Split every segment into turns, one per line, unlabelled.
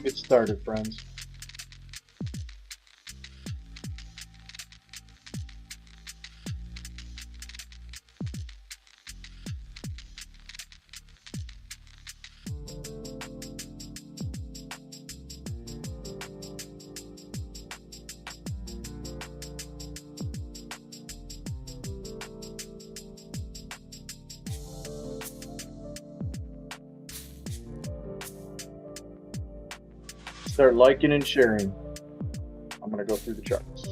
Get started, friends. Start liking and sharing. I'm going to go through the charts.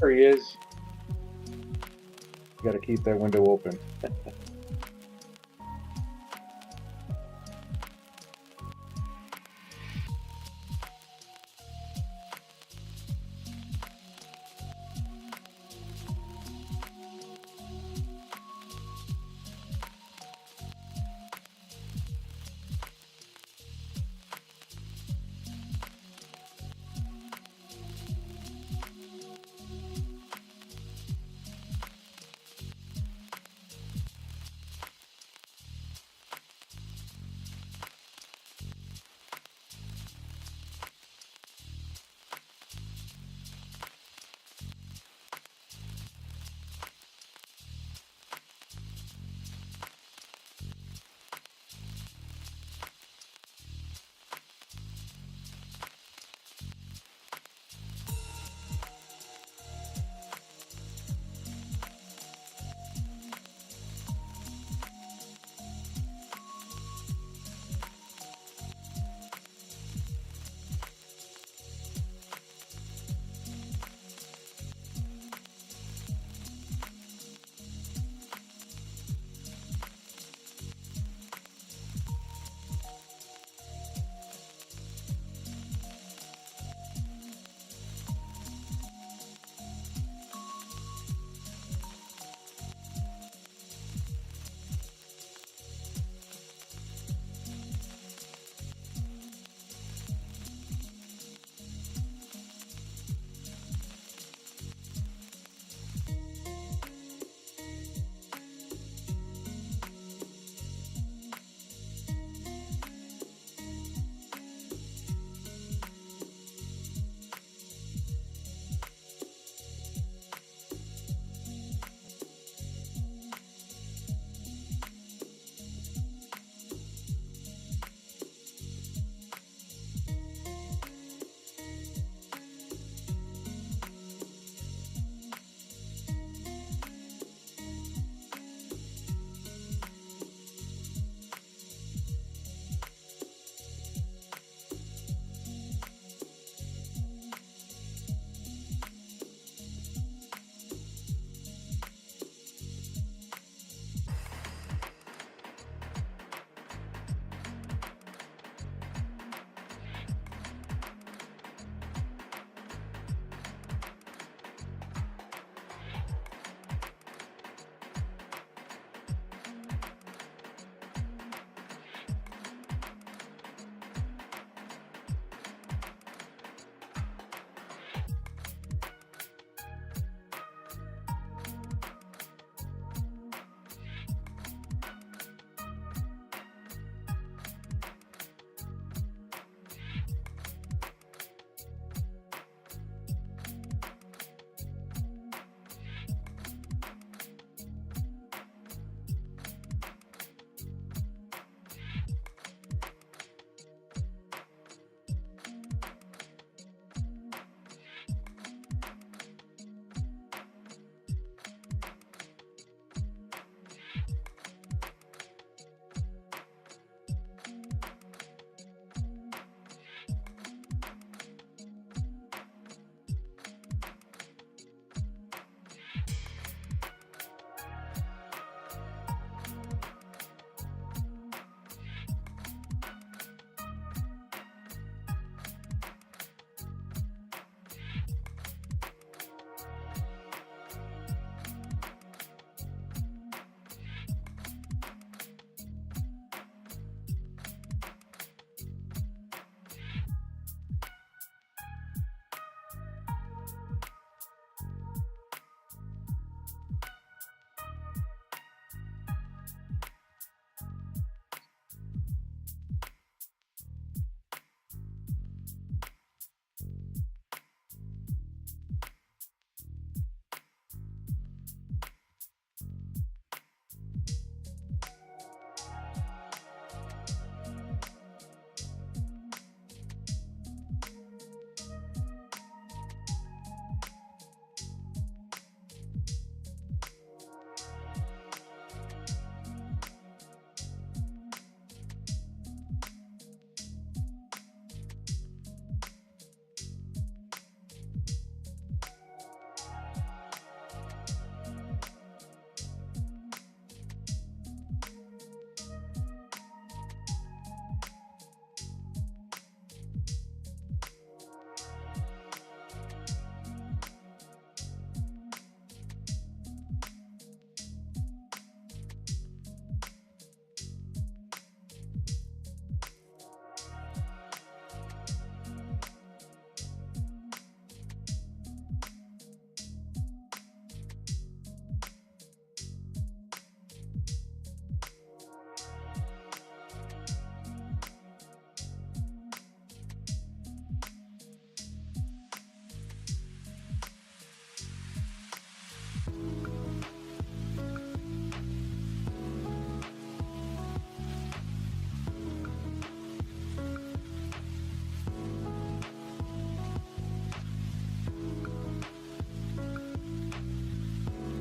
There he is. Got to keep that window open.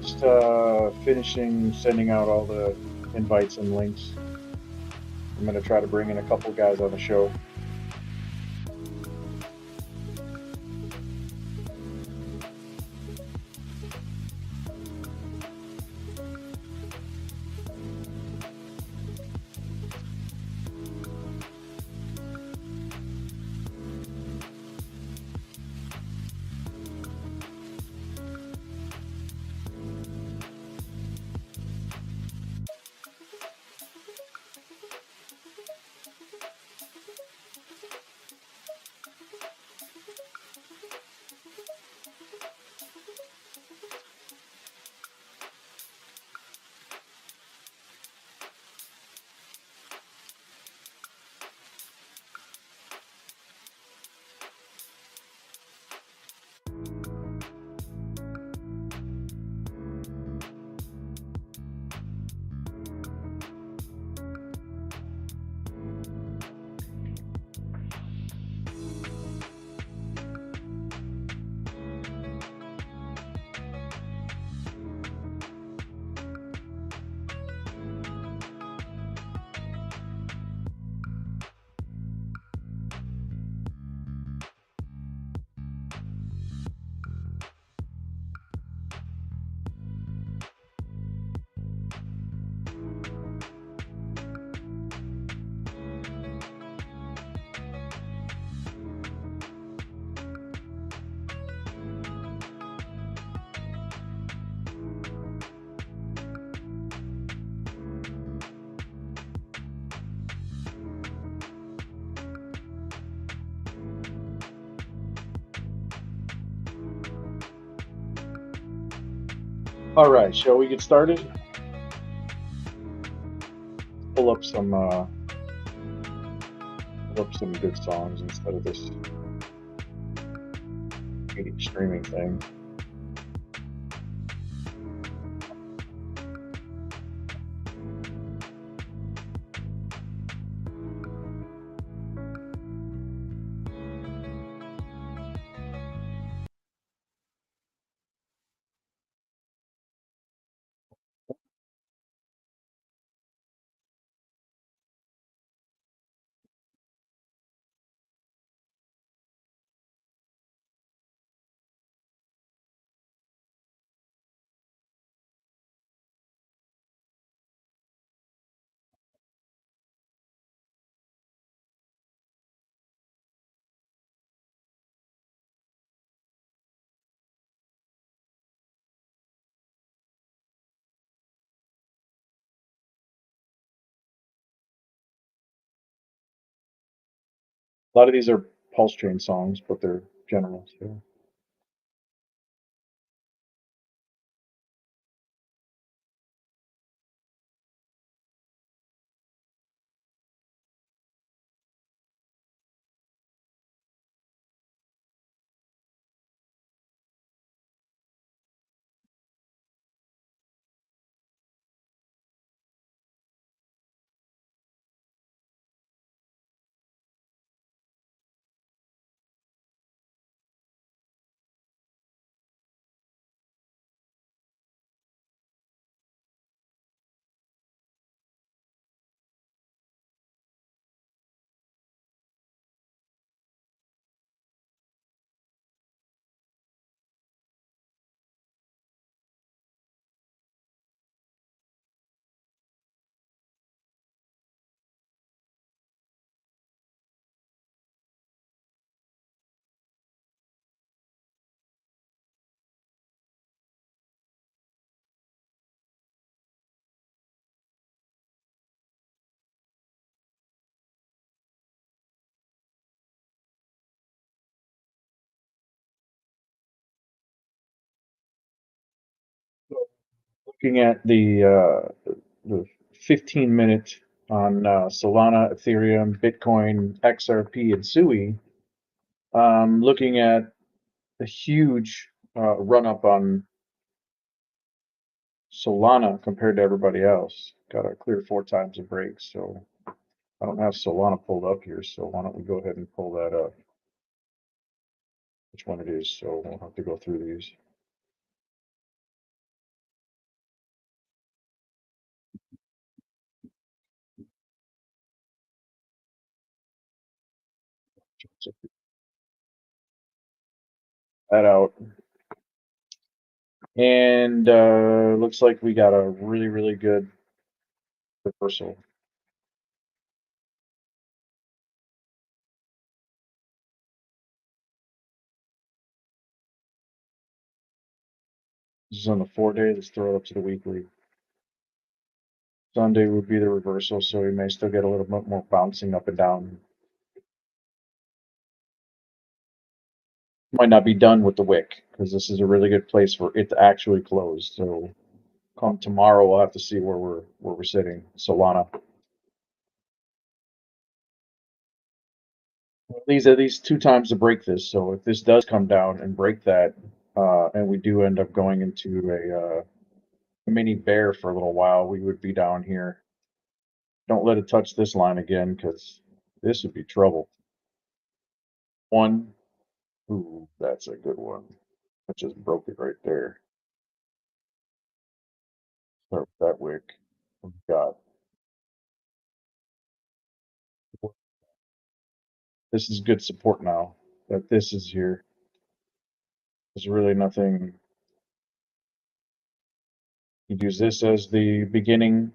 Just finishing sending out all the invites and links. I'm going to try to bring in a couple guys on the show. All right, shall we get started? Pull up some good songs instead of this streaming thing. A lot of these are Pulse Train songs, but they're general too. Looking at the 15-minute on Solana, Ethereum, Bitcoin, XRP, and SUI, looking at a huge run up on Solana compared to everybody else. Got a clear 4 times a break, so I don't have Solana pulled up here, so why don't we go ahead and pull that up? Which one it is, so we'll have to go through these. check that out. And looks like we got a really, really good reversal. This is on the 4-day. Let's throw it up to the weekly. Sunday would be the reversal, so we may still get a little bit more bouncing up and down. Might not be done with the wick because this is a really good place for it to actually close. So come tomorrow, we'll have to see where we're sitting. Solana. These are these 2 times to break this. So if this does come down and break that, and we do end up going into a mini bear for a little while, we would be down here. Don't let it touch this line again because this would be trouble. One, ooh, that's a good one. I just broke it right there. Start with that wick. What we got? This is good support now that this is here. There's really nothing. You can use this as the beginning,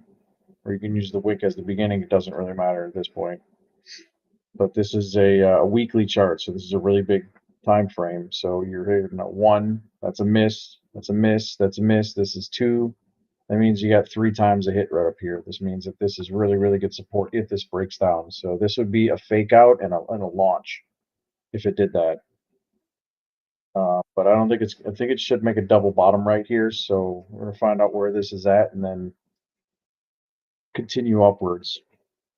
or you can use the wick as the beginning. It doesn't really matter at this point. But this is a weekly chart, so this is a really big time frame. So you're hitting a 1, that's a miss, that's a miss, that's a miss. This is 2. That means you got 3 times a hit right up here. This means that this is really, really good support if this breaks down. So this would be a fake out and a launch if it did that. But I don't think it's. I think it should make a double bottom right here. So we're gonna find out where this is at and then continue upwards.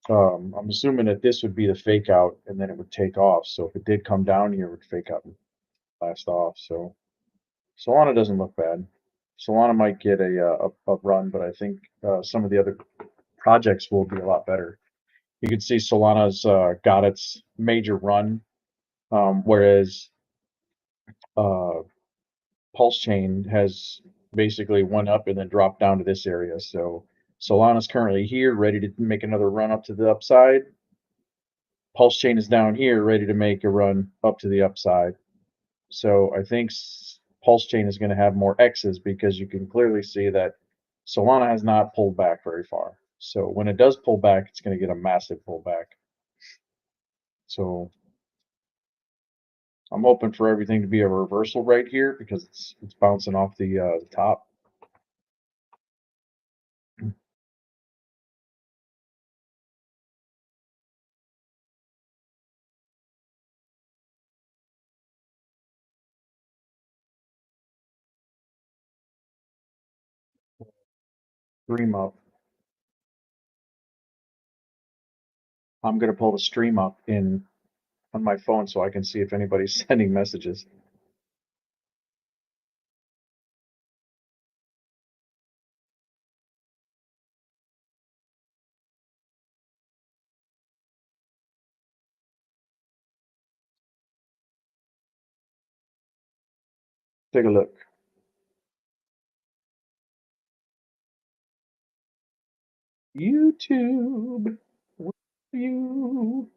I'm assuming that this would be the fake out and then it would take off. So if it did come down here, it would fake out and blast off. So Solana doesn't look bad. Solana might get a run, but I think some of the other projects will be a lot better. You can see Solana's got its major run, whereas uh, Pulse Chain has basically went up and then dropped down to this area. So Solana's currently here, ready to make another run up to the upside. Pulse Chain is down here, ready to make a run up to the upside. So I think Pulse Chain is going to have more X's because you can clearly see that Solana has not pulled back very far. So when it does pull back, it's going to get a massive pullback. So I'm hoping for everything to be a reversal right here because it's bouncing off the top. Stream up. I'm going to pull the stream up in on my phone so I can see if anybody's sending messages. Take a look. YouTube. Where are you?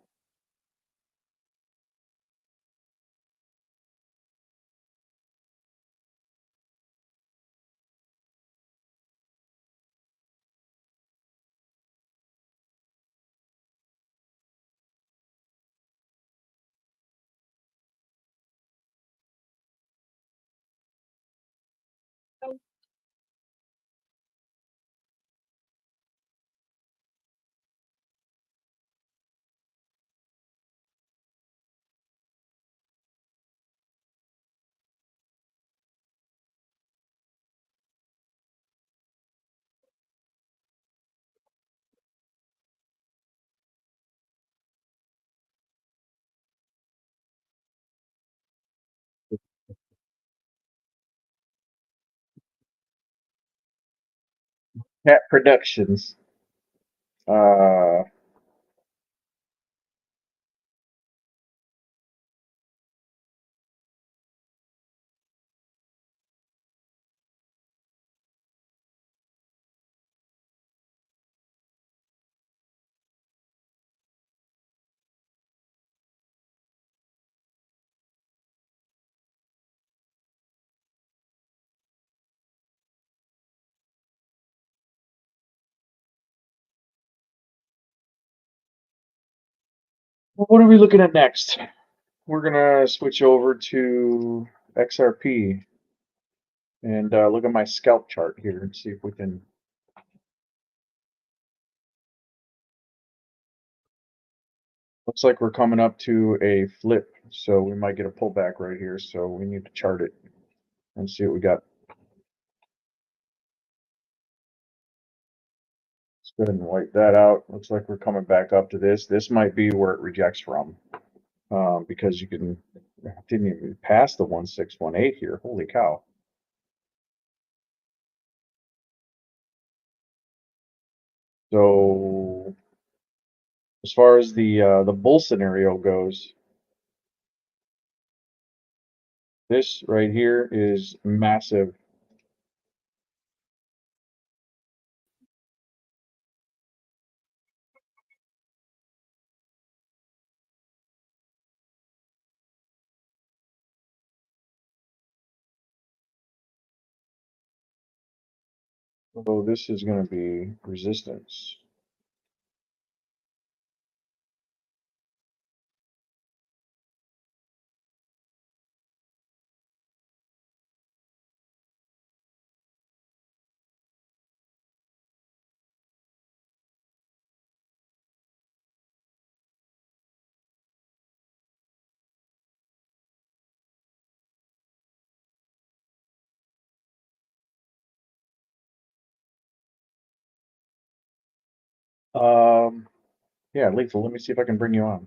Cat Productions. Uh, What are we looking at next? We're gonna switch over to XRP and look at my scalp chart here and see if we can. Looks like we're coming up to a flip, so we might get a pullback right here. So we need to chart it and see what we got. Let's go ahead and wipe that out. Looks like we're coming back up to this. This might be where it rejects from, because you didn't even pass the 1618 here. Holy cow! So as far as the bull scenario goes, this right here is massive. So this is going to be resistance. Yeah, Lethal, let me see if I can bring you on.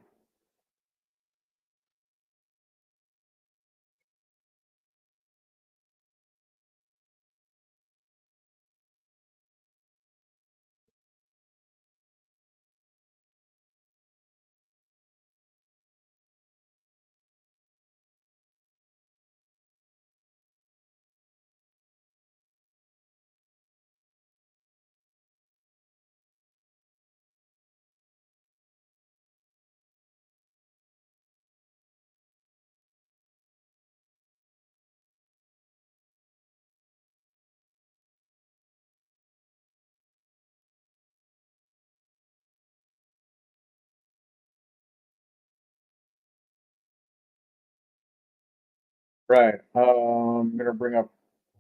Right. I'm gonna bring up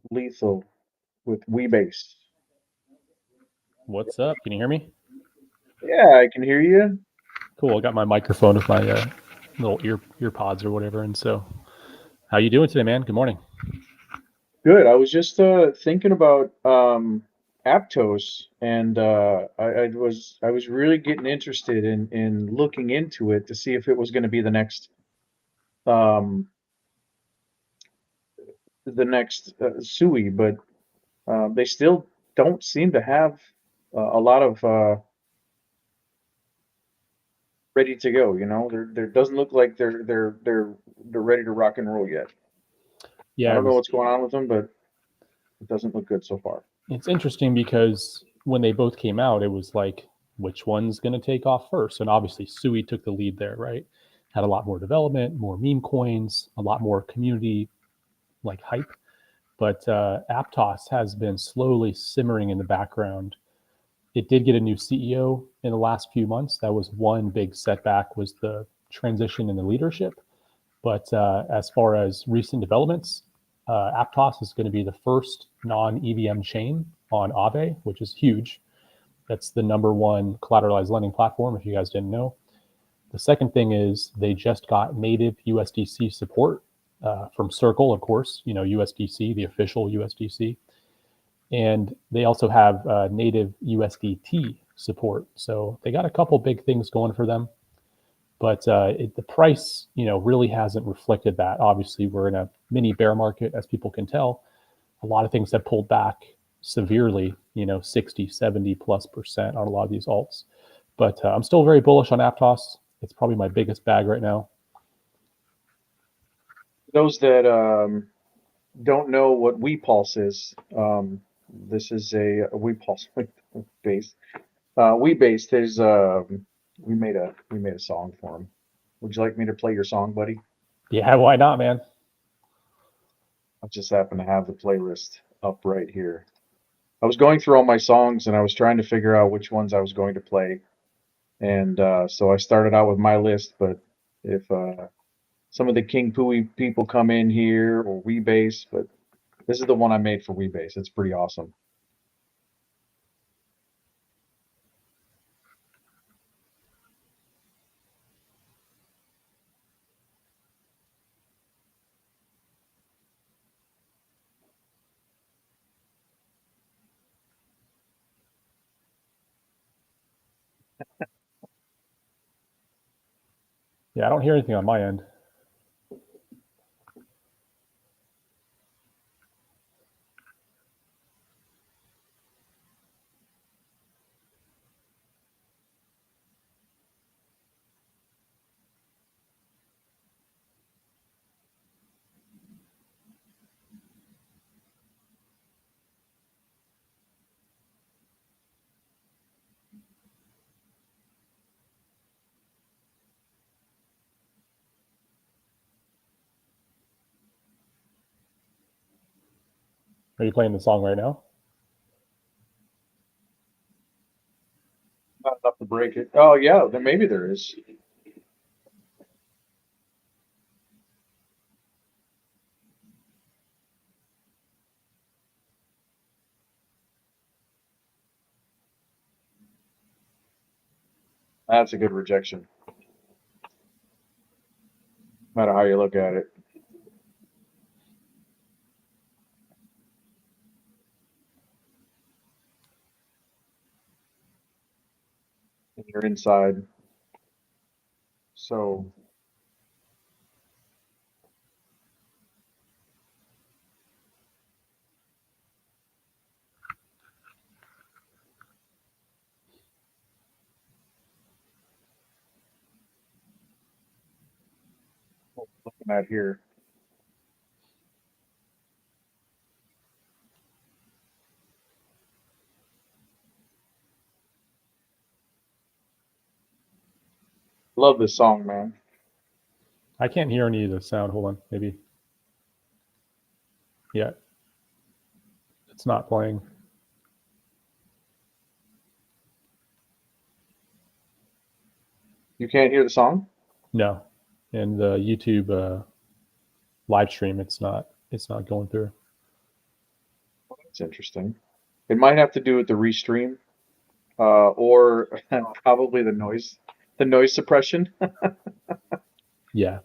Lethal with Weebase.
What's up? Can you hear me?
Yeah, I can hear you.
Cool. I got my microphone with my little ear pods or whatever. And so, how you doing today, man? Good morning.
Good. I was just thinking about Aptos, and I was really getting interested in looking into it to see if it was going to be um, the next SUI, but they still don't seem to have a lot of ready to go. There doesn't look like they're ready to rock and roll yet. I
Yeah,
don't know what's going on with them, but it doesn't look good so far.
it's interesting because when they both came out, it was like, which one's going to take off first? And obviously, Sui took the lead there, right? Had a lot more development, more meme coins, a lot more community like hype. But Aptos has been slowly simmering in the background. It did get a new CEO in the last few months. That was one big setback, was the transition in the leadership. But as far as recent developments, Aptos is going to be the first non-EVM chain on Aave, which is huge. That's the number one collateralized lending platform, if you guys didn't know. The second thing is they just got native USDC support from Circle, of course, USDC, the official USDC. And they also have native USDT support. So they got a couple big things going for them. But the price, really hasn't reflected that. Obviously, we're in a mini bear market, as people can tell. A lot of things have pulled back severely, 60, 70 plus % on a lot of these alts. But I'm still very bullish on Aptos. It's probably my biggest bag right now.
Those that don't know what WePulse is, this is a WePulse base. WeBase is we made a song for him. Would you like me to play your song, buddy?
Yeah, why not, man?
I just happen to have the playlist up right here. I was going through all my songs and I was trying to figure out which ones I was going to play. And so I started out with my list, but if some of the King Pooey people come in here or Weebase, but this is the one I made for Weebase. It's pretty awesome.
Yeah, I don't hear anything on my end. Are you playing the song right now?
Not enough to break it. Oh yeah, then maybe there is. That's a good rejection. No matter how you look at it. And you're inside. So looking at here. Love this song, man.
I can't hear any of the sound. Hold on, maybe. Yeah, it's not playing.
You can't hear the song?
No, and the YouTube live stream, it's not going through.
That's interesting. It might have to do with the restream, or probably the noise suppression.
Yeah,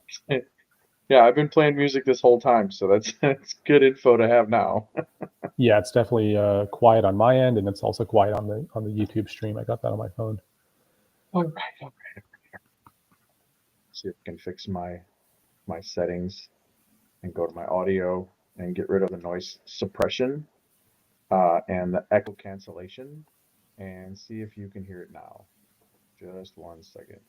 Yeah, I've been playing music this whole time, so that's good info to have now.
yeah, it's definitely quiet on my end, and it's also quiet on the YouTube stream. I got that on my phone.
All right, all right. See if I can fix my settings and go to my audio and get rid of the noise suppression and the echo cancellation and see if you can hear it now. Just 1 second.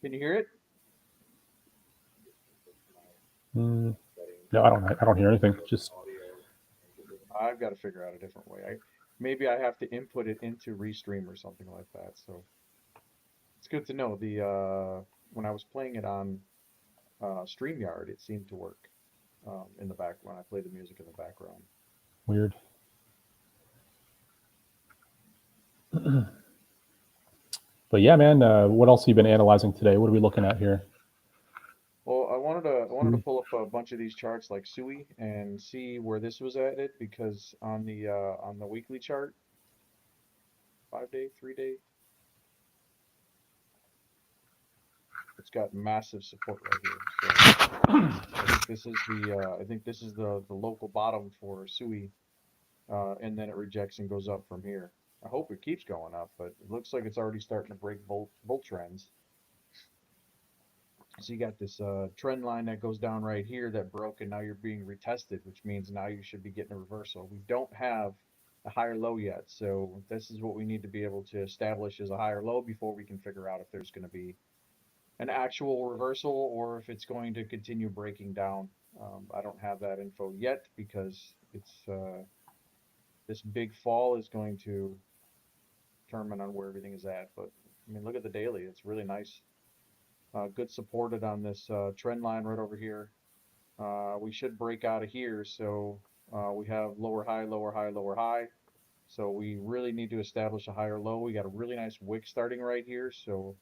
Can you hear it?
No, I don't hear anything. Just
I've got to figure out a different way. Maybe I have to input it into Restream or something like that. So it's good to know. The when I was playing it on StreamYard, it seemed to work in the back when I played the music in the background.
weird. But yeah, man, what else have you been analyzing today? What are we looking at here?
Well, I wanted to pull up a bunch of these charts like Sui and see where this was at it because on the weekly chart, 5 day, 3 day, it's got massive support right here. So I think this is the local bottom for Sui, and then it rejects and goes up from here. I hope it keeps going up, but it looks like it's already starting to break both trends. So you got this trend line that goes down right here that broke, and now you're being retested, which means now you should be getting a reversal. We don't have a higher low yet, so this is what we need to be able to establish as a higher low before we can figure out if there's going to be an actual reversal or if it's going to continue breaking down. I don't have that info yet because it's this big fall is going to determine on where everything is at. But I mean, look at the daily; it's really nice. good supported on this trend line right over here. We should break out of here, so we have lower high, lower high, lower high. So we really need to establish a higher low. We got a really nice wick starting right here, so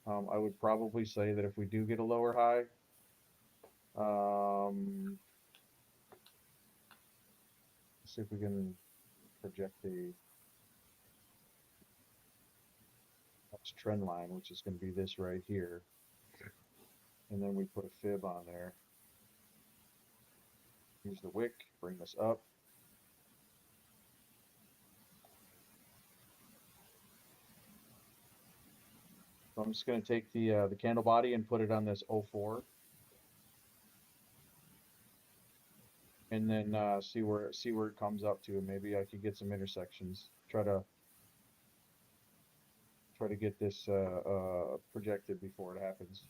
I would probably say that if we do get a lower high, let's see if we can project the next trend line, which is going to be this right here. And then we put a fib on there. Use the wick, bring this up. So I'm just going to take the candle body and put it on this 04. And then see where it comes up to. Maybe I could get some intersections. Try to get this projected before it happens.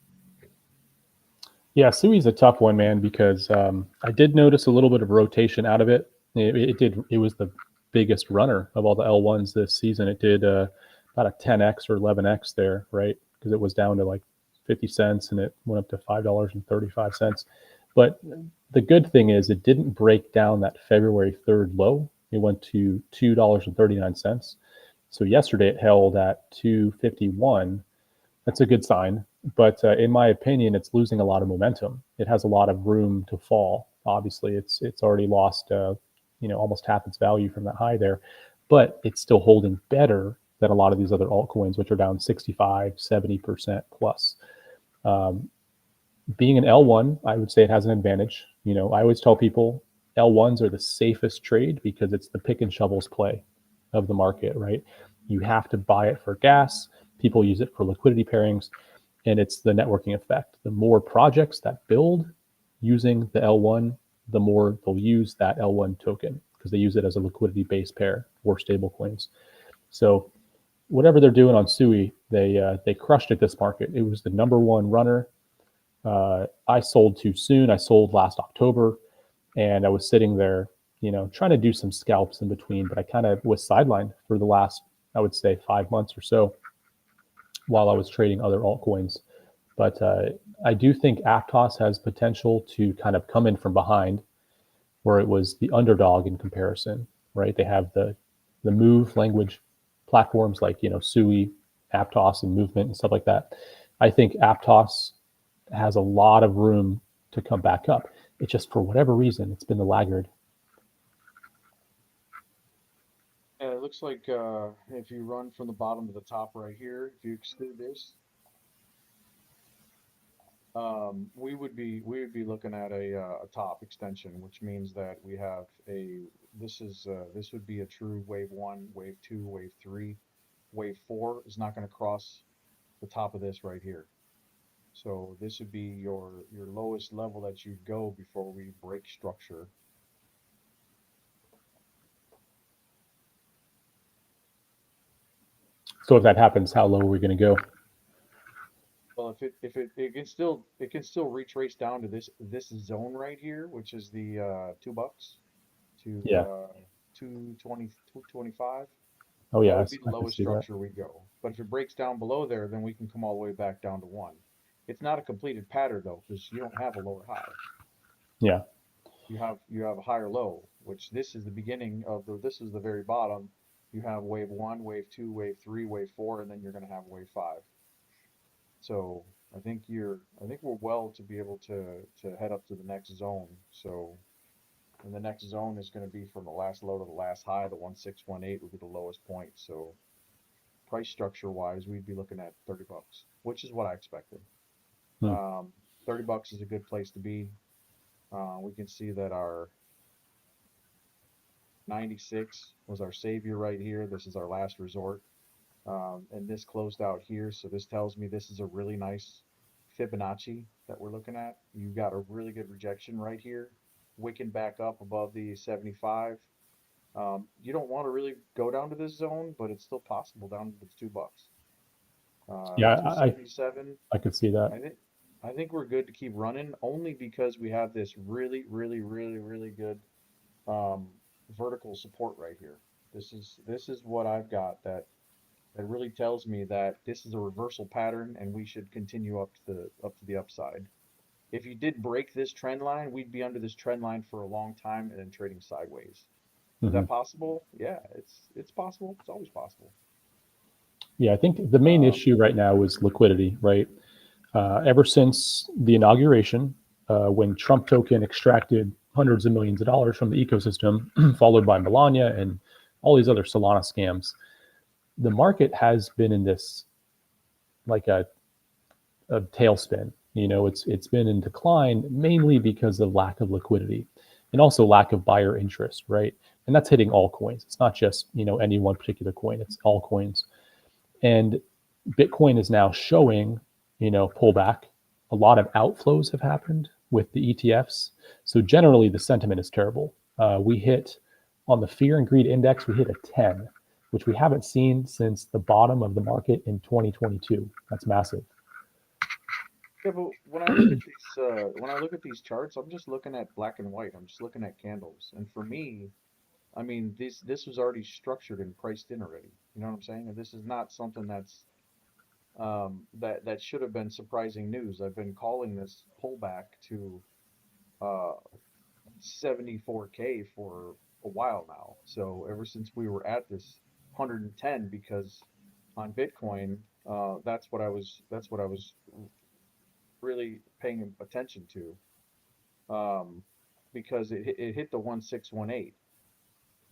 Yeah, Sui's a tough one, man, because I did notice a little bit of rotation out of it. It was the biggest runner of all the L1s this season. It did about a 10x or 11x there, right? Because it was down to like 50 cents and it went up to $5.35. But the good thing is it didn't break down that February 3rd low. It went to $2.39. So yesterday it held at 251. That's a good sign. But in my opinion, it's losing a lot of momentum. It has a lot of room to fall. Obviously, it's already lost almost half its value from that high there, but it's still holding better than a lot of these other altcoins, which are down 65, 70% plus. Being an L1, I would say it has an advantage. I always tell people L1s are the safest trade because it's the pick and shovels play of the market, right? You have to buy it for gas. People use it for liquidity pairings, and it's the networking effect. The more projects that build using the L1, the more they'll use that L1 token because they use it as a liquidity base pair for stable coins. So whatever they're doing on Sui, they crushed it this market. It was the number one runner. I sold too soon. I sold last October, and I was sitting there, trying to do some scalps in between, but I kind of was sidelined for the last, I would say, 5 months or so while I was trading other altcoins. But I do think Aptos has potential to kind of come in from behind, where it was the underdog in comparison, right? They have the Move language platforms like Sui, Aptos, and Movement and stuff like that. I think Aptos has a lot of room to come back up. It just, for whatever reason, it's been the laggard.
Yeah, it looks like if you run from the bottom to the top right here, if you exclude this, we would be looking at a top extension, which means that we have this would be a true wave 1, wave 2, wave 3. Wave 4 is not going to cross the top of this right here. So this would be your lowest level that you'd go before we break structure.
So if that happens, how low are we going to go?
Well, if it can still retrace down to this zone right here, which is the $2 to
Yeah.
220, 225.
Oh
That
yeah,
would be the
I can
lowest
see that.
structure we go. But if it breaks down below there, then we can come all the way back down to 1. It's not a completed pattern though, because you don't have a lower high.
Yeah.
You have a higher low, which this is the beginning of this is the very bottom. You have wave 1, wave 2, wave 3, wave 4, and then you're going to have wave 5. So I think we're well to be able to head up to the next zone. So, and the next zone is going to be from the last low to the last high. The 1618 would be the lowest point. So price structure wise, we'd be looking at $30, which is what I expected. $30 is a good place to be. We can see that our 96 was our savior right here. This is our last resort. And this closed out here. So this tells me this is a really nice Fibonacci that we're looking at. You've got a really good rejection right here, wicking back up above the 75. You don't want to really go down to this zone, but it's still possible down to the $2.
Yeah,
277.
I could see that.
I think we're good to keep running only because we have this really, really, really, really good vertical support right here. This is what I've got that that really tells me that this is a reversal pattern and we should continue up to the upside. If you did break this trend line, we'd be under this trend line for a long time and then trading sideways. Is
Hmm.
that possible? Yeah, it's possible. It's always possible.
Yeah, I think the main issue right now is liquidity, right? Ever since the inauguration, when Trump token extracted hundreds of millions of dollars from the ecosystem, followed by Melania and all these other Solana scams, the market has been in this like a tailspin. It's been in decline mainly because of lack of liquidity and also lack of buyer interest, right? And that's hitting all coins. It's not just any one particular coin. It's all coins. And Bitcoin is now showing pullback. A lot of outflows have happened with the ETFs. So generally, the sentiment is terrible. We hit on the fear and greed index, we hit a 10, which we haven't seen since the bottom of the market in 2022. That's massive.
Yeah, but when I look at these charts, I'm just looking at black and white. I'm just looking at candles. And for me, I mean, this was already structured and priced in already. You know what I'm saying? And this is not something that should have been surprising news. I've been calling this pullback to uh 74K for a while now. So ever since we were at this 110, because on Bitcoin, that's what I was really paying attention to, because it hit the 1618.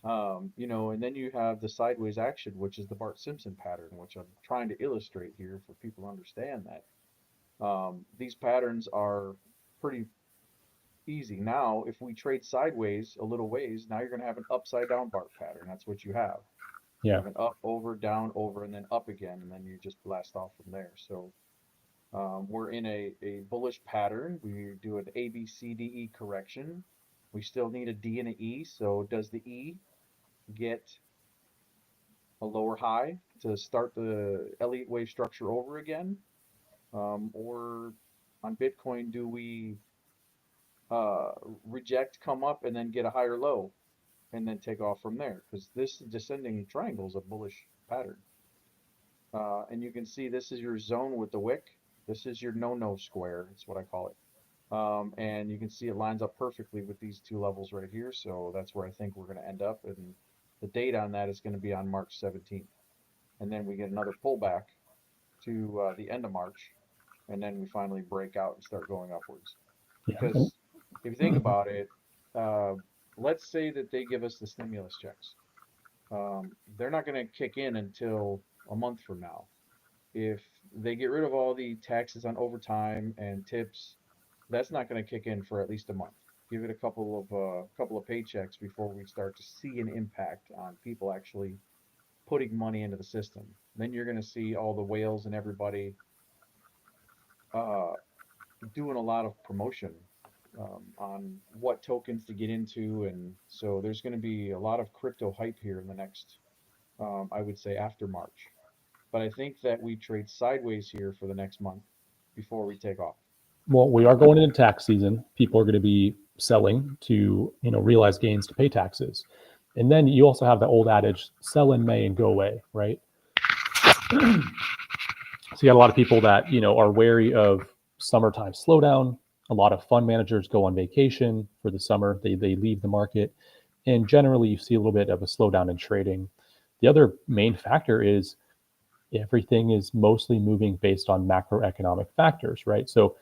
And then you have the sideways action, which is the Bart Simpson pattern, which I'm trying to illustrate here for people to understand that these patterns are pretty easy. Now, if we trade sideways a little ways, now you're going to have an upside down Bart pattern. That's what you have. You
Yeah.
have an up, over, down, over, and then up again, and then you just blast off from there. So we're in a bullish pattern. We do an A, B, C, D, E correction. We still need a D and an E. So does the E get a lower high to start the Elliott wave structure over again? Or on Bitcoin, do we uh, reject, come up, and then get a higher low and then take off from there? Because this descending triangle is a bullish pattern. And you can see this is your zone with the wick. This is your no-no square. It's what I call it. And you can see it lines up perfectly with these two levels right here. So that's where I think we're going to end up. And the date on that is going to be on March 17th. And then we get another pullback to the end of March. And then we finally break out and start going upwards.
Yeah.
Because if you think about it, uh, let's say that they give us the stimulus checks. They're not going to kick in until a month from now. If they get rid of all the taxes on overtime and tips, that's not going to kick in for at least a month. Give it a couple of paychecks before we start to see an impact on people actually putting money into the system. Then you're going to see all the whales and everybody uh, doing a lot of promotion on what tokens to get into, and so there's going to be a lot of crypto hype here in the next, I would say, after March. But I think that we trade sideways here for the next month before we take off.
Well, we are going into tax season. People are going to be selling to realize gains to pay taxes, and then you also have the old adage: sell in May and go away, right? So you got a lot of people that are wary of summertime slowdown. A lot of fund managers go on vacation for the summer. They leave the market, and generally you see a little bit of a slowdown in trading. The other main factor is everything is mostly moving based on macroeconomic factors, right? So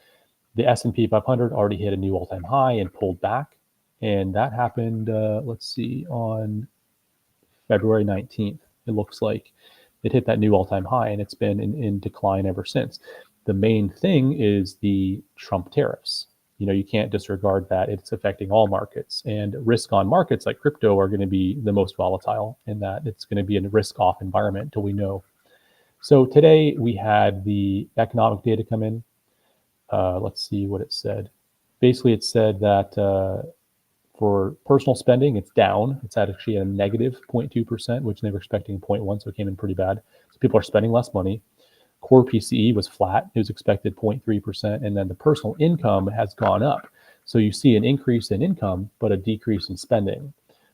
the S&P 500 already hit a new all-time high and pulled back, and that happened. Let's see, on February 19th. It looks like it hit that new all-time high, and it's been in decline ever since. The main thing is the Trump tariffs. You can't disregard that. It's affecting all markets, and risk on markets like crypto are going to be the most volatile in that it's going to be a risk-off environment till we know. So today we had the economic data come in. Let's see what it said. Basically, it said that for personal spending, it's down. It's actually a negative 0.2%, which they were expecting 0.1, so it came in pretty bad. So people are spending less money. Core PCE was flat. It was expected 0.3%, and then the personal income has gone up. So you see an increase in income, but a decrease in spending.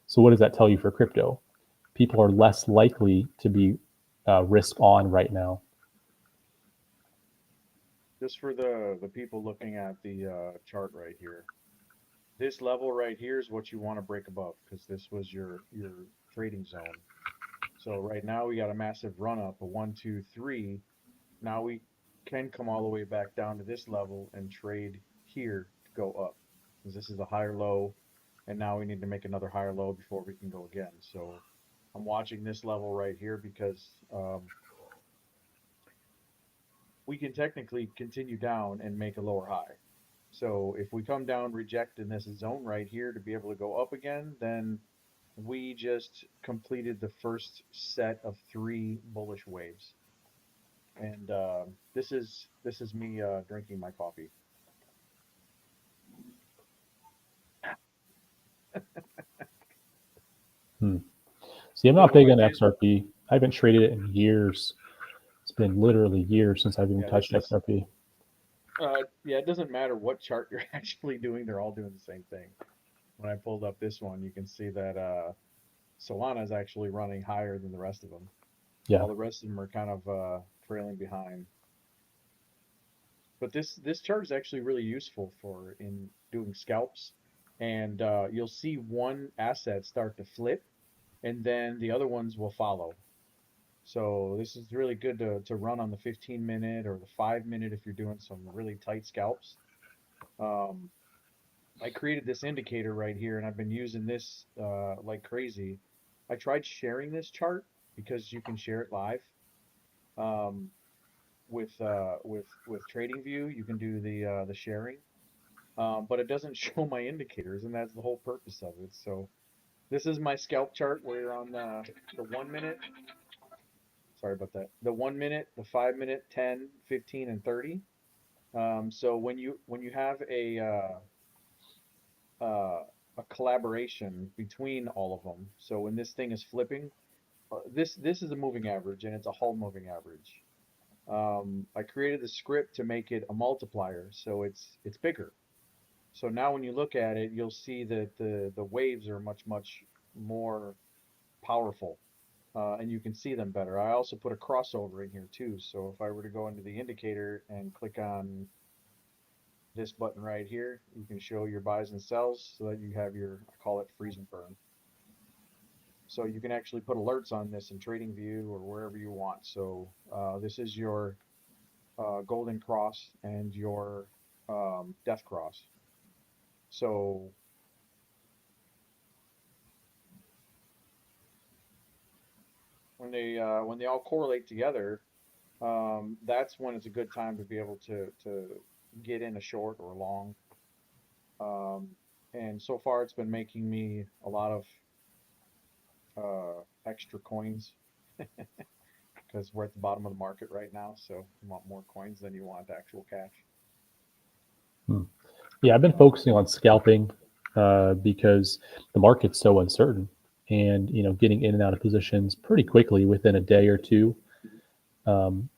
So what does that tell you for crypto? People are less likely to be risk on right now.
Just for the people looking at the chart right here, this level right here is what you want to break above because this was your trading zone. So right now we got a massive run up, a 1, 2, 3. Now we can come all the way back down to this level and trade here to go up. Because this is a higher low, and now we need to make another higher low before we can go again. So I'm watching this level right here because we can technically continue down and make a lower high. So if we come down, reject in this zone right here to be able to go up again, then we just completed the first set of 3 bullish waves. And this is me drinking my coffee.
See, I'm not
So
big
I
on
did-
XRP. I haven't traded it in years. It's been literally years since I've even touched XRP.
Yeah, it doesn't matter what chart you're actually doing; they're all doing the same thing. When I pulled up this one, you can see that Solana is actually running higher than the rest of them.
Yeah.
All the rest of them are kind of trailing behind. But this chart is actually really useful for in doing scalps, and you'll see one asset start to flip, and then the other ones will follow. So this is really good to run on the 15-minute or the 5-minute if you're doing some really tight scalps. I created this indicator right here, and I've been using this like crazy. I tried sharing this chart because you can share it live. With TradingView, you can do the sharing, but it doesn't show my indicators, and that's the whole purpose of it. So this is my scalp chart where you're on the 1 minute. Sorry about that. The 1 minute, the 5-minute, 10, 15, and 30. So when you have a collaboration between all of them. So when this thing is flipping, this is a moving average, and it's a whole moving average. I created the script to make it a multiplier, so it's bigger. So now when you look at it, you'll see that the waves are much more powerful, and you can see them better. I also put a crossover in here too. So if I were to go into the indicator and click on this button right here, you can show your buys and sells so that you have your, I call it freeze and burn. So you can actually put alerts on this in TradingView or wherever you want. So this is your golden cross and your death cross. So when they all correlate together, that's when it's a good time to be able to get in a short or a long. And so far, it's been making me a lot of extra coins because we're at the bottom of the market right now. So you want more coins than you want actual cash.
Yeah, I've been focusing on scalping because the market's so uncertain, and getting in and out of positions pretty quickly within a day or two.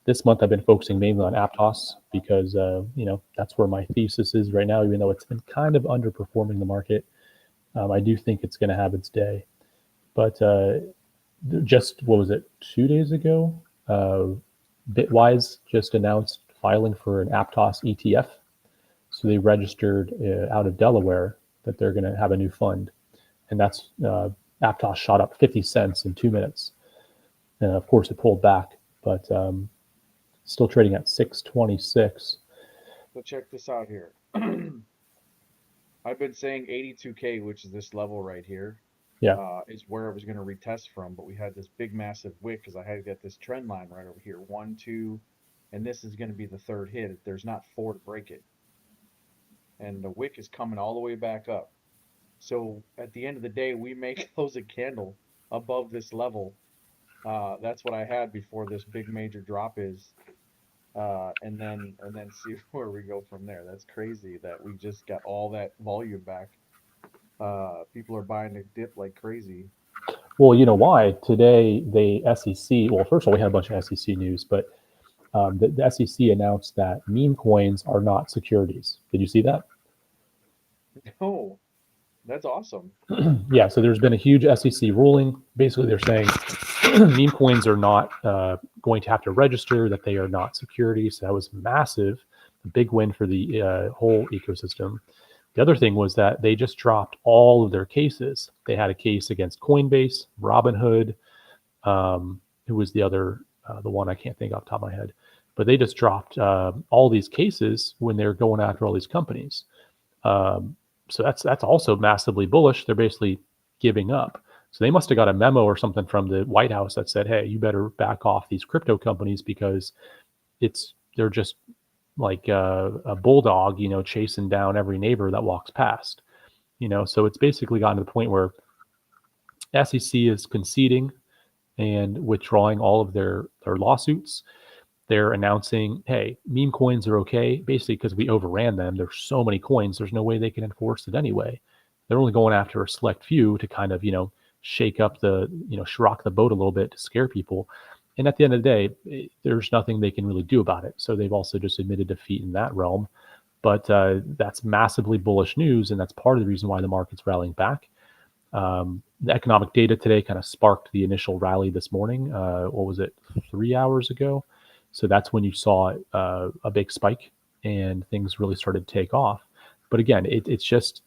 This month I've been focusing mainly on Aptos because that's where my thesis is right now. Even though it's been kind of underperforming the market, I do think it's going to have its day. But just what was it, 2 days ago? Bitwise just announced filing for an Aptos ETF. So they registered out of Delaware that they're going to have a new fund, and that's Aptos shot up 50 cents in 2 minutes. And of course, it pulled back, but still trading at 626.
So check this out here. I've been saying 82K, which is this level right here, is where it was going to retest from, but we had this big massive wick because I had to get this trend line right over here, 1, 2, and this is going to be the third hit. There's not 4 to break it. And the wick is coming all the way back up. So at the end of the day, we may close a candle above this level. That's what I had before this big major drop is, and then see where we go from there. That's crazy that we just got all that volume back. People are buying a dip like crazy.
Well, you know why? Today, the SEC, well, first of all, we had a bunch of SEC news, but the SEC announced that meme coins are not securities. Did you see that?
No. That's awesome.
Yeah, so there's been a huge SEC ruling. Basically, they're saying meme coins are not going to have to register, that they are not securities. So that was massive, a big win for the whole ecosystem. The other thing was that they just dropped all of their cases. They had a case against Coinbase, Robinhood. Who was the other, the one I can't think off the top of my head. But they just dropped all these cases when they're going after all these companies. So that's also massively bullish. They're basically giving up. So they must have got a memo or something from the White House that said, "Hey, you better back off these crypto companies because they're just like a bulldog, chasing down every neighbor that walks past." So it's basically gotten to the point where SEC is conceding and withdrawing all of their lawsuits. They're announcing, hey, meme coins are okay, basically because we overran them. There's so many coins, there's no way they can enforce it anyway. They're only going after a select few to kind of, shake up rock the boat a little bit to scare people. And at the end of the day, there's nothing they can really do about it. So they've also just admitted defeat in that realm. But that's massively bullish news, and that's part of the reason why the market's rallying back. The economic data today kind of sparked the initial rally this morning. What was it, 3 hours ago? So that's when you saw a big spike and things really started to take off. But again, it's just,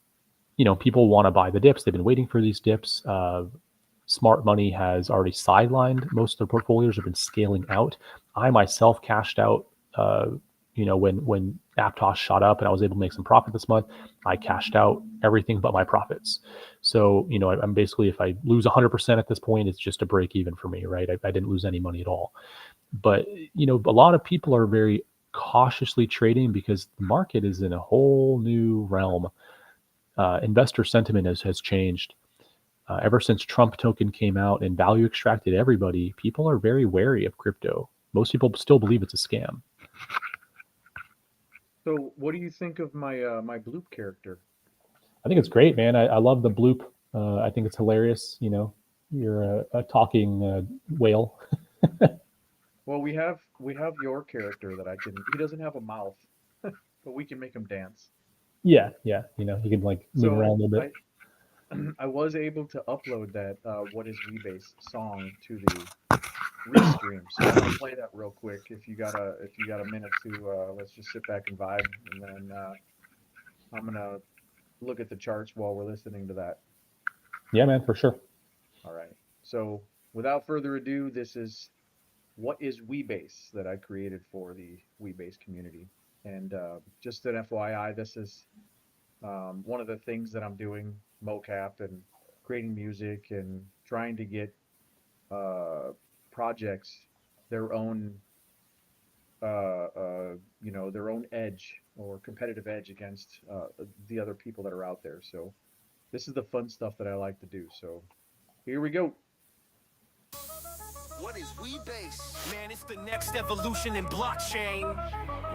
people want to buy the dips. They've been waiting for these dips. Smart money has already sidelined most of their portfolios, have been scaling out. I myself cashed out, when Aptos shot up and I was able to make some profit this month, I cashed out everything but my profits. So, I'm basically, if I lose 100% at this point, it's just a break even for me, right? I didn't lose any money at all. But, a lot of people are very cautiously trading because the market is in a whole new realm. Investor sentiment has changed. Ever since Trump token came out and value extracted everybody, people are very wary of crypto. Most people still believe it's a scam.
So, what do you think of my my Bloop character?
I think it's great, man. I love the bloop. I think it's hilarious. You're a talking whale.
Well, we have your character that I can. He doesn't have a mouth, but we can make him dance.
Yeah. You can like move around a little bit.
I was able to upload that "What Is Rebase" song to the restream, so I'll play that real quick. If you got a minute to, let's just sit back and vibe, and then I'm gonna look at the charts while we're listening to that.
Yeah, man, for sure.
All right. So without further ado, this is "What Is Rebase" that I created for the Rebase community. And just an FYI, this is one of the things that I'm doing, MOCAP, and creating music and trying to get projects their own, their own edge or competitive edge against the other people that are out there. So this is the fun stuff that I like to do. So here we go.
What is Rebase? Man, it's the next evolution in blockchain.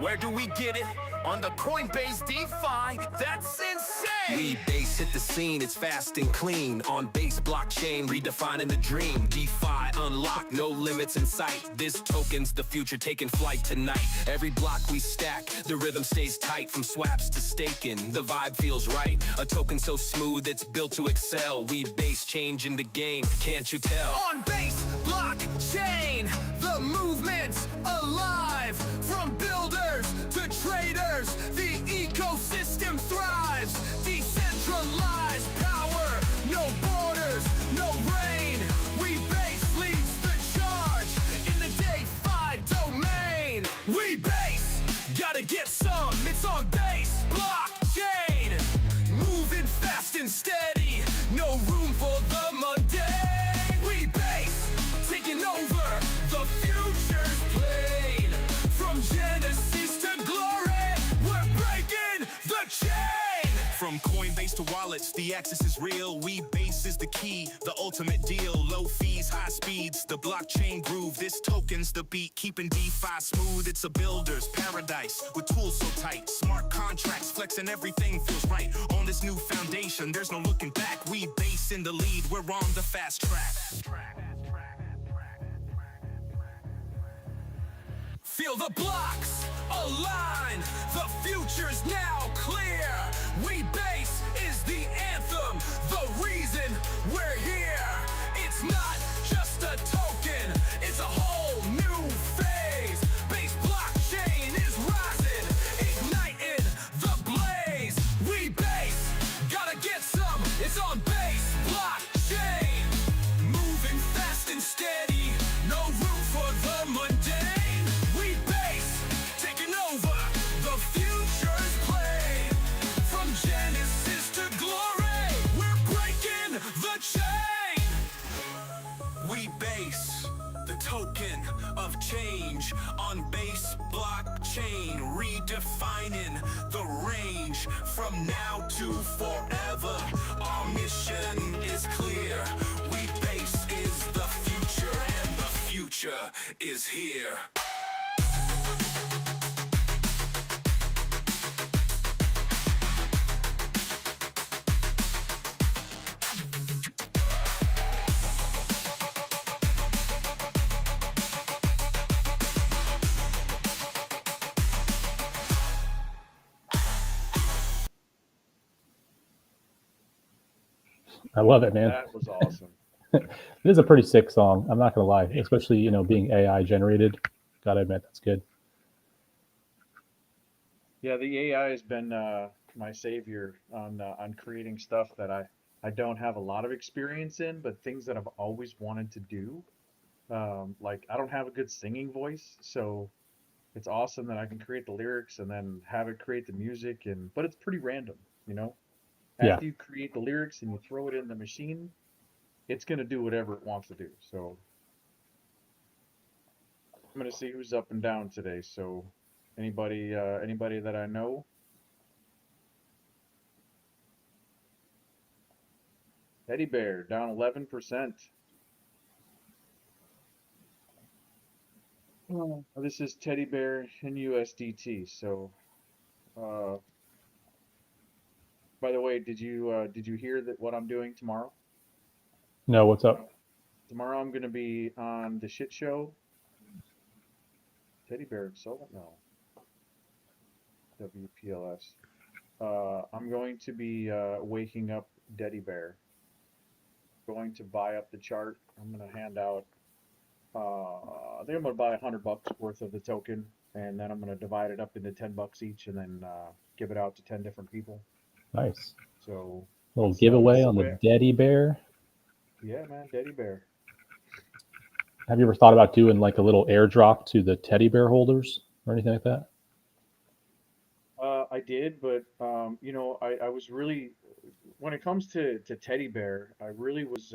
Where do we get it? On the Coinbase DeFi. That's insane! Rebase hit the scene, it's fast and clean. On base blockchain, redefining the dream. DeFi unlocked, no limits in sight. This token's the future, taking flight tonight. Every block we stack, the rhythm stays tight. From swaps to staking, the vibe feels right. A token so smooth, it's built to excel. Rebase changing the game, can't you tell? On base blockchain, the movement's alive. From builders to traders, the ecosystem thrives. Decentralized power, no borders, no reign. Rebase leads the charge in the DeFi domain. Rebase, gotta get some, it's on base blockchain. Moving fast and steady, no room for the mundane. Rebase, taking over the future's plane. From Genesis to glory, we're breaking the chain. From Coinbase to wallets, the access is real. Rebase is the key, the ultimate deal. Low fees, high speeds, the blockchain groove. This token's the beat, keeping DeFi smooth. It's a builder's paradise with tools so tight. Smart contracts, flexing everything feels right. On this new foundation, there's no looking back. Rebase in the lead, we're on the fast track. Feel the blocks align, the future's now clear. Rebase is the anthem, we're here. It's not just a token, it's a whole new phase. Base blockchain is rising, igniting the blaze. We base, gotta get some, it's on base blockchain. Moving fast and steady, no room for the mundane. We base, taking over, the future's play. From Genesis to glory, we're breaking the chain. We base, the token of change on base blockchain, redefining the range from now to forever. Our mission is clear. We base is the future, and the future is here.
I love it, man.
That was awesome.
It is a pretty sick song. I'm not gonna lie, especially being AI generated. Gotta admit, that's good.
Yeah, the AI has been my savior on creating stuff that I don't have a lot of experience in, but things that I've always wanted to do. Like I don't have a good singing voice, so it's awesome that I can create the lyrics and then have it create the music, but it's pretty random, you know?
Yeah.
After you create the lyrics and you throw it in the machine, it's gonna do whatever it wants to do. So I'm gonna see who's up and down today. So anybody that I know? Teddy Bear down 11%. This is Teddy Bear in USDT. So, by the way, did you hear that what I'm doing tomorrow?
No, what's up?
Tomorrow I'm gonna be on the shit show. Teddy Bear and Soul? No. WPLS. I'm going to be waking up Teddy Bear. Going to buy up the chart. I'm gonna hand out. I think I'm gonna buy $100 worth of the token, and then I'm gonna divide it up into $10 each, and then give it out to 10 different people.
Nice.
So
Little giveaway on the Teddy Bear.
Yeah, man, Teddy Bear.
Have you ever thought about doing like a little airdrop to the Teddy Bear holders or anything like that?
I did, but I was really, when it comes to Teddy Bear, I really was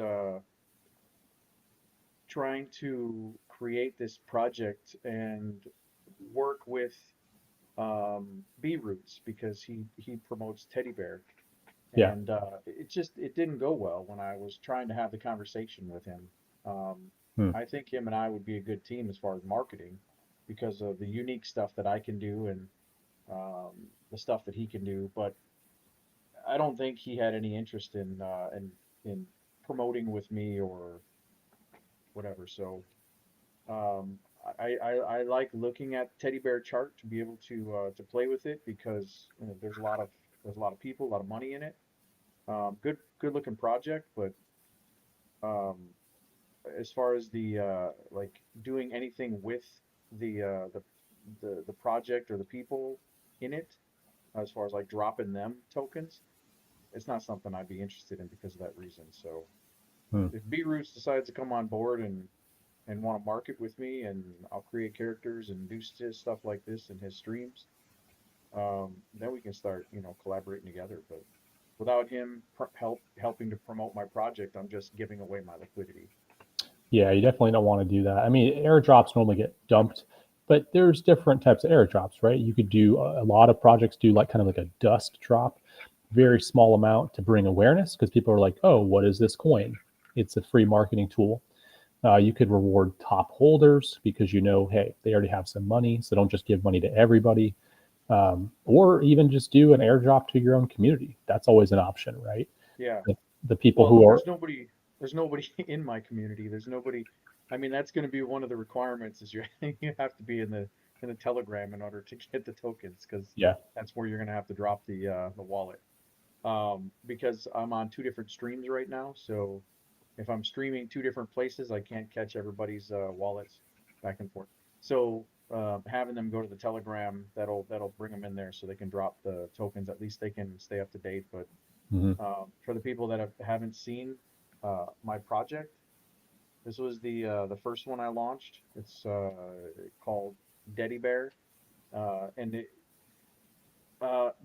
trying to create this project and work with BRoots because he promotes Teddy Bear,
Yeah.
and it didn't go well when I was trying to have the conversation with him. I think him and I would be a good team as far as marketing because of the unique stuff that I can do and the stuff that he can do, but I don't think he had any interest in promoting with me or whatever. So I like looking at Teddy Bear chart to be able to play with it because there's a lot of people, a lot of money in it. Good looking project, but as far as the like doing anything with the project or the people in it, as far as like dropping them tokens, it's not something I'd be interested in because of that reason. So if BRoots decides to come on board and want to market with me, and I'll create characters and do stuff like this in his streams, then we can start collaborating together. But without him helping to promote my project, I'm just giving away my liquidity.
Yeah, you definitely don't want to do that. I mean, airdrops normally get dumped, but there's different types of airdrops, right? You could do a lot of projects do like kind of like a dust drop, very small amount to bring awareness because people are like, oh, what is this coin? It's a free marketing tool. You could reward top holders because hey, they already have some money, so don't just give money to everybody. Or even just do an airdrop to your own community. That's always an option, right?
Yeah.
The people who are
there's nobody in my community. There's nobody. I mean, that's going to be one of the requirements is you have to be in the Telegram in order to get the tokens because
yeah,
that's where you're going to have to drop the wallet. because I'm on 2 different streams right now. So if I'm streaming 2 different places, I can't catch everybody's wallets back and forth. So having them go to the Telegram, that'll bring them in there so they can drop the tokens. At least they can stay up to date. But
Hmm.
for the people that haven't seen my project, this was the first one I launched. It's called Teddy Bear, and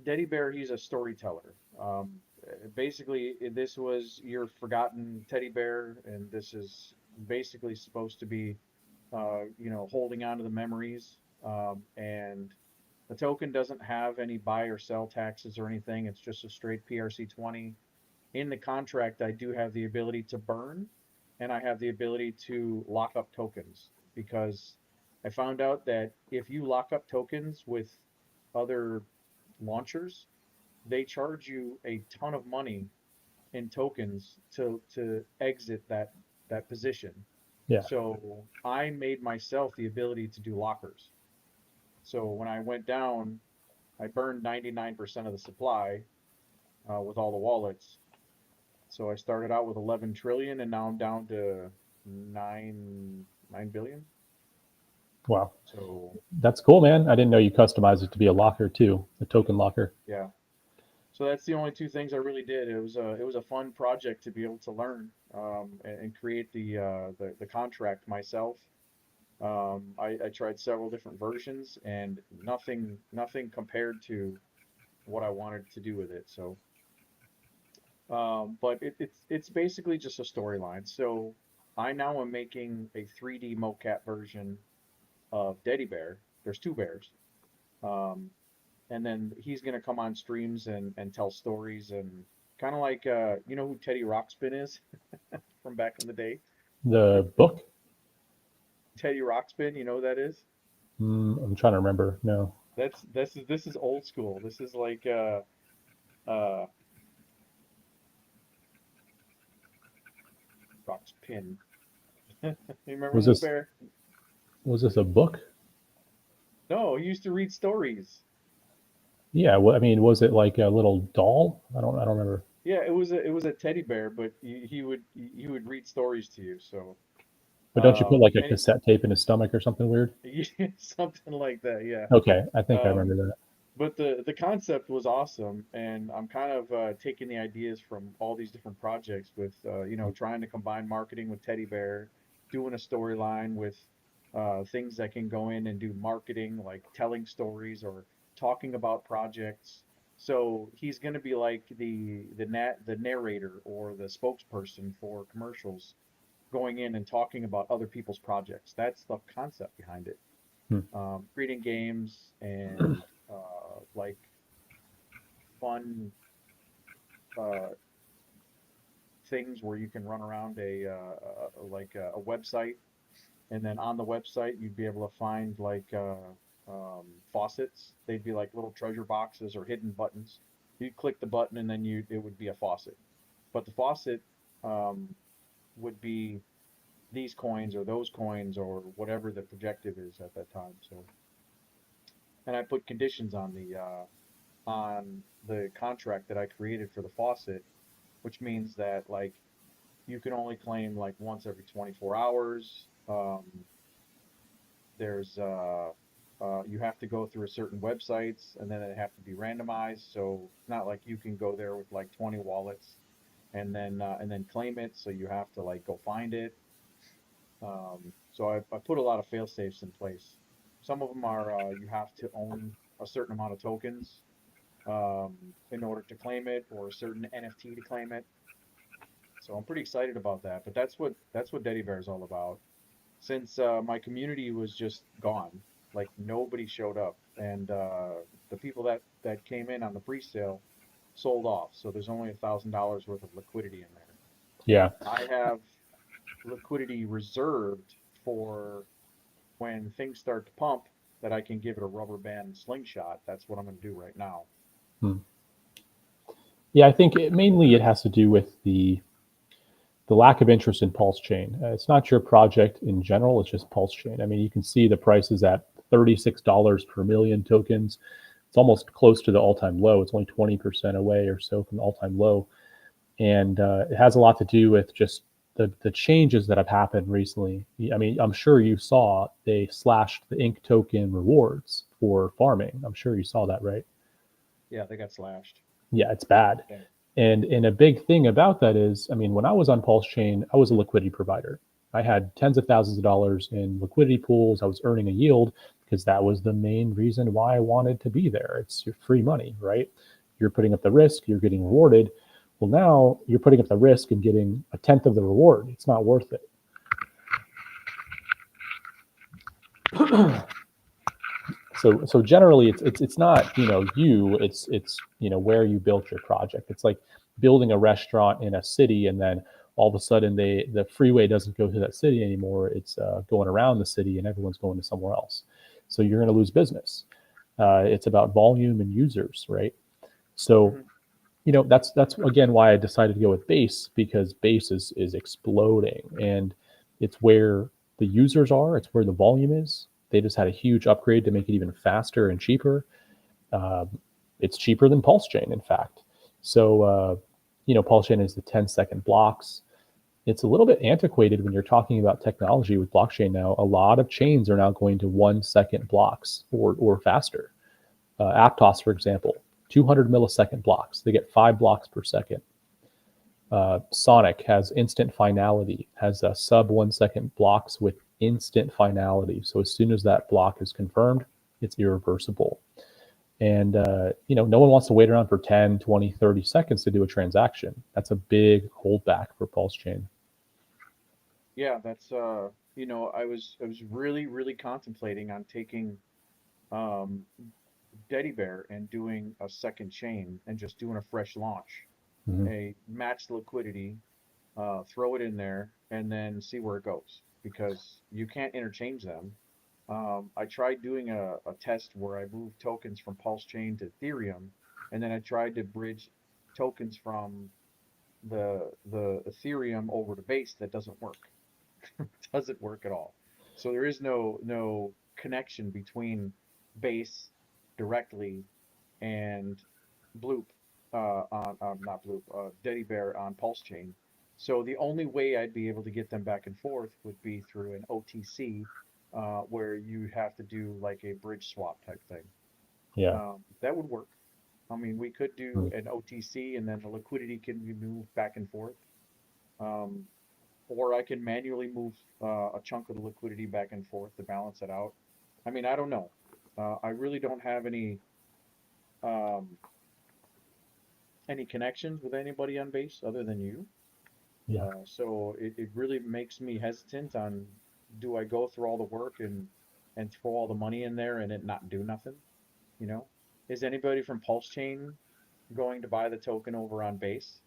Teddy Bear, he's a storyteller. Basically, this was your forgotten teddy bear, and this is basically supposed to be, holding on to the memories. And the token doesn't have any buy or sell taxes or anything. It's just a straight PRC20. In the contract, I do have the ability to burn, and I have the ability to lock up tokens because I found out that if you lock up tokens with other launchers, they charge you a ton of money in tokens to exit that position.
Yeah.
So I made myself the ability to do lockers. So when I went down, I burned 99% of the supply with all the wallets. So I started out with 11 trillion, and now I'm down to 9 billion.
Wow.
So
That's cool, man. I didn't know you customized it to be a locker too, a token locker.
yeah. So that's the only 2 things I really did. It was a fun project to be able to learn and create the contract myself. I tried several different versions, and nothing compared to what I wanted to do with it. So, but it's basically just a storyline. So I now am making a 3D MOCAP version of Teddy Bear. There's 2 bears. Um, and then he's gonna come on streams and tell stories and kind of like you know who Teddy Rockspin is from back in the day.
The book?
Teddy Rockspin, you know who that is?
I'm trying to remember. No.
This is old school. This is like uh Rockspin. You remember
Was
this
this
bear?
was this a book?
No, he used to read stories.
Yeah. Well, I mean, was it like a little doll? I don't remember.
Yeah, it was a teddy bear, but he would read stories to you. So
But don't you put like a
and
cassette tape in his stomach or something weird?
something like that. Yeah.
Okay, I think I
Um,
remember that.
but the concept was awesome, and I'm kind of taking the ideas from all these different projects with trying to combine marketing with teddy bear, doing a storyline with things that can go in and do marketing like telling stories or talking about projects. So he's going to be like the narrator or the spokesperson for commercials, going in and talking about other people's projects. That's the concept behind it.
Hmm.
Creating games and like fun uh, things where you can run around a website, and then on the website you'd be able to find like faucets. They'd be like little treasure boxes or hidden buttons. You'd click the button, and then it would be a faucet. But the faucet um, would be these coins or those coins or whatever the projective is at that time. So, and I put conditions on the contract that I created for the faucet, which means that like you can only claim like once every 24 hours. There's You have to go through a certain websites, and then they have to be randomized. So it's not like you can go there with like 20 wallets and then claim it. So you have to like go find it. So I put a lot of fail safes in place. Some of them are you have to own a certain amount of tokens um, in order to claim it, or a certain NFT to claim it. So I'm pretty excited about that. But that's what Teddy Bear is all about. Since my community was just gone, like nobody showed up, and the people that came in on the pre-sale sold off. So there's only $1,000 worth of liquidity in there.
Yeah.
I have liquidity reserved for when things start to pump, that I can give it a rubber band slingshot. That's what I'm going to do right now.
Hmm. Yeah, I think mainly it has to do with the lack of interest in Pulse Chain. It's not your project in general; it's just Pulse Chain. I mean, you can see the prices at $36 per million tokens. It's almost close to the all-time low. It's only 20% away or so from the all-time low. And it has a lot to do with just the changes that have happened recently. I mean, I'm sure you saw they slashed the ink token rewards for farming. I'm sure you saw that, right?
Yeah, they got slashed.
Yeah, it's bad.
Okay.
And a big thing about that is, I mean, when I was on Pulse Chain, I was a liquidity provider. I had tens of thousands of dollars in liquidity pools. I was earning a yield because that was the main reason why I wanted to be there. It's your free money, right? You're putting up the risk, you're getting rewarded. Well, now you're putting up the risk and getting a tenth of the reward. It's not worth it. So generally it's not, you know, it's you know, where you built your project. It's like building a restaurant in a city, and then all of a sudden the freeway doesn't go to that city anymore. It's going around the city, and everyone's going to somewhere else. So you're going to lose business. It's about volume and users, right? So you know, that's again why I decided to go with Base, because Base is exploding, and it's where the users are. It's where the volume is. They just had a huge upgrade to make it even faster and cheaper. It's cheaper than Pulse Chain, in fact. So, you know, Pulse Chain is the 10-second blocks. It's a little bit antiquated when you're talking about technology with blockchain now. A lot of chains are now going to 1-second blocks or faster. Aptos, for example, 200 millisecond blocks. They get 5 blocks per second. Sonic has instant finality, has a sub 1-second blocks with instant finality. So as soon as that block is confirmed, it's irreversible. And, you know, no one wants to wait around for 10, 20, 30 seconds to do a transaction. That's a big holdback for Pulse Chain.
Yeah, that's you know, I was really contemplating on taking Teddy Bear and doing a second chain and just doing a fresh launch, a match liquidity, throw it in there, and then see where it goes, because you can't interchange them. I tried doing a test where I moved tokens from Pulse Chain to Ethereum, and then I tried to bridge tokens from the Ethereum over to Base. That doesn't work. Doesn't work at all. So there is no connection between Base directly and Bloop on not Bloop, Teddy Bear on Pulse Chain. So the only way I'd be able to get them back and forth would be through an OTC, where you have to do like a bridge swap type thing.
Yeah.
That would work. I mean, we could do an OTC, and then the liquidity can be moved back and forth. Or I can manually move a chunk of the liquidity back and forth to balance it out. I mean, I don't know. I really don't have any connections with anybody on Base other than you.
Yeah.
So it really makes me hesitant on, do I go through all the work and throw all the money in there and it not do nothing? You know, is anybody from Pulse Chain going to buy the token over on Base?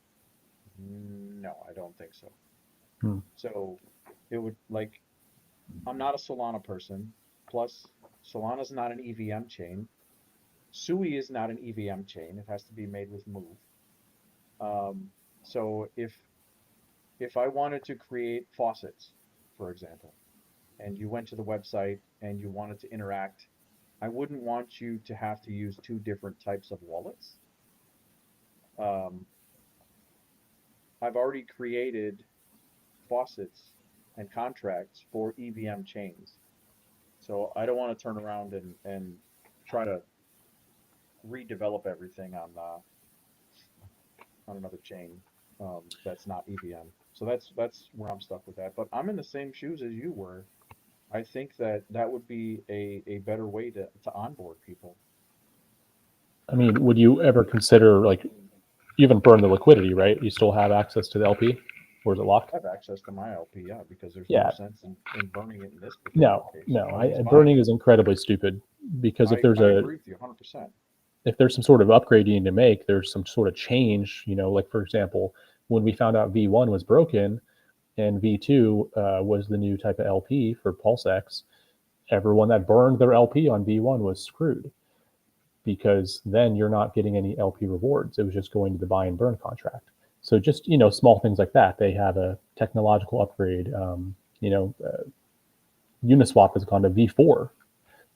No, I don't think so. So it would, like, I'm not a Solana person. Plus, Solana's not an EVM chain. Sui is not an EVM chain. It has to be made with Move. So if I wanted to create faucets, for example, and you went to the website and you wanted to interact, I wouldn't want you to have to use 2 different types of wallets. I've already created faucets and contracts for EVM chains. So I don't want to turn around and try to redevelop everything on another chain that's not EVM. So that's where I'm stuck with that. But I'm in the same shoes as you were. I think that would be a better way to onboard people.
I mean, would you ever consider, like, you haven't burned the liquidity, right? You still have access to the LP, or is it locked?
I have access to my LP, yeah, because there's
Yeah.
no sense in burning it in this particular case.
No. Burning is incredibly stupid, because if there's
I agree with you 100%.
If there's some sort of upgrade you need to make, there's some sort of change, you know, like for example, when we found out V1 was broken and V2 was the new type of LP for PulseX, everyone that burned their LP on V1 was screwed, because then you're not getting any LP rewards. It was just going to the buy and burn contract. So just, you know, small things like that. They have a technological upgrade. You know, Uniswap has gone to V4.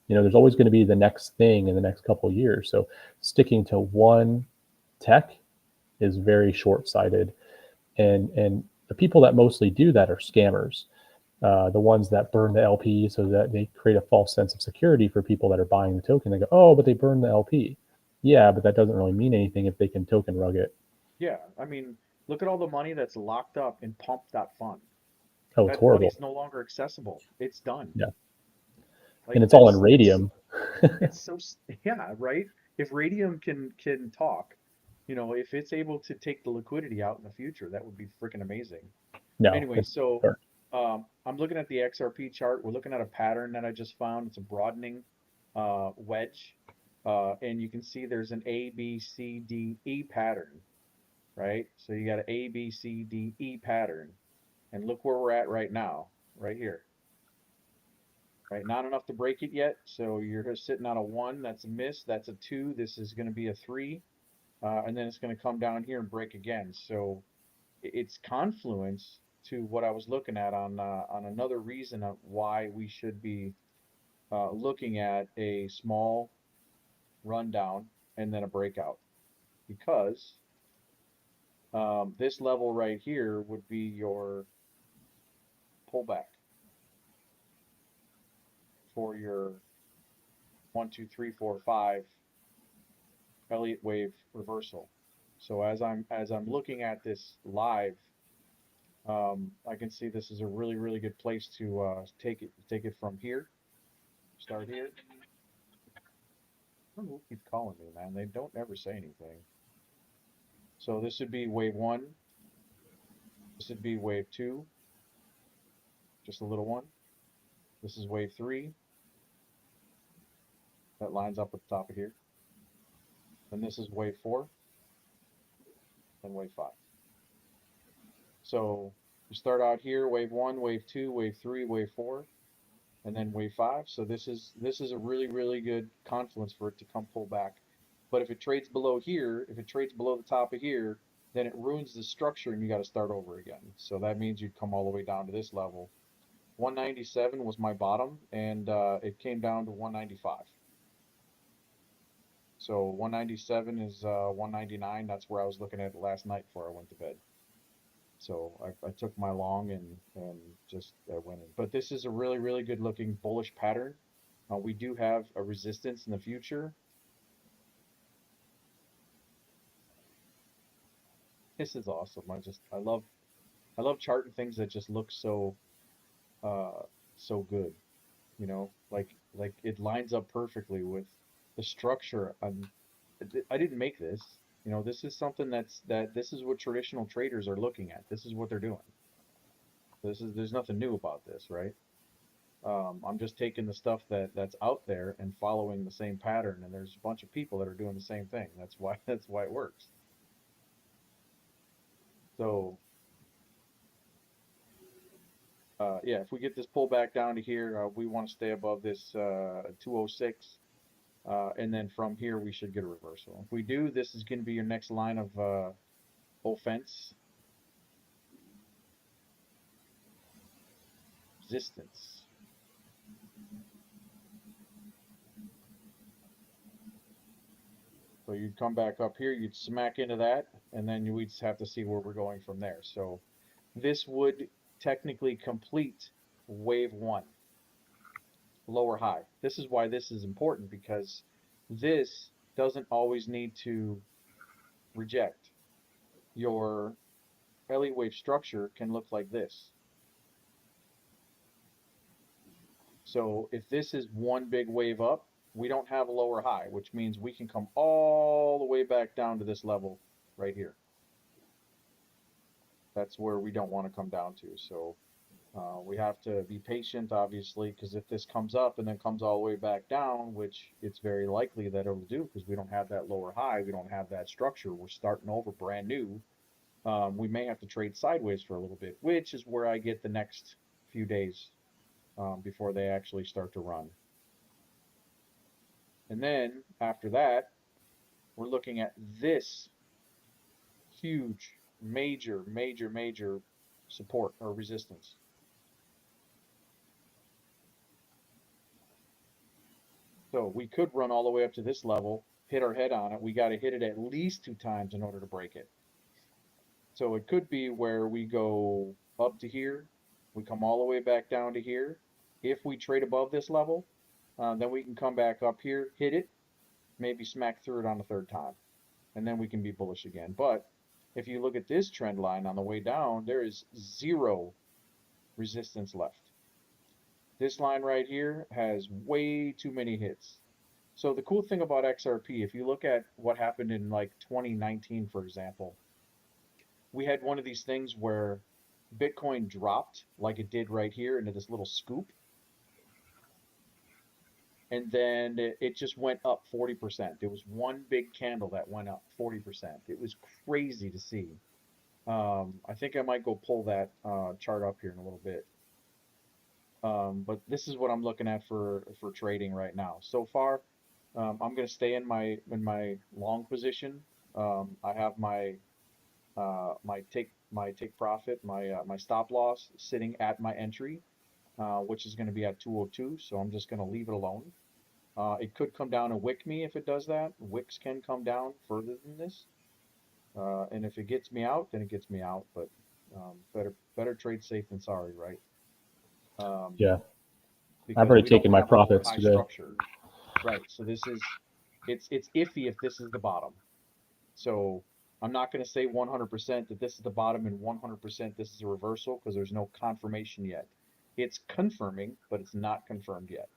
there's always going to be the next thing in the next couple of years. So sticking to one tech is very short-sighted. And the people that mostly do that are scammers. The ones that burn the LP so that they create a false sense of security for people that are buying the token. They go, oh, but they burned the LP. Yeah, but that doesn't really mean anything if they can token rug it.
Yeah, I mean, look at all the money that's locked up in pump.fund.
Oh, it's
That
horrible.
money's no longer accessible. It's done.
Yeah.
Like,
And it's all in radium.
It's so, yeah, right? If radium can talk, if it's able to take the liquidity out in the future, that would be freaking amazing.
No.
Anyway, so I'm looking at the XRP chart. We're looking at a pattern that I just found. It's a broadening wedge. And you can see there's an A, B, C, D, E pattern, right? So you got an A, B, C, D, E pattern. And look where we're at right now, right here. Right, not enough to break it yet. So you're just sitting on a 1. That's a miss. That's a 2. This is going to be a 3. And then it's going to come down here and break again. So it's confluence to what I was looking at on another reason of why we should be looking at a small rundown and then a breakout, because this level right here would be your pullback for your 1, 2, 3, 4, 5 Elliott wave reversal. So as I'm looking at this live, I can see this is a really, really good place to take it from here. Start here. I don't know who keeps calling me, man. They don't ever say anything. So this would be wave 1. This would be wave 2. Just a little one. This is wave 3. That lines up with the top of here. And this is wave 4. And wave 5. So you start out here, wave 1, wave 2, wave 3, wave 4, and then wave 5. So this is a really, really good confluence for it to come pull back. But if it trades below here, if it trades below the top of here, then it ruins the structure and you got to start over again. So that means you'd come all the way down to this level. 197 was my bottom, and it came down to 195. So 197 is 199. That's where I was looking at it last night before I went to bed. So I took my long and just went in. But this is a really, really good looking bullish pattern. We do have a resistance in the future. This is awesome. I love charting things that just look so so good. Like it lines up perfectly with the structure. I didn't make this. This is something this is what traditional traders are looking at. This is what they're doing. There's nothing new about this, right? I'm just taking the stuff that's out there and following the same pattern, and there's a bunch of people that are doing the same thing. That's why it works. So yeah, if we get this pull back down to here, we want to stay above this 206. And then from here, we should get a reversal. If we do, this is going to be your next line of offense. Resistance. So you'd come back up here, you'd smack into that, and then we'd have to see where we're going from there. So this would technically complete wave 1. Lower high. This is why this is important, because this doesn't always need to reject. Your Elliott wave structure can look like this. So if this is one big wave up, we don't have a lower high, which means we can come all the way back down to this level right here. That's where we don't want to come down to. So we have to be patient, obviously, because if this comes up and then comes all the way back down, which it's very likely that it'll do because we don't have that lower high, we don't have that structure, we're starting over brand new, we may have to trade sideways for a little bit, which is where I get the next few days before they actually start to run. And then after that, we're looking at this huge, major support or resistance. So we could run all the way up to this level, hit our head on it. We got to hit it at least 2 times in order to break it. So it could be where we go up to here, we come all the way back down to here. If we trade above this level, then we can come back up here, hit it, maybe smack through it on the 3rd time, and then we can be bullish again. But if you look at this trend line on the way down, there is 0 resistance left. This line right here has way too many hits. So the cool thing about XRP, if you look at what happened in like 2019, for example, we had one of these things where Bitcoin dropped like it did right here into this little scoop, and then it just went up 40%. There was one big candle that went up 40%. It was crazy to see. I think I might go pull that chart up here in a little bit. But this is what I'm looking at for trading right now. So far, I'm going to stay in my long position. I have my take profit, my stop loss sitting at my entry, which is going to be at 202. So I'm just going to leave it alone. It could come down and wick me if it does that. Wicks can come down further than this, and if it gets me out, then it gets me out. But better trade safe than sorry, right?
Yeah,
Because
I've already
we don't
taken my
have a
profits
high
today.
structure, right? So this is it's iffy if this is the bottom. So I'm not going to say 100% that this is the bottom and 100% this is a reversal because there's no confirmation yet. It's confirming, but it's not confirmed yet.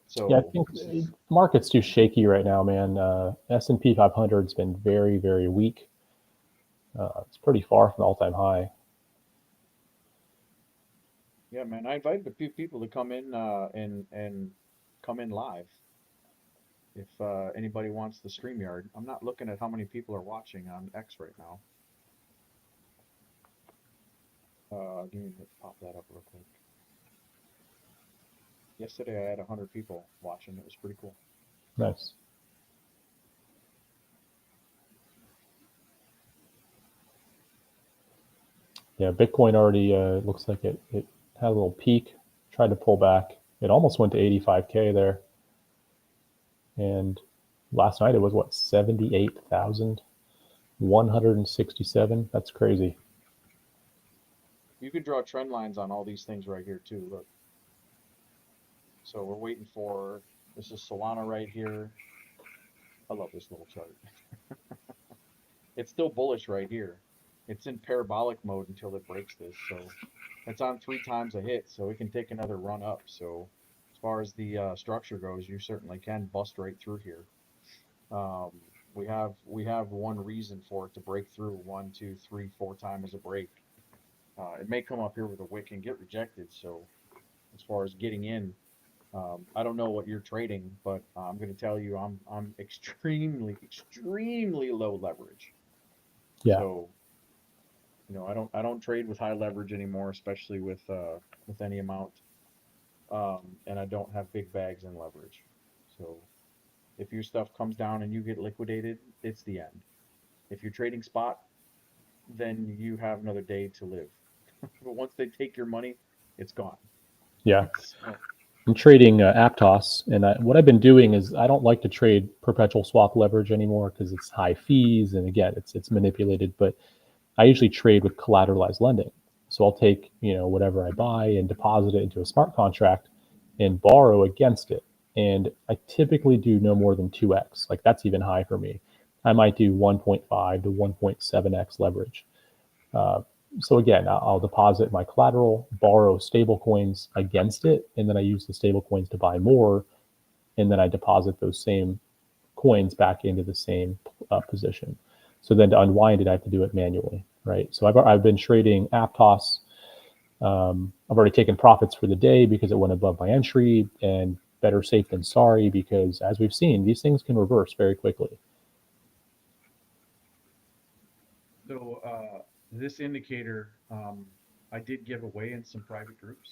So
Yeah, I think the market's too shaky right now, man. S&P 500's been very, very weak. It's pretty far from the all-time high.
yeah, man, I invited a few people to come in and come in live. If anybody wants the StreamYard, I'm not looking at how many people are watching on X right now. Give me pop that up real quick. Yesterday I had 100 people watching. It was pretty cool.
Nice. Yeah, Bitcoin already looks like it had a little peak, tried to pull back. It almost went to 85K there. And last night it was what, 78,167? That's crazy.
You can draw trend lines on all these things right here too. Look. So we're waiting for, this is Solana right here. I love this little chart. It's still bullish right here. It's in parabolic mode until it breaks this. So it's on 3 times a hit, so it can take another run up. So as far as the structure goes, you certainly can bust right through here. We have one reason for it to break through 1, 2, 3, 4 times as a break. It may come up here with a wick and get rejected. So as far as getting in, I don't know what you're trading, but I'm going to tell you I'm extremely low leverage.
Yeah.
So I don't trade with high leverage anymore, especially with any amount, and I don't have big bags in leverage. So if your stuff comes down and you get liquidated, it's the end. If you're trading spot, then you have another day to live. But once they take your money, it's gone.
Yeah.
So,
I'm trading Aptos, and what I've been doing is I don't like to trade perpetual swap leverage anymore because it's high fees, and again, it's manipulated. But I usually trade with collateralized lending, so I'll take whatever I buy and deposit it into a smart contract and borrow against it. And I typically do no more than 2x. Like that's even high for me. I might do 1.5 to 1.7x leverage. So again, I'll deposit my collateral, borrow stable coins against it, and then I use the stable coins to buy more, and then I deposit those same coins back into the same position. So then to unwind it, I have to do it manually, right? So I've been trading Aptos. I've already taken profits for the day because it went above my entry, and better safe than sorry because as we've seen, these things can reverse very quickly.
So this indicator, I did give away in some private groups,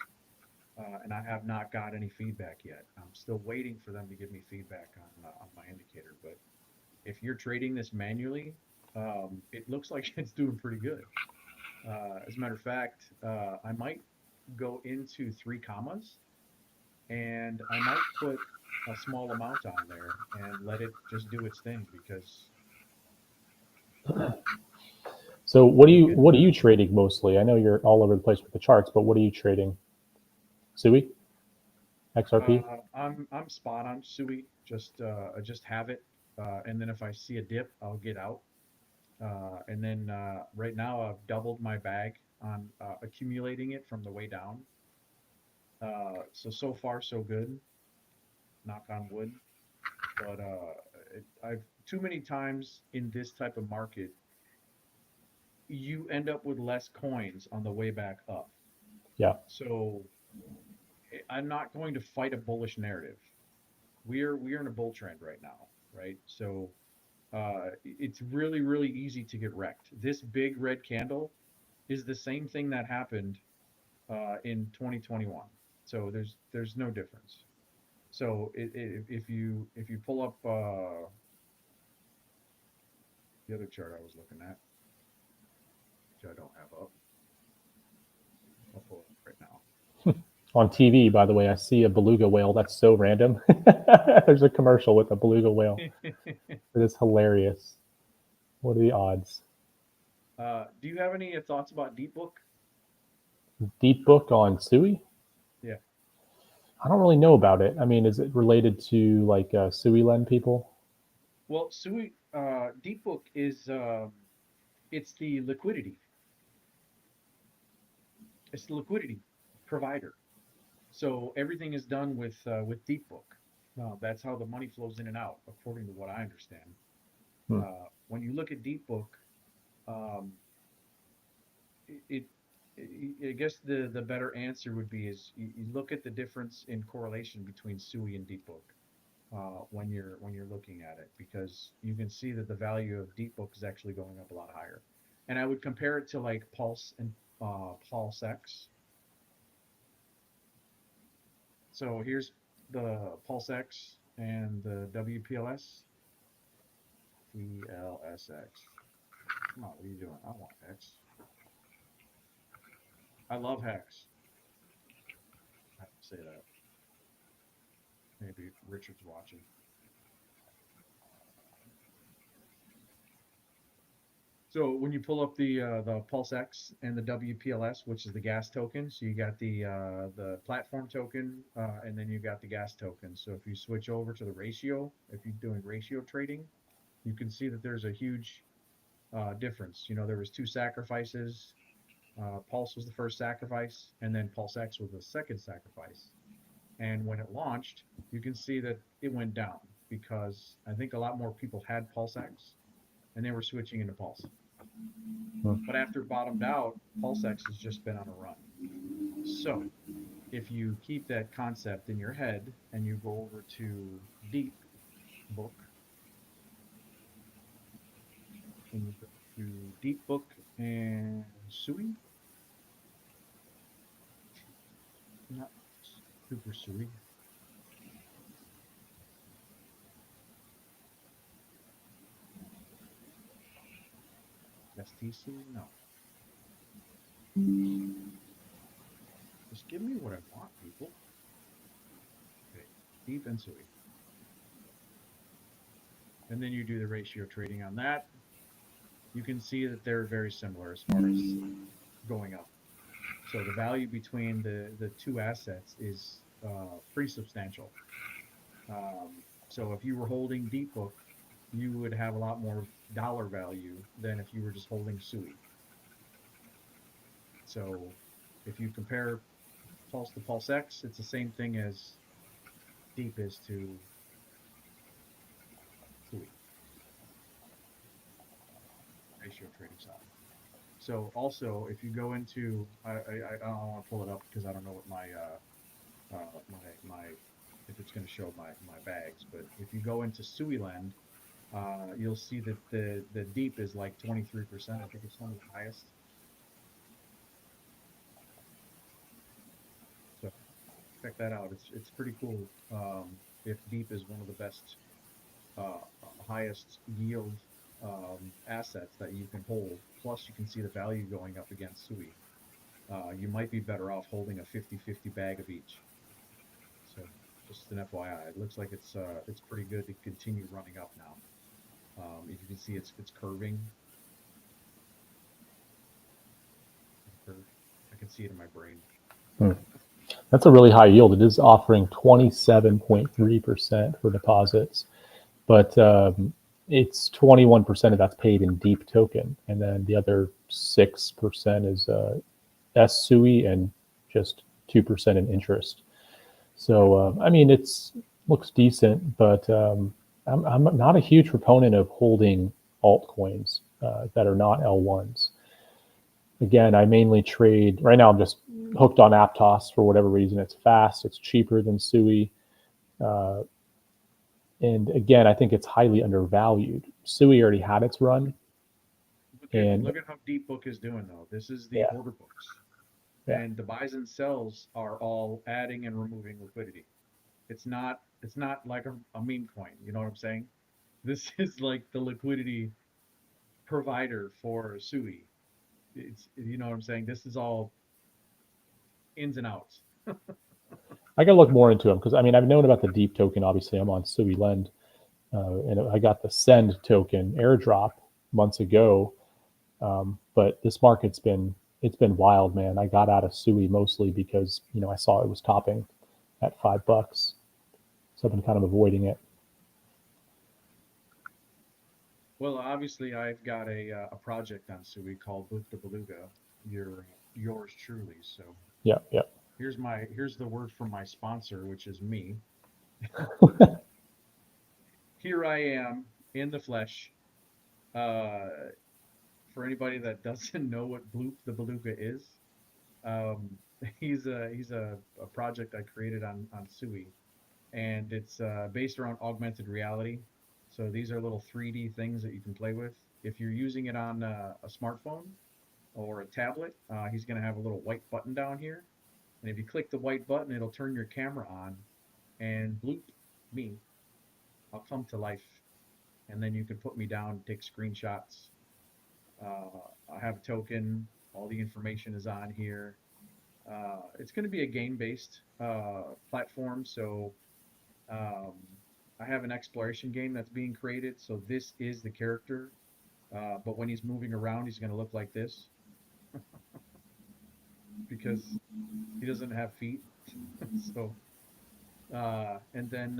and I have not got any feedback yet. I'm still waiting for them to give me feedback on my indicator. But if you're trading this manually, it looks like it's doing pretty good. As a matter of fact, I might go into 3 commas, and I might put a small amount on there and let it just do its thing, because
So
you can.
what are you trading mostly? I know you're all over the place with the charts, but what are you trading? SUI, XRP?
I'm spot on Sui. I just have it, and then if I see a dip, I'll get out. And then right now I've doubled my bag on accumulating it from the way down. So far so good. Knock on wood. But I've too many times in this type of market, you end up with less coins on the way back up.
Yeah.
So I'm not going to fight a bullish narrative. We're in a bull trend right now, right? So it's really easy to get wrecked. This big red candle is the same thing that happened in 2021. So there's no difference. So if you pull up the other chart I was looking at, which I don't have up, I'll pull it up right now.
On TV, by the way, I see a beluga whale. That's so random. There's a commercial with a beluga whale. It is hilarious. What are the odds?
Do you have any thoughts about Deep Book?
Deep book on SUI?
Yeah.
I don't really know about it. I mean, is it related to like SUI lend people?
Well, Sui, Deep Book is it's the liquidity. It's the liquidity provider. So everything is done with Deep Book. That's how the money flows in and out, according to what I understand.
Hmm.
When you look at Deep Book, um, it, I guess the better answer would be is you look at the difference in correlation between SUI and Deep Book when you're looking at it, because you can see that the value of Deep Book is actually going up a lot higher. And I would compare it to like Pulse and Pulse X. So here's the Pulse X and the WPLS. PLSX. Come on, what are you doing? I want X. I love Hex. I have to say that. Maybe Richard's watching. So when you pull up the Pulse X and the WPLS, which is the gas token, so you got the platform token, and then you got the gas token. So if you switch over to the ratio, if you're doing ratio trading, you can see that there's a huge difference. You know, there was two sacrifices. Pulse was the first sacrifice, and then Pulse X was the second sacrifice. And when it launched, you can see that it went down because I think a lot more people had Pulse X, and they were switching into Pulse. But after it bottomed out, Pulse X has just been on a run. So if you keep that concept in your head and you go over to Deep Book, and you go to Deep Book and Sui, not Super Sui. STC? No. Just give me what I want, people. Okay, Deep and Sui. And then you do the ratio trading on that. You can see that they're very similar as far as going up. So the value between the two assets is pretty substantial. So if you were holding Deep Book, you would have a lot more dollar value than if you were just holding Sui. So if you compare Pulse to Pulse X, it's the same thing as Deep is to Sui. Ratio trading side. So also, if you go into, I don't want to pull it up because I don't know what my if it's going to show my bags. But if you go into Suiland, you'll see that the deep is like 23%. I think it's one of the highest. So check that out. It's pretty cool. If deep is one of the best, highest yield assets that you can hold. Plus, you can see the value going up against Sui. You might be better off holding a 50-50 bag of each. So Just an FYI. It looks like it's pretty good to continue running up now. If you can see, it's curving. I can see it in my brain.
That's a really high yield. It is offering 27.3% for deposits, but it's 21% of that's paid in deep token, and then the other 6% is SUI and just 2% in interest. So I mean, it's looks decent, but I'm not a huge proponent of holding altcoins that are not L1s. Again, I mainly trade right now. I'm just hooked on Aptos for whatever reason. It's fast. It's cheaper than SUI. And again, I think it's highly undervalued. SUI already had its run.
Look at how Deep Book is doing though. This is the order books.
Yeah.
And the buys and sells are all adding and removing liquidity. It's not like a meme coin. You know what I'm saying? This is like the liquidity provider for SUI. It's, you know what I'm saying? This is all ins and outs.
I got to look more into them because I mean I've known about the Deep token. Obviously, I'm on SUI Lend, and I got the Send token airdrop months ago. But this market's been wild, man. I got out of SUI mostly because I saw it was topping at $5, so I've been kind of avoiding it.
Well, obviously, I've got a project on SUI called BLooPtheBELUGA. Yours truly. So
Yeah.
here's the word from my sponsor, which is me. Here I am in the flesh. For anybody that doesn't know what BLooPtheBELUGA is, he's a project I created on SUI, and it's based around augmented reality. So these are little 3D things that you can play with. If you're using it on a smartphone or a tablet, he's going to have a little white button down here, and if you click the white button, it'll turn your camera on, and bloop me, I'll come to life, and then you can put me down, take screenshots. I have a token. All the information is on here. It's going to be a game-based platform. So I have an exploration game that's being created. So this is the character. But when he's moving around, he's going to look like this because he doesn't have feet. So, and then,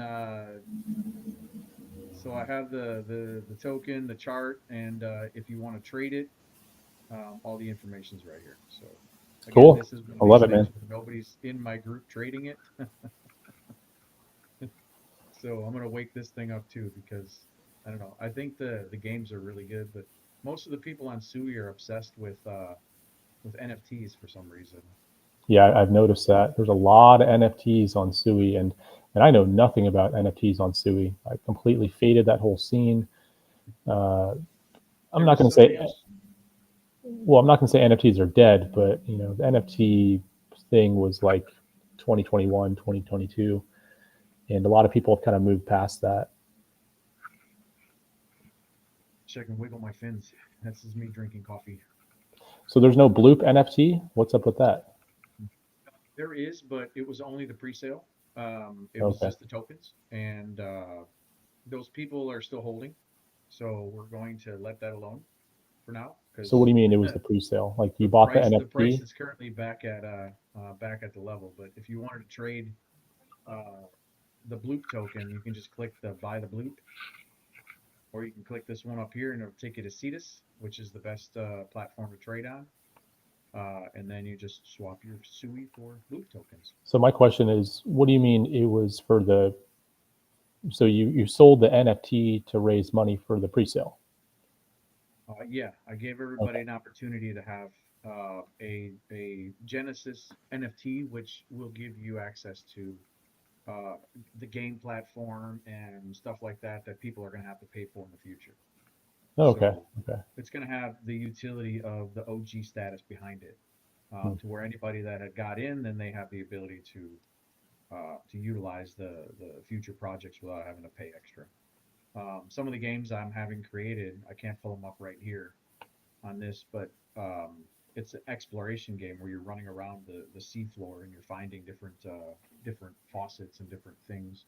so I have the token, the chart, and if you want to trade it, all the information's right here. So again,
Cool.
this is one
I
of
love
these
it, man.
things where nobody's in my group trading it. So I'm gonna wake this thing up too because I don't know. I think the games are really good, but most of the people on SUI are obsessed with NFTs for some reason.
Yeah, I've noticed that there's a lot of NFTs on SUI, and I know nothing about NFTs on SUI. I completely faded that whole scene. I'm not going to say, well, I'm not going to say NFTs are dead, but the NFT thing was like 2021, 2022, and a lot of people have kind of moved past that.
Check and wiggle my fins. That's just me drinking coffee.
So there's no Bloop NFT. What's up with that?
There is, but it was only the pre-sale. It was just the tokens, and those people are still holding. So we're going to let that alone for now.
So what do you mean it was the pre-sale? Like you bought the NFT?
The price is currently back at the level. But if you wanted to trade the Bloop token, you can just click the buy the Bloop, or you can click this one up here, and it'll take you to Cetus, which is the best platform to trade on. And then you just swap your SUI for Bloop tokens.
So my question is, what do you mean it was for the? So you sold the NFT to raise money for the pre-sale?
Yeah, I gave everybody an opportunity to have a Genesis NFT, which will give you access to the game platform and stuff like that people are going to have to pay for in the future.
Okay.
So it's going to have the utility of the OG status behind it, to where anybody that had got in, then they have the ability to utilize the future projects without having to pay extra. Some of the games I'm having created, I can't pull them up right here on this, but it's an exploration game where you're running around the seafloor and you're finding different different faucets and different things,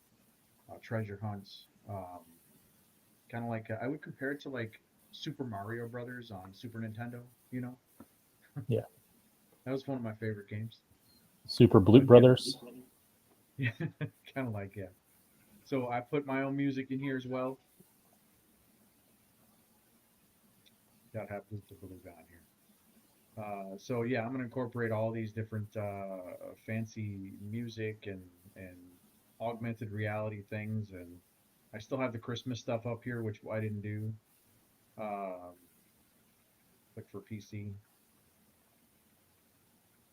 treasure hunts. Kind of like I would compare it to like Super Mario Brothers on Super Nintendo. You know,
Yeah.
that was one of my favorite games.
Super Bloop Brothers.
Yeah, kind of like, yeah. So I put my own music in here as well. Gotta have BLooPtheBELUGA on here. So yeah, I'm gonna incorporate all these different fancy music and augmented reality things, and I still have the Christmas stuff up here, which I didn't do. Click for PC.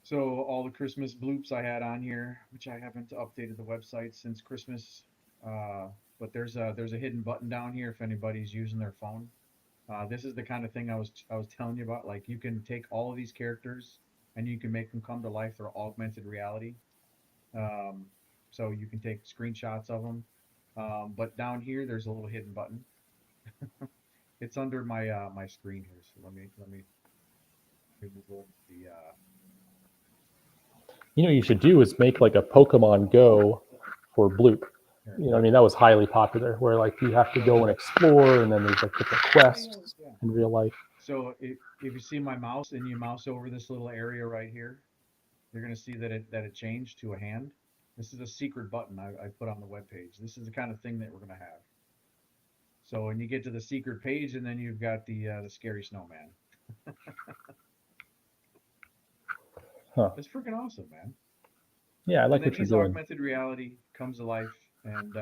So all the Christmas bloops I had on here, which I haven't updated the website since Christmas. But there's a hidden button down here if anybody's using their phone. This is the kind of thing I was telling you about. Like you can take all of these characters and you can make them come to life. They're augmented reality. Um, so you can take screenshots of them. But down here there's a little hidden button. It's under my screen here. So let me remove the
You know what you should do is make like a Pokemon Go for Bloop.
here.
You know, I mean, that was highly popular, where like you have to go and explore, and then there's like different quests
Yeah.
in real life.
So if you see my mouse and you mouse over this little area right here, you're going to see that it changed to a hand. This is a secret button I put on the web page. This is the kind of thing that we're going to have. So when you get to the secret page, and then you've got the scary snowman.
Huh.
It's freaking awesome, man.
Yeah, I like
And then
what you're
his
doing.
augmented reality comes to life, and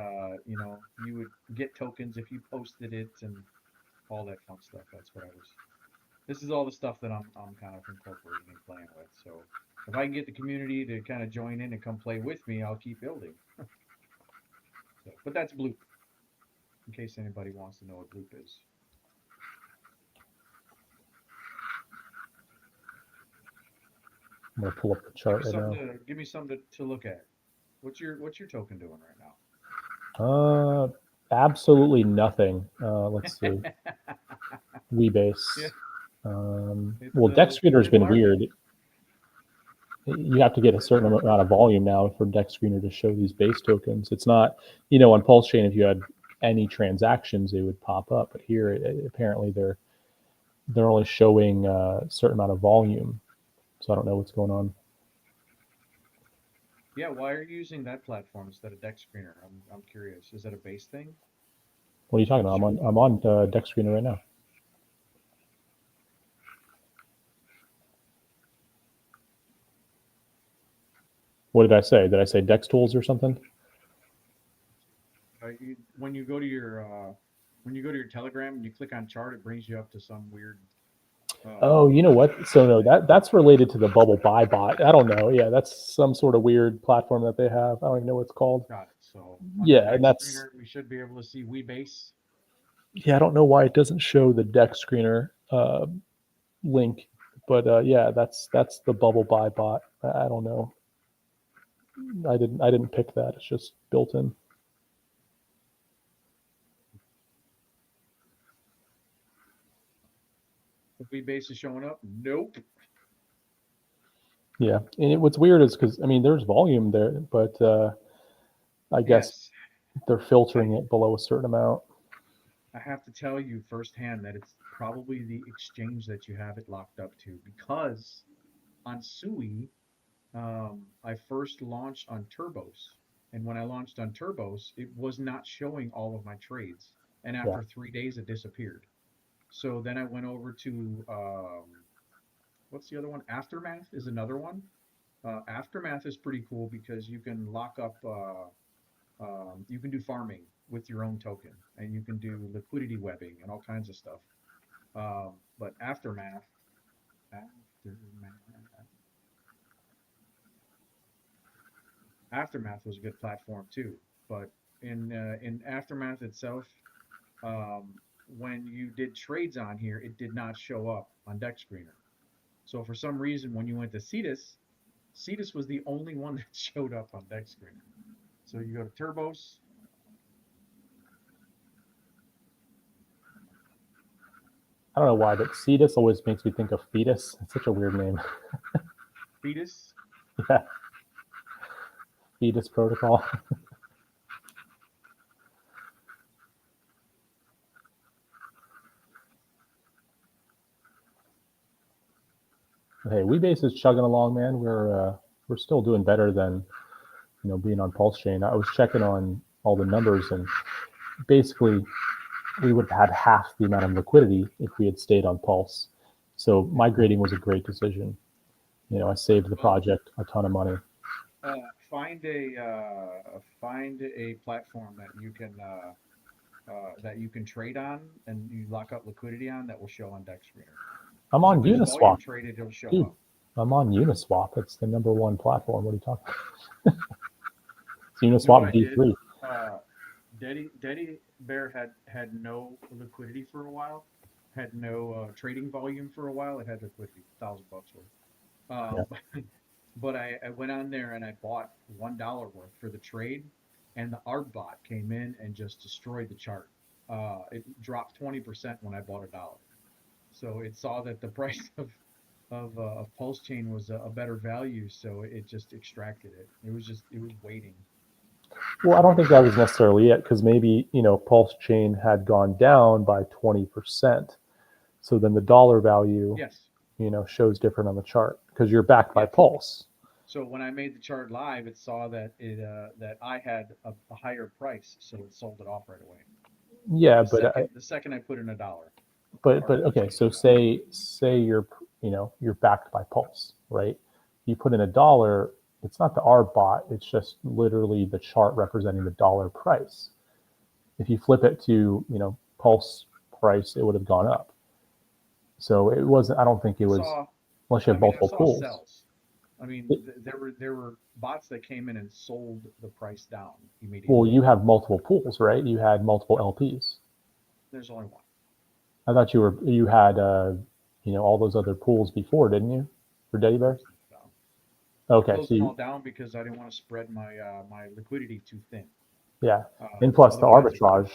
you know, you would get tokens if you posted it and all that fun stuff. That's what I was. This is all the stuff that I'm kind of incorporating and playing with. So if I can get the community to kind of join in and come play with me, I'll keep building. So, but that's Bloop, in case anybody wants to know what Bloop is.
I'm gonna pull up the chart right now.
Give me something to look at. What's your token doing right now?
Absolutely nothing. Let's see. Weebase.
Yeah.
Well, Deck Screener's
it's
been
large.
weird. You have to get a certain amount of volume now for Deck Screener to show these base tokens. It's not, you know, on Pulse Chain, if you had any transactions, they would pop up. But here, apparently, they're only showing a certain amount of volume. So I don't know what's going on.
Yeah, why are you using that platform instead of Deck Screener? I'm curious. Is that a base thing?
What are you talking about? I'm on Deck Screener right now. What did I say? Did I say Dex Tools or something?
When you go to your Telegram and you click on chart, it brings you up to some weird.
Oh, you know what? So no, that's related to the Bubble Buy bot. I don't know. Yeah, that's some sort of weird platform that they have. I don't even know what it's called.
Got it. So
yeah, and that's
Screener, we should be able to see Weebase.
Yeah, I don't know why it doesn't show the Deck Screener link, but yeah, that's the Bubble Buy bot. I don't know. I didn't pick that. It's just built in.
If Weebase is showing up, nope.
Yeah, and what's weird is because I mean there's volume there, but I guess they're filtering it below a certain amount.
I have to tell you firsthand that it's probably the exchange that you have it locked up to, because on Sui, I first launched on Turbos, and when I launched on Turbos, it was not showing all of my trades, and after 3 days, it disappeared. So then I went over to what's the other one? Aftermath is another one. Aftermath is pretty cool because you can lock up. You can do farming with your own token, and you can do liquidity webbing and all kinds of stuff. But Aftermath was a good platform too. But in Aftermath itself, when you did trades on here, it did not show up on Deck Screener. So for some reason, when you went to Cetus was the only one that showed up on Deck Screener. So you go to Turbos.
I don't know why, but Cetus always makes me think of fetus. It's such a weird name.
Fetus?
Yeah. Fetus protocol. Hey, Weebase is chugging along, man. We're still doing better than being on Pulse Chain. I was checking on all the numbers, and basically we would have had half the amount of liquidity if we had stayed on Pulse. So migrating was a great decision. I saved the project a ton of money.
Find a platform that you can trade on and you lock up liquidity on that will show on DexScreener.
I'm on Uniswap.
Traded, it'll show
Dude,
up.
I'm on Uniswap. It's the #1 platform. What are you talking about? It's Uniswap D3.
Daddy Bear had no liquidity for a while, had no trading volume for a while. It had liquidity, $1,000 worth. But I went on there and I bought $1 worth for the trade, and the ARB bot came in and just destroyed the chart. It dropped 20% when I bought $1. So it saw that the price of Pulse Chain was a better value, so it just extracted it. It was waiting.
Well, I don't think that was necessarily it, because maybe Pulse Chain had gone down by 20%, so then the dollar value shows different on the chart because you're backed by Pulse.
So when I made the chart live, it saw that that I had a higher price, so it sold it off right away.
Yeah,
the second I put in $1.
But okay, so say you're backed by Pulse, right? You put in $1, it's not the ARB bot, it's just literally the chart representing the dollar price. If you flip it to Pulse price, it would have gone up. So it wasn't. I don't think it was unless you have multiple pools.
Sells. I mean, there were bots that came in and sold the price down immediately.
Well, you have multiple pools, right? You had multiple LPs.
There's only one.
I thought you had all those other pools before, didn't you? For Daddy Bear?
No.
Okay,
I closed them all down because I didn't want to spread my my liquidity too thin.
Yeah, and plus the arbitrage,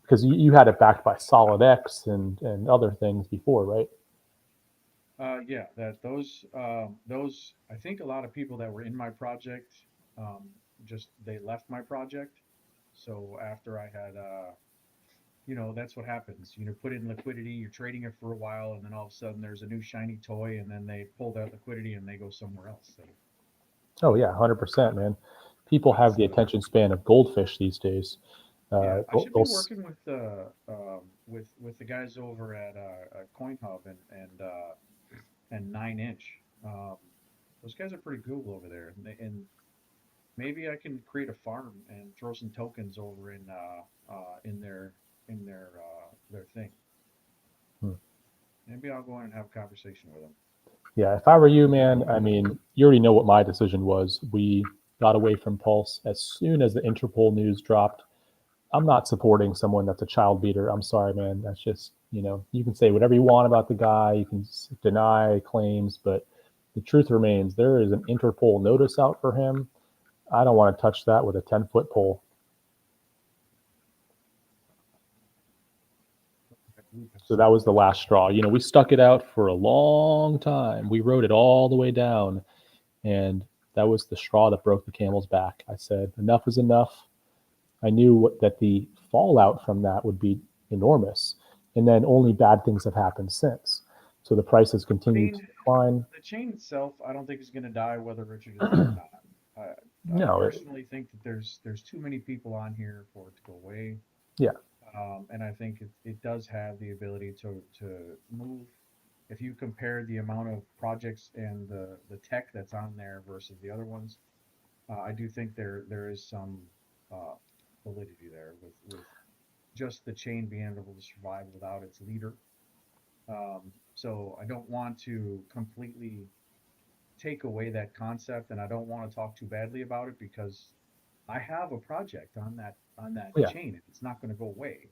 because you had it backed by SolidX and other things before, right?
Yeah, those I think a lot of people that were in my project they left my project. So after I had that's what happens. Put in liquidity, you're trading it for a while, and then all of a sudden there's a new shiny toy, and then they pull that liquidity and they go somewhere else. So.
Oh yeah, 100%, man. People have the attention span of goldfish these days.
I should be working with the guys over at CoinHub and 9inch. Those guys are pretty cool over there, and maybe I can create a farm and throw some tokens over in their thing. Maybe I'll go in and have a conversation with them.
Yeah, if I were you, man, I mean, you already know what my decision was. We got away from Pulse as soon as the Interpol news dropped. I'm not supporting someone that's a child beater. I'm sorry, man. That's just, you can say whatever you want about the guy. You can deny claims, but the truth remains there is an Interpol notice out for him. I don't want to touch that with a 10-foot pole. So that was the last straw. We stuck it out for a long time. We rode it all the way down, and that was the straw that broke the camel's back. I said, enough is enough. I knew that the fallout from that would be enormous, and then only bad things have happened since. So the price has continued to decline.
The chain itself, I don't think is going to die, whether Richard is there or not. I personally think that there's too many people on here for it to go away.
Yeah.
And I think it does have the ability to move. If you compare the amount of projects and the tech that's on there versus the other ones, I do think there is some validity there with just the chain being able to survive without its leader. So I don't want to completely take away that concept, and I don't want to talk too badly about it because I have a project on that chain. It's not going to go away.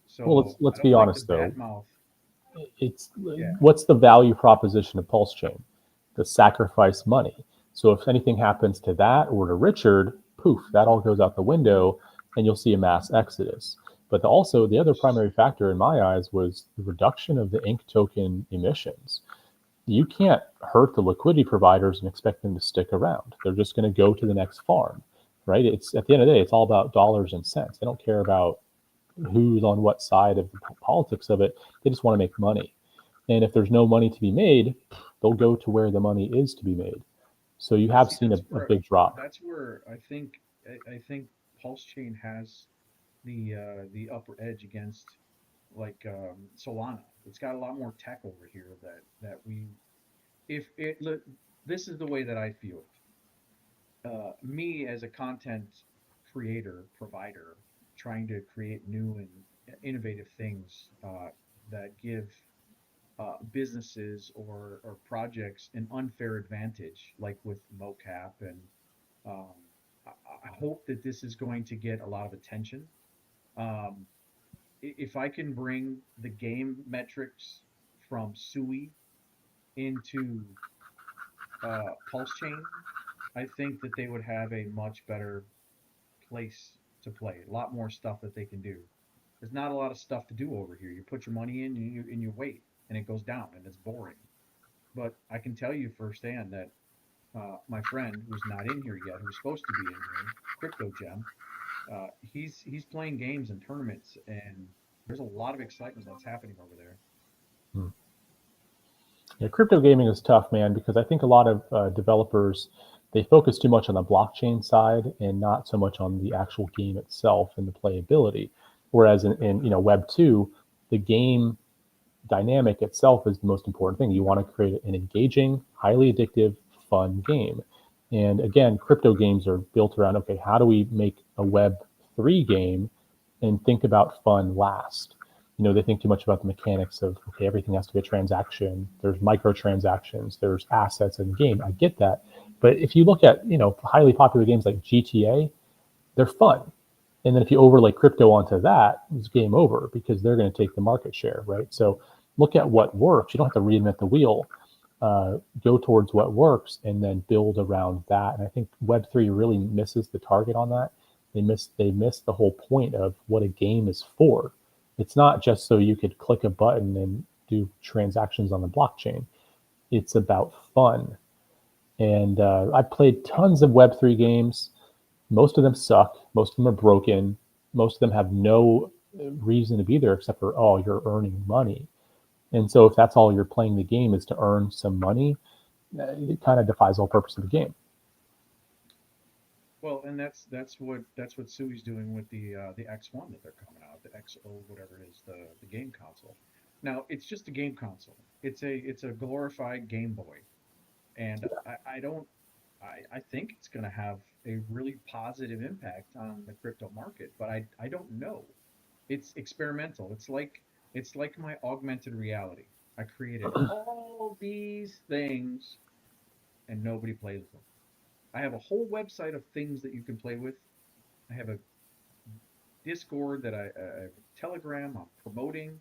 So
well, let's be honest though. It's what's the value proposition of Pulse Chain? The sacrifice money. So if anything happens to that or to Richard, poof, that all goes out the window, and you'll see a mass exodus. But also the other primary factor in my eyes was the reduction of the ink token emissions. you can't hurt the liquidity providers and expect them to stick around. They're just going to go to the next farm, right? It's at the end of the day, it's all about dollars and cents. They don't care about who's on what side of the politics of it. They just want to make money. And if there's no money to be made, they'll go to where the money is to be made. So you have seen a big drop.
That's where I think Pulse Chain has the upper edge against like Solana. It's got a lot more tech over here that we if it this is the way that I feel it. Me as a content creator provider trying to create new and innovative things that give businesses or projects an unfair advantage, like with MOCAP, and um, I hope that this is going to get a lot of attention. Um, if I can bring the game metrics from SUI into Pulse Chain, I think that they would have a much better place to play. A lot more stuff that they can do. There's not a lot of stuff to do over here. You put your money in, and you wait, and it goes down, and it's boring. But I can tell you firsthand that my friend, who's not in here yet, who's supposed to be in here, Crypto Gem, he's playing games and tournaments, and there's a lot of excitement that's happening over there.
Yeah, crypto gaming is tough, man, because I think a lot of developers, they focus too much on the blockchain side and not so much on the actual game itself and the playability. Whereas in Web 2, the game dynamic itself is the most important thing. You want to create an engaging, highly addictive, fun game. And again, crypto games are built around, okay, how do we make a Web 3 game and think about fun last? They think too much about the mechanics of, okay, everything has to be a transaction. There's microtransactions, there's assets in the game. I get that. But if you look at, highly popular games like GTA, they're fun. And then if you overlay crypto onto that, it's game over because they're going to take the market share, right? So look at what works. You don't have to reinvent the wheel. Go towards what works and then build around that. And I think Web3 really misses the target on that. They miss the whole point of what a game is for. It's not just so you could click a button and do transactions on the blockchain. It's about fun. And I've played tons of Web3 games. Most of them suck. Most of them are broken. Most of them have no reason to be there except for, oh, you're earning money. And so if that's all you're playing the game is to earn some money, it kind of defies the whole purpose of the game.
Well, and that's what Sui's doing with the X1 that they're coming out, the XO, whatever it is, the game console. Now it's just a game console. It's a glorified Game Boy, and I think it's going to have a really positive impact on the crypto market, but I don't know. It's experimental. It's like my augmented reality. I created all these things, and nobody plays with them. I have a whole website of things that you can play with. I have a Discord that I have a Telegram I'm promoting,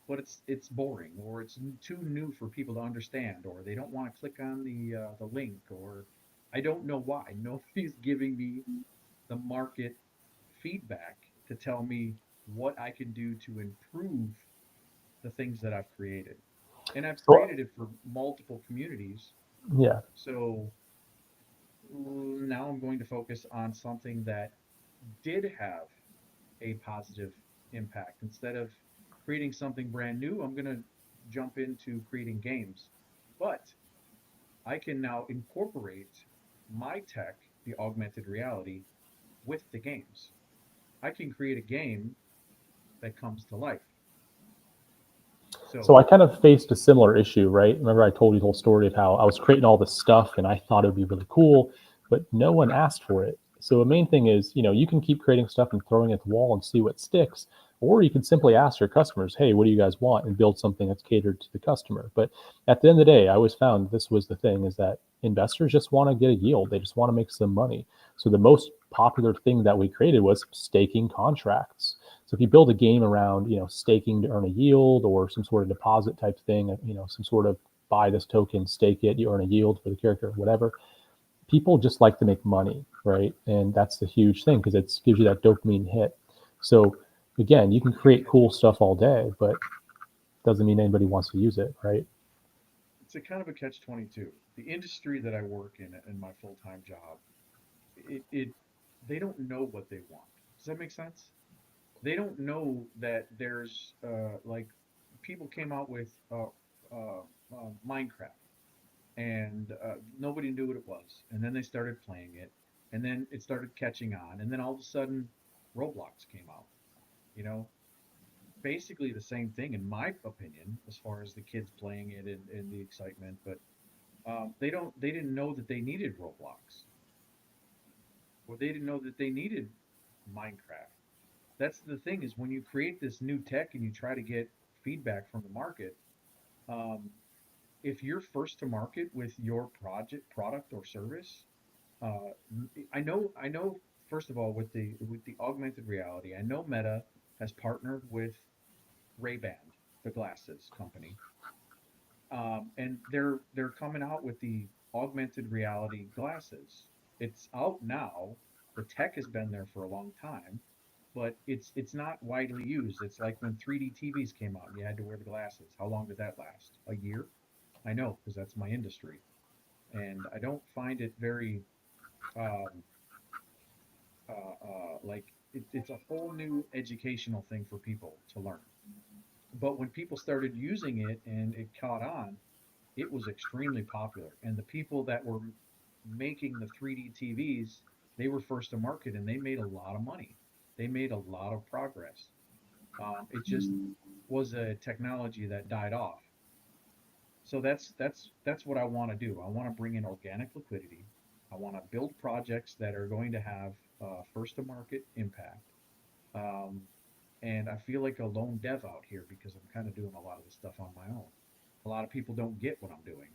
but it's boring, or it's too new for people to understand, or they don't want to click on the link, or I don't know why. Nobody's giving me the market feedback to tell me what I can do to improve the things that I've created. And I've created it for multiple communities.
Yeah.
So now I'm going to focus on something that did have a positive impact. Instead of creating something brand new, I'm going to jump into creating games. But I can now incorporate my tech, the augmented reality, with the games. I can create a game that comes to life.
So I kind of faced a similar issue, right? Remember I told you the whole story of how I was creating all this stuff and I thought it would be really cool, but no one asked for it. So the main thing is, you can keep creating stuff and throwing it at the wall and see what sticks, or you can simply ask your customers, hey, what do you guys want? And build something that's catered to the customer. But at the end of the day, I always found this was the thing, is that investors just want to get a yield. They just want to make some money. So the most popular thing that we created was staking contracts. So if you build a game around, staking to earn a yield, or some sort of deposit type thing, some sort of buy this token, stake it, you earn a yield for the character, whatever. People just like to make money, right? And that's the huge thing, because it gives you that dopamine hit. So again, you can create cool stuff all day, but doesn't mean anybody wants to use it, right?
it's a kind of a catch-22. The industry that I work in my full-time job, it they don't know what they want. Does that make sense? They don't know that there's like people came out with Minecraft, and nobody knew what it was, and then they started playing it, and then it started catching on, and then all of a sudden Roblox came out. You know, basically the same thing in my opinion, as far as the kids playing it and the excitement, but they didn't know that they needed Roblox, or they didn't know that they needed Minecraft. That's the thing, is when you create this new tech and you try to get feedback from the market, um, if you're first to market with your product or service, uh, I know first of all with the augmented reality, I know Meta has partnered with Ray-Ban, the glasses company, and they're coming out with the augmented reality glasses. It's out now. The tech has been there for a long time, but it's not widely used. It's like when 3D TVs came out and you had to wear the glasses. How long did that last? A year? I know, because that's my industry, and I don't find it very um, like it's a whole new educational thing for people to learn. But when people started using it and it caught on, it was extremely popular. And the people that were making the 3D TVs, they were first to market and they made a lot of money. They made a lot of progress. It just was a technology that died off. So that's what I want to do. I want to bring in organic liquidity. I want to build projects that are going to have first to market impact. Um, and I feel like a lone dev out here because I'm kind of doing a lot of the stuff on my own. A lot of people don't get what I'm doing.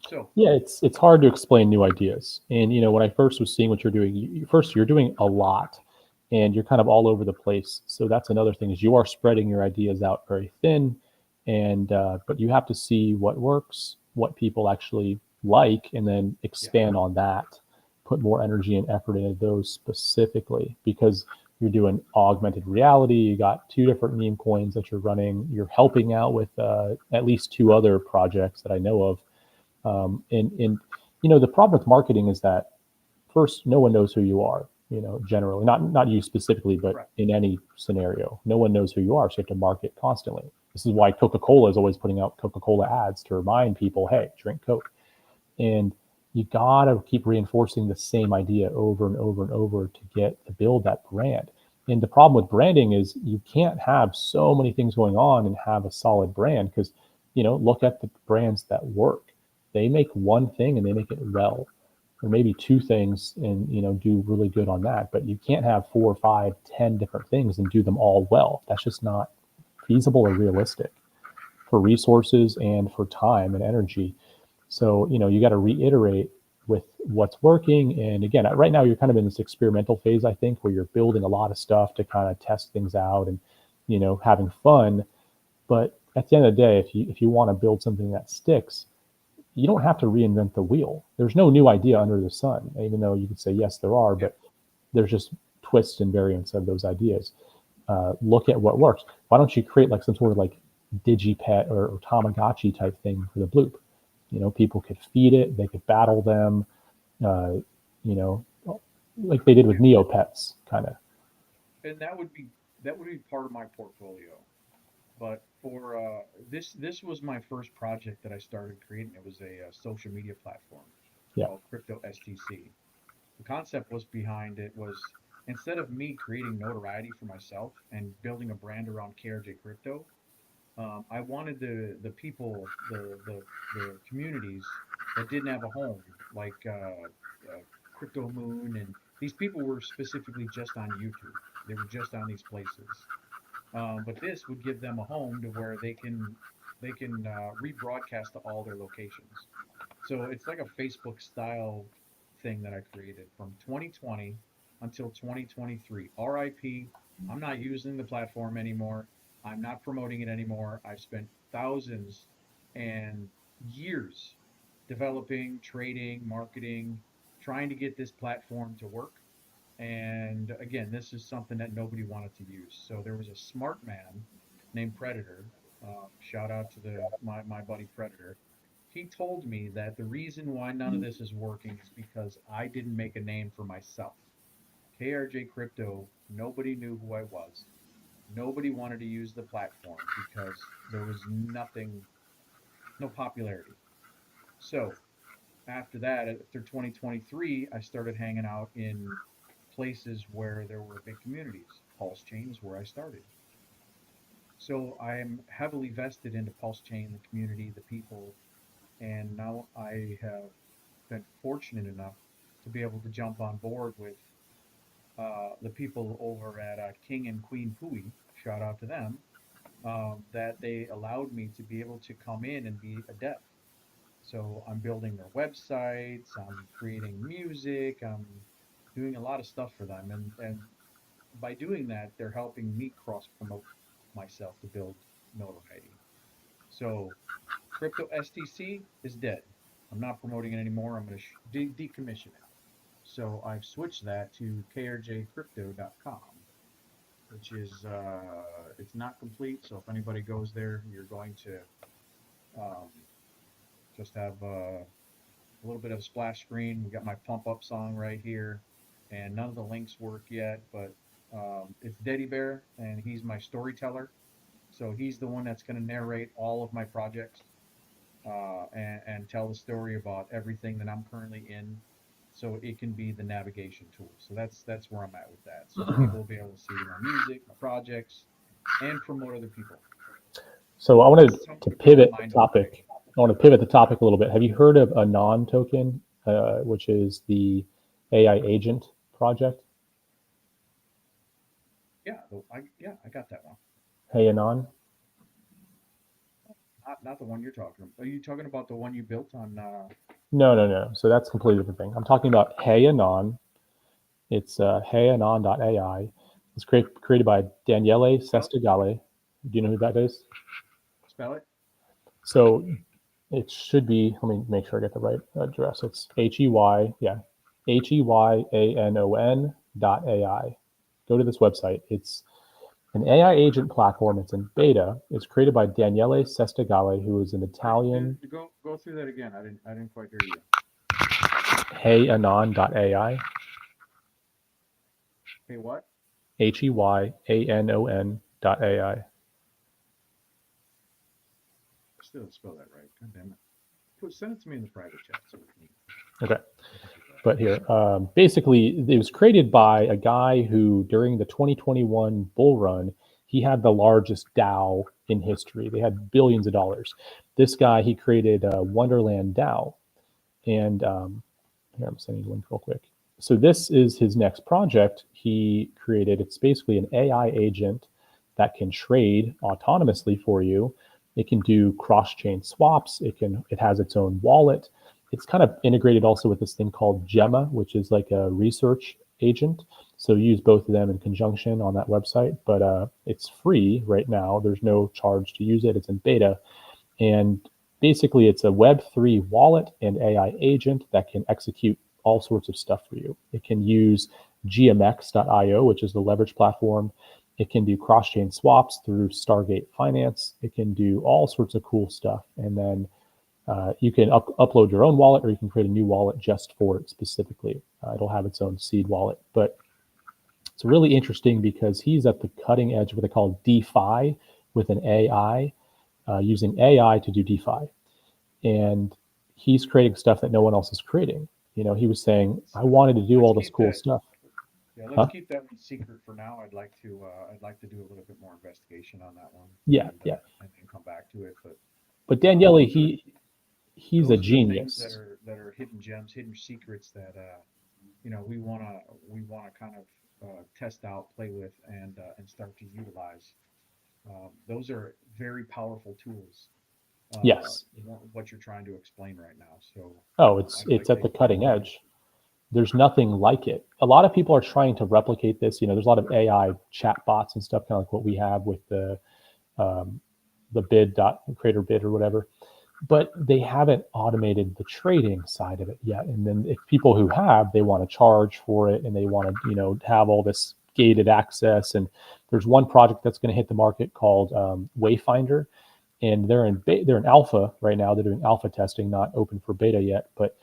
So
Yeah, it's hard to explain new ideas. And when I first was seeing what you're doing, first you're doing a lot, and you're kind of all over the place. So that's another thing, is you are spreading your ideas out very thin, and but you have to see what works, what people actually like, and then
yeah,
expand on that. Put more energy and effort into those specifically, because you're doing augmented reality. You got two different meme coins that you're running. You're helping out with at least two other projects that I know of, and the problem with marketing is that, first, no one knows who you are. Generally, not you specifically, but
right.
in any scenario, no one knows who you are. So you have to market constantly. This is why Coca-Cola is always putting out Coca-Cola ads to remind people, hey, drink Coke. And you gotta keep reinforcing the same idea over and over and over to build that brand. And the problem with branding is you can't have so many things going on and have a solid brand, because look at the brands that work. They make one thing and they make it well, or maybe two things, and do really good on that. But you can't have 4, 5, 10 different things and do them all well. That's just not feasible or realistic for resources and for time and energy. So, you got to reiterate with what's working. And again, right now you're kind of in this experimental phase, I think, where you're building a lot of stuff to kind of test things out and, having fun. But at the end of the day, if you want to build something that sticks, you don't have to reinvent the wheel. There's no new idea under the sun, even though you could say, yes, there are,
Yeah.
but there's just twists and variants of those ideas. Look at what works. Why don't you create like some sort of like digipet or Tamagotchi type thing for the Bloop? People could feed it, they could battle them, uh, you know, like they did with
Yeah.
Neopets, kind of.
And that would be part of my portfolio. But for this was my first project that I started creating. It was a social media platform
Yeah,
called Crypto STC. The concept was behind it was, instead of me creating notoriety for myself and building a brand around KRJcrypto, I wanted the people, the communities that didn't have a home, like Crypto Moon, and these people were specifically just on YouTube. They were just on these places, but this would give them a home to where they can rebroadcast to all their locations. So it's like a Facebook style thing that I created from 2020 until 2023. RIP. I'm not using the platform anymore. I'm not promoting it anymore. I've spent thousands and years developing, trading, marketing, trying to get this platform to work. And again, this is something that nobody wanted to use. So there was a smart man named Predator. Shout out to my buddy Predator. he told me that the reason why none of this is working is because I didn't make a name for myself. KRJcrypto, nobody knew who I was. Nobody wanted to use the platform because there was no popularity. So after that, after 2023, I started hanging out in places where there were big communities. Pulse Chain is where I started. So I am heavily vested into Pulse Chain, the community, the people, and now I have been fortunate enough to be able to jump on board with the people over at King and Queen Pui. Shout out to them. That they allowed me to be able to come in and be a dev. So I'm building their websites, I'm creating music, I'm doing a lot of stuff for them, and by doing that, they're helping me cross promote myself to build notoriety. So crypto STC is dead. I'm not promoting it anymore. I'm going to decommission it. So I've switched that to krjcrypto.com, which is it's not complete. So if anybody goes there, you're going to um, just have a little bit of a splash screen. We got my pump up song right here, and none of the links work yet, but it's Deddy Bear, and he's my storyteller. So he's the one that's going to narrate all of my projects and tell the story about everything that I'm currently in. So it can be the navigation tool. So that's where I'm at with that. So people will be able to see my music, my projects, and promote other people.
So I wanted to pivot the topic. I want to pivot the topic a little bit. Have you heard of Anon token, which is the AI agent project?
Yeah, I got that one.
Hey Anon.
Not the one you're talking about. Are you talking about the one you built on?
No. So that's a completely different thing. I'm talking about Hey Anon. It's heyanon.ai. It's created by Daniele Sestegale. Do you know who that is?
Spell it.
So it should be, let me make sure I get the right address. It's HEYANON.ai. Go to this website. It's an AI agent platform. It's in beta. It's created by Daniele Sestegale, who is an Italian.
Go through that again. I didn't quite hear you.
Heyanon.ai.
Hey, what?
HEYANON.ai.
Still didn't spell that right. God damn it. Send it to me in the private chat. So we can...
Okay. But here, basically, it was created by a guy who, during the 2021 bull run, he had the largest DAO in history. They had billions of dollars. This guy, he created Wonderland DAO. And here, I'm sending you a link real quick. So this is his next project he created. It's basically an AI agent that can trade autonomously for you. It can do cross-chain swaps. It has its own wallet. It's kind of integrated also with this thing called Gemma, which is like a research agent. So use both of them in conjunction on that website, but it's free right now. There's no charge to use it. It's in beta. And basically it's a Web3 wallet and AI agent that can execute all sorts of stuff for you. It can use gmx.io, which is the leverage platform. It can do cross-chain swaps through Stargate Finance. It can do all sorts of cool stuff. And then you can upload your own wallet, or you can create a new wallet just for it specifically. It'll have its own seed wallet. But it's really interesting because he's at the cutting edge of what they call DeFi with an AI, using AI to do DeFi. And he's creating stuff that no one else is creating. You know, he was saying, I wanted to do all this cool stuff.
Yeah, let's keep that one secret for now. I'd like to do a little bit more investigation on that one.
Yeah,
and come back to it.
But Daniele, he's a genius.
That are hidden gems, hidden secrets that you know, we wanna kind of test out, play with, and start to utilize. Those are very powerful tools.
Yes.
What you're trying to explain right now. So.
It's at the cutting edge. There's nothing like it. A lot of people are trying to replicate this. You know, there's a lot of AI chat bots and stuff, kind of like what we have with the creator bid or whatever, but they haven't automated the trading side of it yet. And then if people who have, they want to charge for it, and they want to, you know, have all this gated access. And there's one project that's going to hit the market called Wayfinder, and they're in alpha right now. They're doing alpha testing, not open for beta yet, but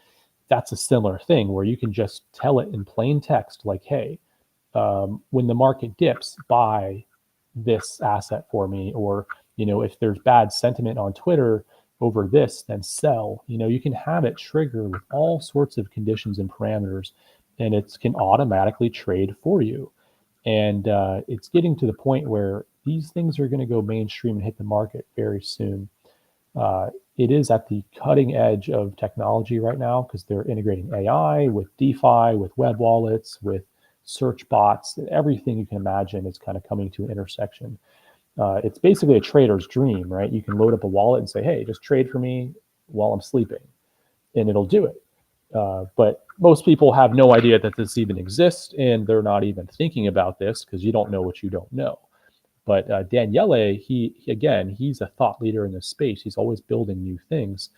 that's a similar thing where you can just tell it in plain text, like, hey, when the market dips, buy this asset for me, or if there's bad sentiment on Twitter over this, then sell. You can have it trigger with all sorts of conditions and parameters, and it can automatically trade for you. And it's getting to the point where these things are going to go mainstream and hit the market very soon. It is at the cutting edge of technology right now because they're integrating AI with DeFi, with web wallets, with search bots, and everything you can imagine is kind of coming to an intersection. It's basically a trader's dream, right? You can load up a wallet and say, hey, just trade for me while I'm sleeping, and it'll do it. But most people have no idea that this even exists, and they're not even thinking about this because you don't know what you don't know. But Daniele, he's a thought leader in this space. He's always building new things.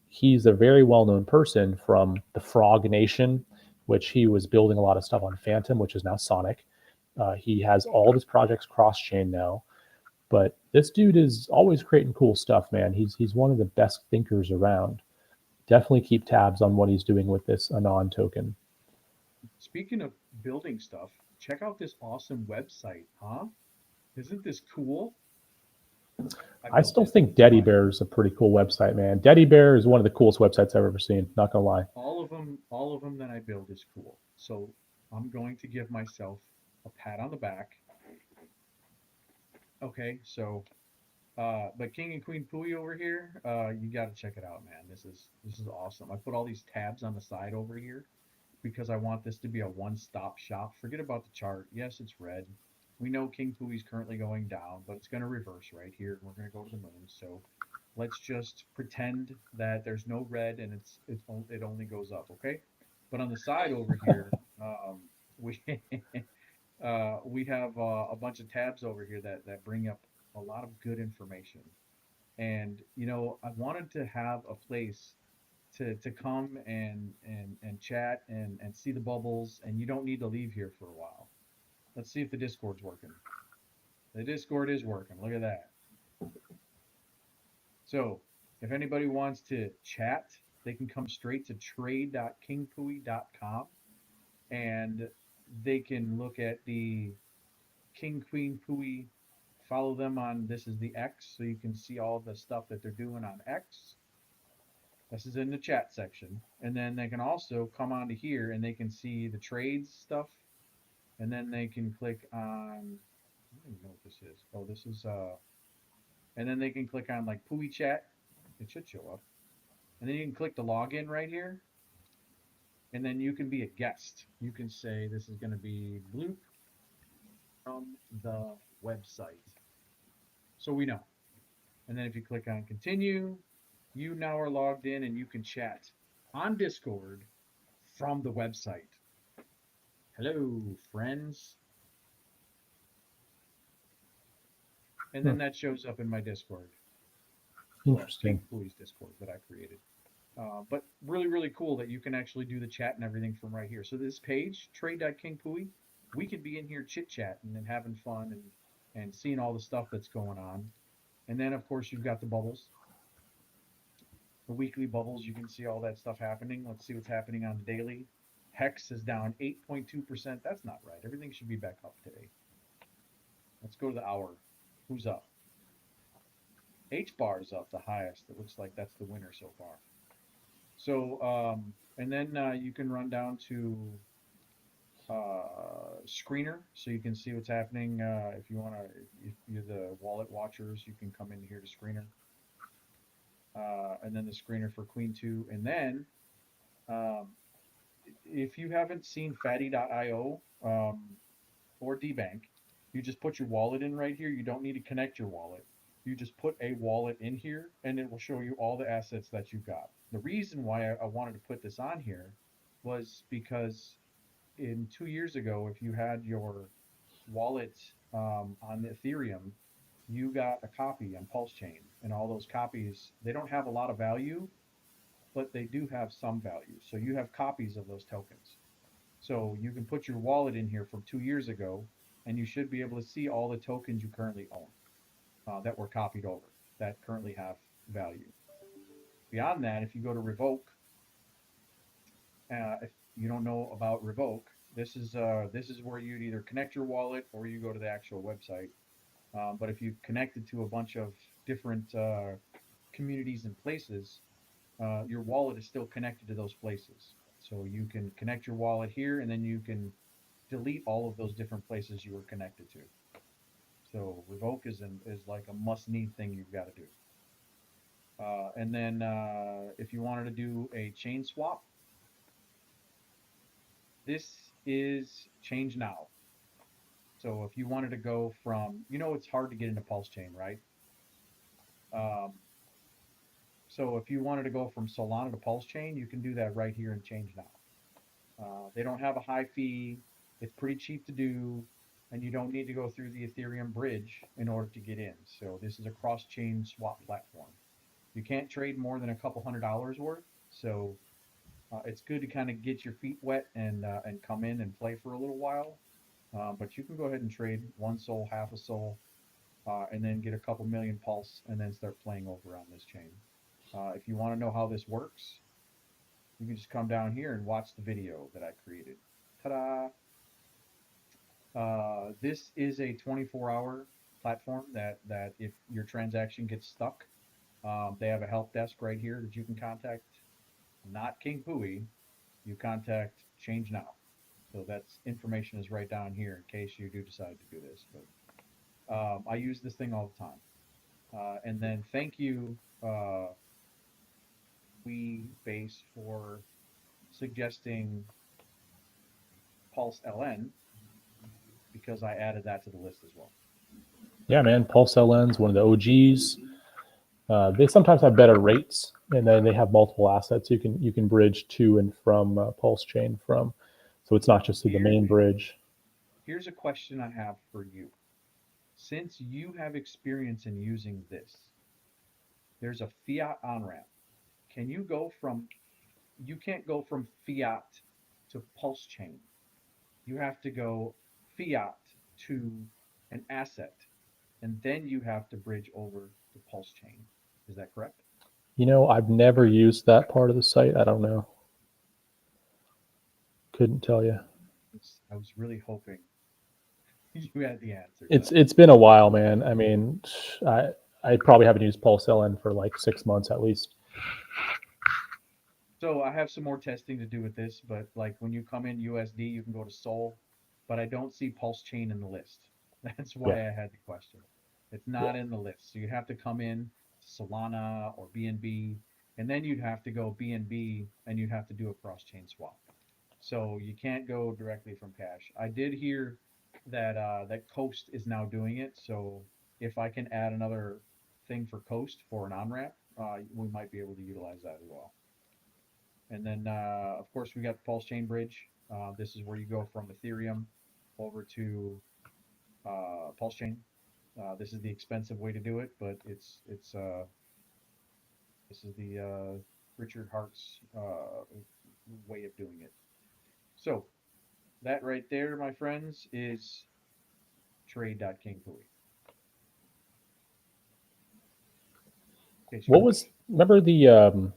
He's a very well-known person from the Frog Nation, which he was building a lot of stuff on Phantom, which is now Sonic. He has all of his projects cross-chain now. But this dude is always creating cool stuff, man. He's one of the best thinkers around. Definitely keep tabs on what he's doing with this Anon token.
Speaking of building stuff, check out this awesome website, huh? Isn't this cool?
I still think Daddy Bear is a pretty cool website, man. Daddy Bear is one of the coolest websites I've ever seen. Not gonna lie.
All of them that I build is cool. So I'm going to give myself a pat on the back. Okay, so, but King and Queen Pui over here, you got to check it out, man. This is awesome. I put all these tabs on the side over here because I want this to be a one-stop shop. Forget about the chart. Yes, it's red. We know King Pui is currently going down, but it's going to reverse right here. We're going to go to the moon. So let's just pretend that there's no red and it only goes up, okay? But on the side over here, we we have a bunch of tabs over here that bring up a lot of good information. And I wanted to have a place to come and chat and see the bubbles, and you don't need to leave here for a while. Let's see if the Discord's working. The Discord is working. Look at that. So if anybody wants to chat, they can come straight to trade.kingpui.com, and they can look at the King Queen Pui. Follow them on, this is the X, so you can see all the stuff that they're doing on X. This is in the chat section. And then they can also come onto here and they can see the trades stuff. And then they can click on, I don't even know what this is. Oh, this is, and then they can click on like Pui Chat. It should show up. And then you can click the login right here. And then you can be a guest. You can say, this is going to be Bloop from the website. So we know. And then if you click on continue, you now are logged in and you can chat on Discord from the website. Hello, friends. And then that shows up in my Discord.
Interesting.
Pui's Discord that I created. But really, really cool that you can actually do the chat and everything from right here. So this page, trade.kingpui, we can be in here chit-chatting and having fun and seeing all the stuff that's going on. And then, of course, you've got the bubbles. The weekly bubbles, you can see all that stuff happening. Let's see what's happening on the daily. Hex is down 8.2%. That's not right. Everything should be back up today. Let's go to the hour. Who's up? H-bar is up the highest. It looks like that's the winner so far. So, and then you can run down to screener, so you can see what's happening. If you want to, if you're the wallet watchers, you can come in here to screener. And then the screener for Queen 2. And then, if you haven't seen fatty.io or DBank, you just put your wallet in right here. You don't need to connect your wallet. You just put a wallet in here, and it will show you all the assets that you got. The reason why I wanted to put this on here was because in 2 years ago, if you had your wallet on Ethereum, you got a copy on Pulse Chain, and all those copies, they don't have a lot of value, but they do have some value. So you have copies of those tokens. So you can put your wallet in here from 2 years ago, and you should be able to see all the tokens you currently own that were copied over. that currently have value. Beyond that, if you go to revoke, if you don't know about revoke, this is where you'd either connect your wallet or you go to the actual website. But if you connect it to a bunch of different communities and places, your wallet is still connected to those places. So you can connect your wallet here, and then you can delete all of those different places you were connected to. So revoke is like a must-need thing you've got to do. And then if you wanted to do a chain swap, this is change now. So if you wanted to go from, it's hard to get into Pulse Chain, right? So if you wanted to go from Solana to Pulse Chain, you can do that right here in Change Now. They don't have a high fee. It's pretty cheap to do, and you don't need to go through the Ethereum bridge in order to get in. So this is a cross-chain swap platform. You can't trade more than a couple $100 worth. So it's good to kind of get your feet wet and come in and play for a little while. But you can go ahead and trade 1 SOL, half a SOL, and then get a couple million pulse, and then start playing over on this chain. If you want to know how this works, you can just come down here and watch the video that I created. Ta-da! This is a 24-hour platform that if your transaction gets stuck, they have a help desk right here that you can contact. Not King Pui, you contact Change Now. So that's information is right down here in case you do decide to do this. But I use this thing all the time. And then thank you, Base, for suggesting Pulse LN, because I added that to the list as well.
Yeah, man. Pulse LN's one of the OGs. They sometimes have better rates, and then they have multiple assets you can bridge to and from Pulse Chain from. So it's not just through the main bridge.
Here's a question I have for you. Since you have experience in using this, there's a fiat on-ramp. You can't go from fiat to Pulse Chain. You have to go fiat to an asset, and then you have to bridge over to Pulse Chain. Is that correct?
I've never used that part of the site. I don't know. Couldn't tell you.
I was really hoping you had the answer.
It's been a while, man. I mean, I probably haven't used Pulse LN for like 6 months at least.
So I have some more testing to do with this, but like when you come in USD, you can go to Sol, but I don't see Pulse Chain in the list. That's why I had the question. It's not in the list. So you have to come in Solana or BNB, and then you'd have to go BNB, and you'd have to do a cross-chain swap. So you can't go directly from Cash. I did hear that that Coast is now doing it. So if I can add another thing for Coast for an on-ramp, we might be able to utilize that as well. And then, of course, we got the Pulse Chain Bridge. This is where you go from Ethereum over to Pulse Chain. This is the expensive way to do it, but this is the Richard Hart's way of doing it. So that right there, my friends, is trade.kingpui.
Remember the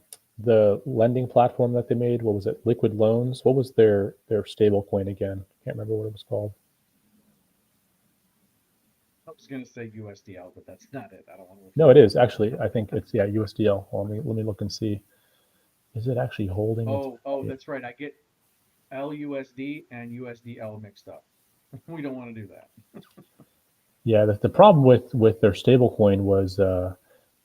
lending platform that they made? What was it? Liquid Loans. What was their stable coin again? Can't remember what it was called.
I was gonna say USDL, but that's not it. I don't want to.
No, it is actually. I think it's USDL. Well, let me look and see. Is it actually holding?
Oh, that's right. I get LUSD and USDL mixed up. We don't want to do that.
Yeah, the problem with their stablecoin was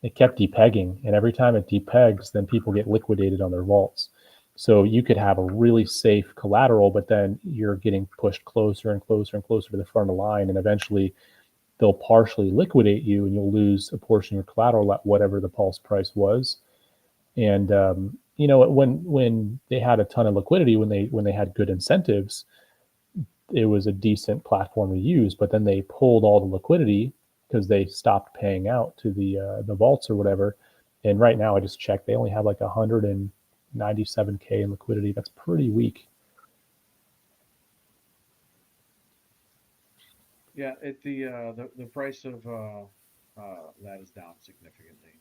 it kept depegging, and every time it depegs, then people get liquidated on their vaults. So you could have a really safe collateral, but then you're getting pushed closer and closer and closer to the front of the line, and eventually they'll partially liquidate you, and you'll lose a portion of your collateral at whatever the pulse price was. And when they had a ton of liquidity, when they had good incentives, it was a decent platform to use. But then they pulled all the liquidity because they stopped paying out to the vaults or whatever. And right now, I just checked, they only have like 197K in liquidity. That's pretty weak.
Yeah, at the price of that is down significantly.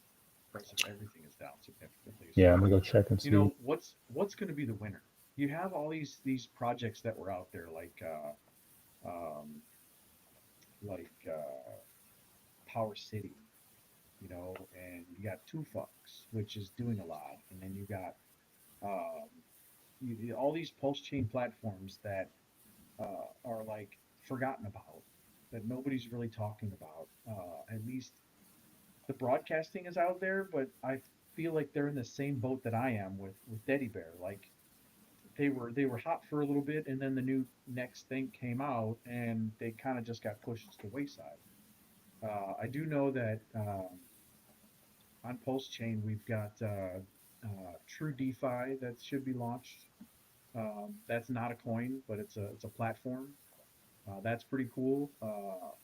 Price of everything is down significantly.
Yeah,
So,
I'm gonna go check and see.
you know, what's going to be the winner? You have all these projects that were out there um, like Power City, you know, and you got Two Fucks, which is doing a lot, and then you got um, all these pulse chain platforms that are like forgotten about, that nobody's really talking about. At least the broadcasting is out there, but I feel like they're in the same boat that I am with Teddy Bear. Like they were hot for a little bit, and then the new next thing came out, and they kind of just got pushed to the wayside. I do know that on Pulse Chain we've got True DeFi that should be launched. That's not a coin, but it's a platform. That's pretty cool.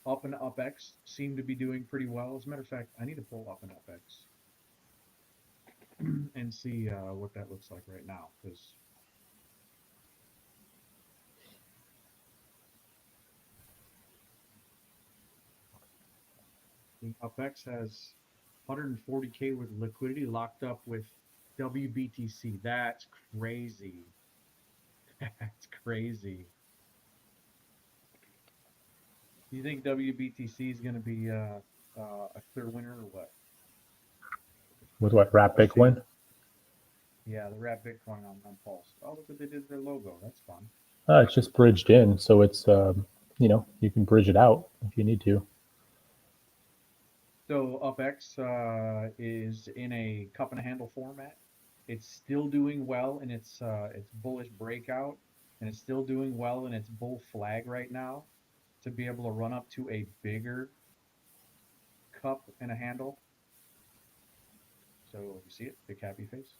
Up and UpX seem to be doing pretty well. As a matter of fact, I need to pull Up and UpX and see what that looks like right now, because UpX has 140K with liquidity locked up with WBTC. That's crazy. That's crazy. Do you think WBTC is going to be a clear winner or what?
With what, Wrap Bitcoin?
Yeah, the Wrap Bitcoin on Pulse. Oh, look what they did to their logo. That's fun.
It's just bridged in, so it's you know, you can bridge it out if you need to.
So UpX is in a cup and a handle format. It's still doing well in its bullish breakout, and it's still doing well in its bull flag right now to be able to run up to a bigger cup and a handle. So you see it, big happy face.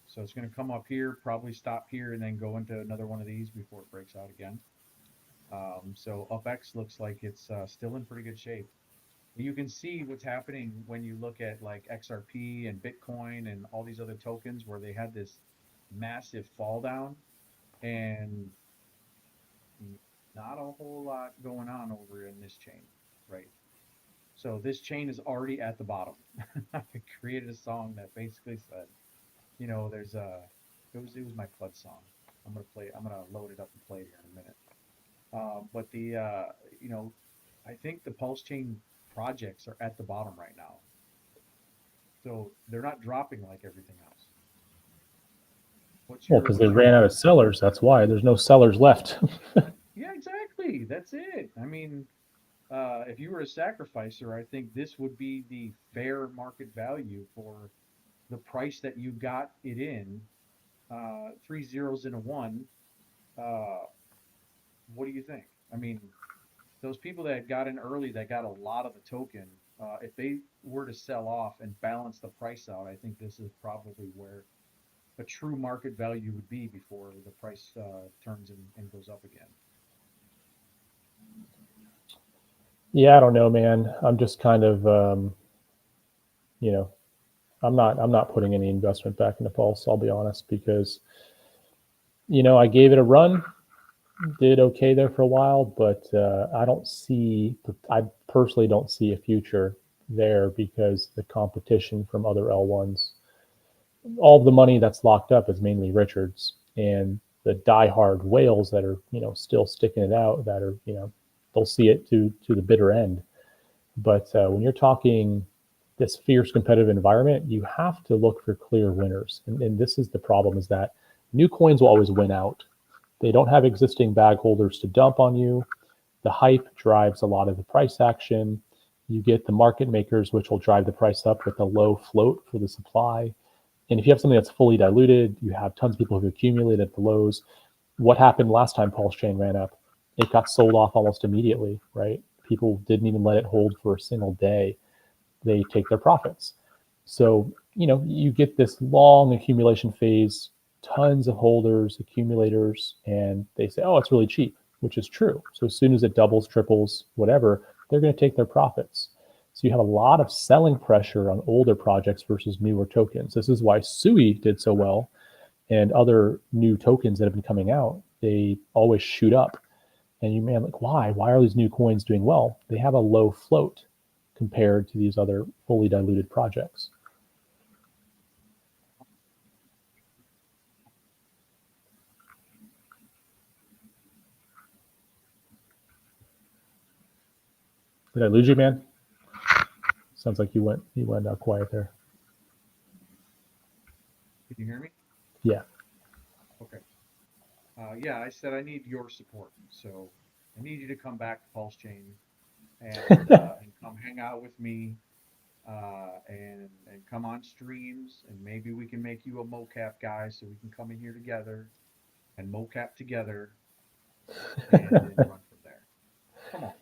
So it's going to come up here, probably stop here, and then go into another one of these before it breaks out again. So UpX looks like it's still in pretty good shape. You can see what's happening when you look at like XRP and Bitcoin and all these other tokens where they had this massive fall down, and not a whole lot going on over in this chain, right? So this chain is already at the bottom. I created a song that basically said, you know, there's it was my FUD song. I'm gonna load it up and play it here in a minute. But you know, I think the Pulse Chain projects are at the bottom right now. So they're not dropping like everything else.
Well, because they ran out of sellers. That's why there's no sellers left.
Yeah, exactly. That's it. I mean, if you were a sacrificer, I think this would be the fair market value for the price that you got it in. 3 zeros and a 1. What do you think? I mean, those people that got in early that got a lot of the token, if they were to sell off and balance the price out, I think this is probably where a true market value would be before the price turns and goes up again.
Yeah, I don't know, man. I'm just kind of, you know, I'm not putting any investment back into Pulse. I'll be honest, because, you know, I gave it a run, did okay there for a while, but I personally don't see a future there because the competition from other L1s, all the money that's locked up is mainly Richards, and the diehard whales that are, you know, still sticking it out, that are, you know, they'll see it to the bitter end. But when you're talking this fierce competitive environment, you have to look for clear winners. And this is the problem, is that new coins will always win out. They don't have existing bag holders to dump on you. The hype drives a lot of the price action. You get the market makers, which will drive the price up with a low float for the supply. And if you have something that's fully diluted, you have tons of people who accumulate at the lows. What happened last time Pulse Chain ran up? It got sold off almost immediately, right? People didn't even let it hold for a single day. They take their profits. So, you know, you get this long accumulation phase, tons of holders, accumulators, and they say, oh, it's really cheap, which is true. So as soon as it doubles, triples, whatever, they're going to take their profits. So you have a lot of selling pressure on older projects versus newer tokens. This is why Sui did so well, and other new tokens that have been coming out, they always shoot up. And you, man, like, why? Why are these new coins doing well? They have a low float compared to these other fully diluted projects. Did I lose you, man? Sounds like you went quiet there.
Can you hear me?
Yeah.
Okay. Yeah, I said I need your support. So I need you to come back to Pulse Chain and come hang out with me and come on streams, and maybe we can make you a MOCAP guy so we can come in here together and MOCAP together and then run from there. Come on, man.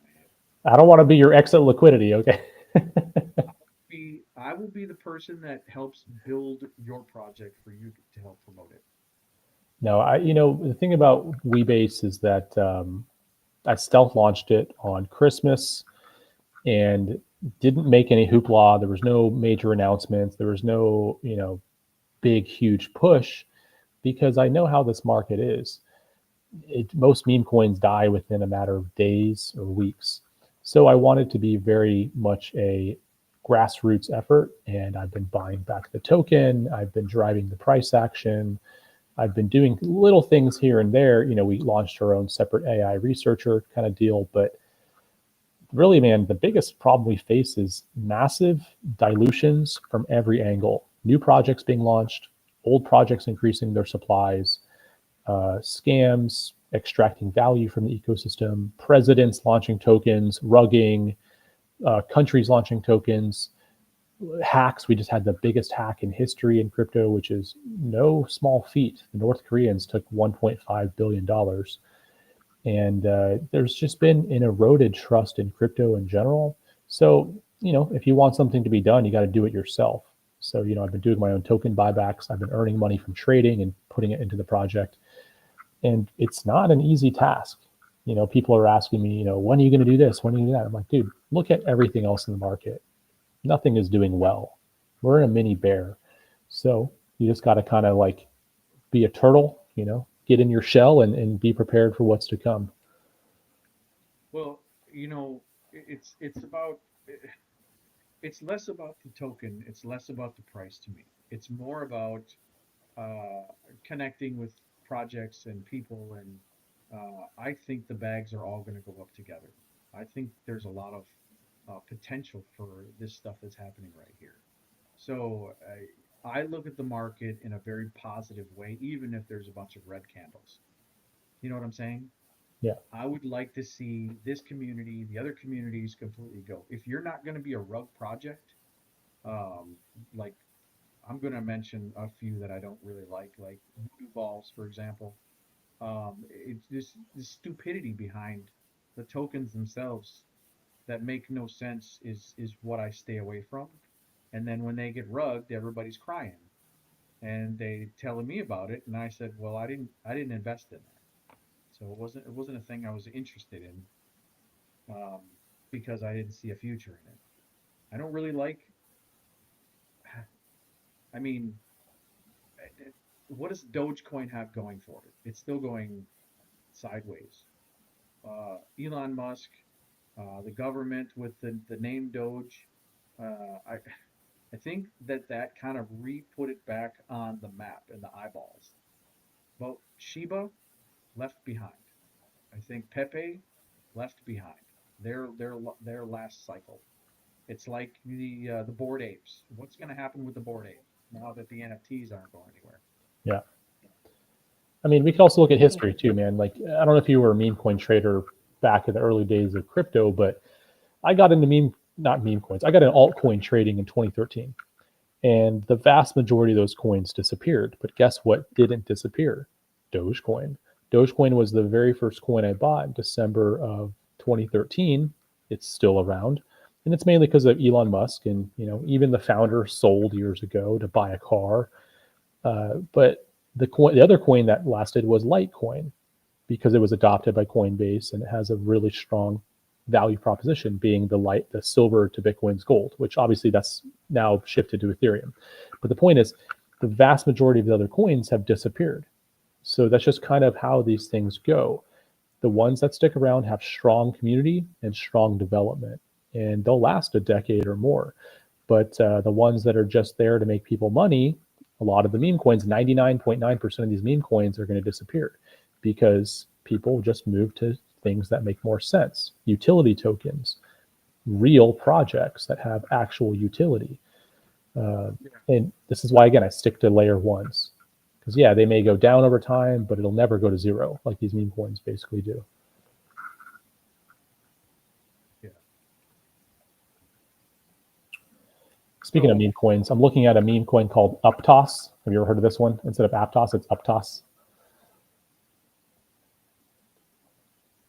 I don't want to be your exit liquidity, okay?
I will be the person that helps build your project for you to help promote it.
No, the thing about Weebase is that I stealth launched it on Christmas and didn't make any hoopla. There was no major announcements. There was no, big, huge push, because I know how this market is. Most meme coins die within a matter of days or weeks. So I wanted to be very much a grassroots effort, and I've been buying back the token. I've been driving the price action. I've been doing little things here and there. We launched our own separate AI researcher kind of deal, but really, man, the biggest problem we face is massive dilutions from every angle. New projects being launched, old projects increasing their supplies, scams extracting value from the ecosystem, presidents launching tokens, rugging, countries launching tokens, hacks. We just had the biggest hack in history in crypto, which is no small feat. The North Koreans took $1.5 billion. And there's just been an eroded trust in crypto in general. So, if you want something to be done, you got to do it yourself. So, I've been doing my own token buybacks. I've been earning money from trading and putting it into the project. And it's not an easy task. People are asking me, when are you going to do this? When are you going to do that? I'm like, dude, look at everything else in the market. Nothing is doing well. We're in a mini bear. So you just got to kind of like be a turtle, get in your shell and be prepared for what's to come.
Well, it's less about the token. It's less about the price to me. It's more about connecting with projects and people. And I think the bags are all going to go up together. I think there's a lot of potential for this stuff that's happening right here. So I look at the market in a very positive way, even if there's a bunch of red candles. You know what I'm saying?
Yeah.
I would like to see this community, the other communities completely go. If you're not going to be a rug project, like I'm going to mention a few that I don't really like voodoo balls, for example. It's this stupidity behind the tokens themselves that make no sense is what I stay away from. And then when they get rugged, everybody's crying, and they telling me about it. And I said, well, I didn't invest in that, so it wasn't a thing I was interested in, because I didn't see a future in it. I don't really like. I mean, what does Dogecoin have going for it? It's still going sideways. Elon Musk, the government with the name Doge. I think that kind of put it back on the map and the eyeballs. But Shiba left behind. I think Pepe left behind. Their last cycle. It's like the Bored Apes. What's going to happen with the Bored Ape now that the NFTs aren't going anywhere?
Yeah. I mean, we can also look at history too, man. Like, I don't know if you were a meme coin trader back in the early days of crypto, but I got into not meme coins. I got into altcoin trading in 2013. And the vast majority of those coins disappeared. But guess what didn't disappear? Dogecoin. Dogecoin was the very first coin I bought in December of 2013. It's still around. And it's mainly because of Elon Musk. And, even the founder sold years ago to buy a car. But the other coin that lasted was Litecoin, because it was adopted by Coinbase and it has a really strong value proposition, being the silver to Bitcoin's gold, which obviously that's now shifted to Ethereum. But the point is, the vast majority of the other coins have disappeared. So that's just kind of how these things go. The ones that stick around have strong community and strong development. and they'll last a decade or more. But the ones that are just there to make people money, a lot of the meme coins, 99.9% of these meme coins are going to disappear because people just move to things that make more sense. Utility tokens, real projects that have actual utility. And this is why, again, I stick to layer ones. Because, yeah, they may go down over time, but it'll never go to zero like these meme coins basically do.
Yeah.
Speaking of meme coins, I'm looking at a meme coin called Uptos. Have you ever heard of this one? Instead of Aptos, it's Uptos.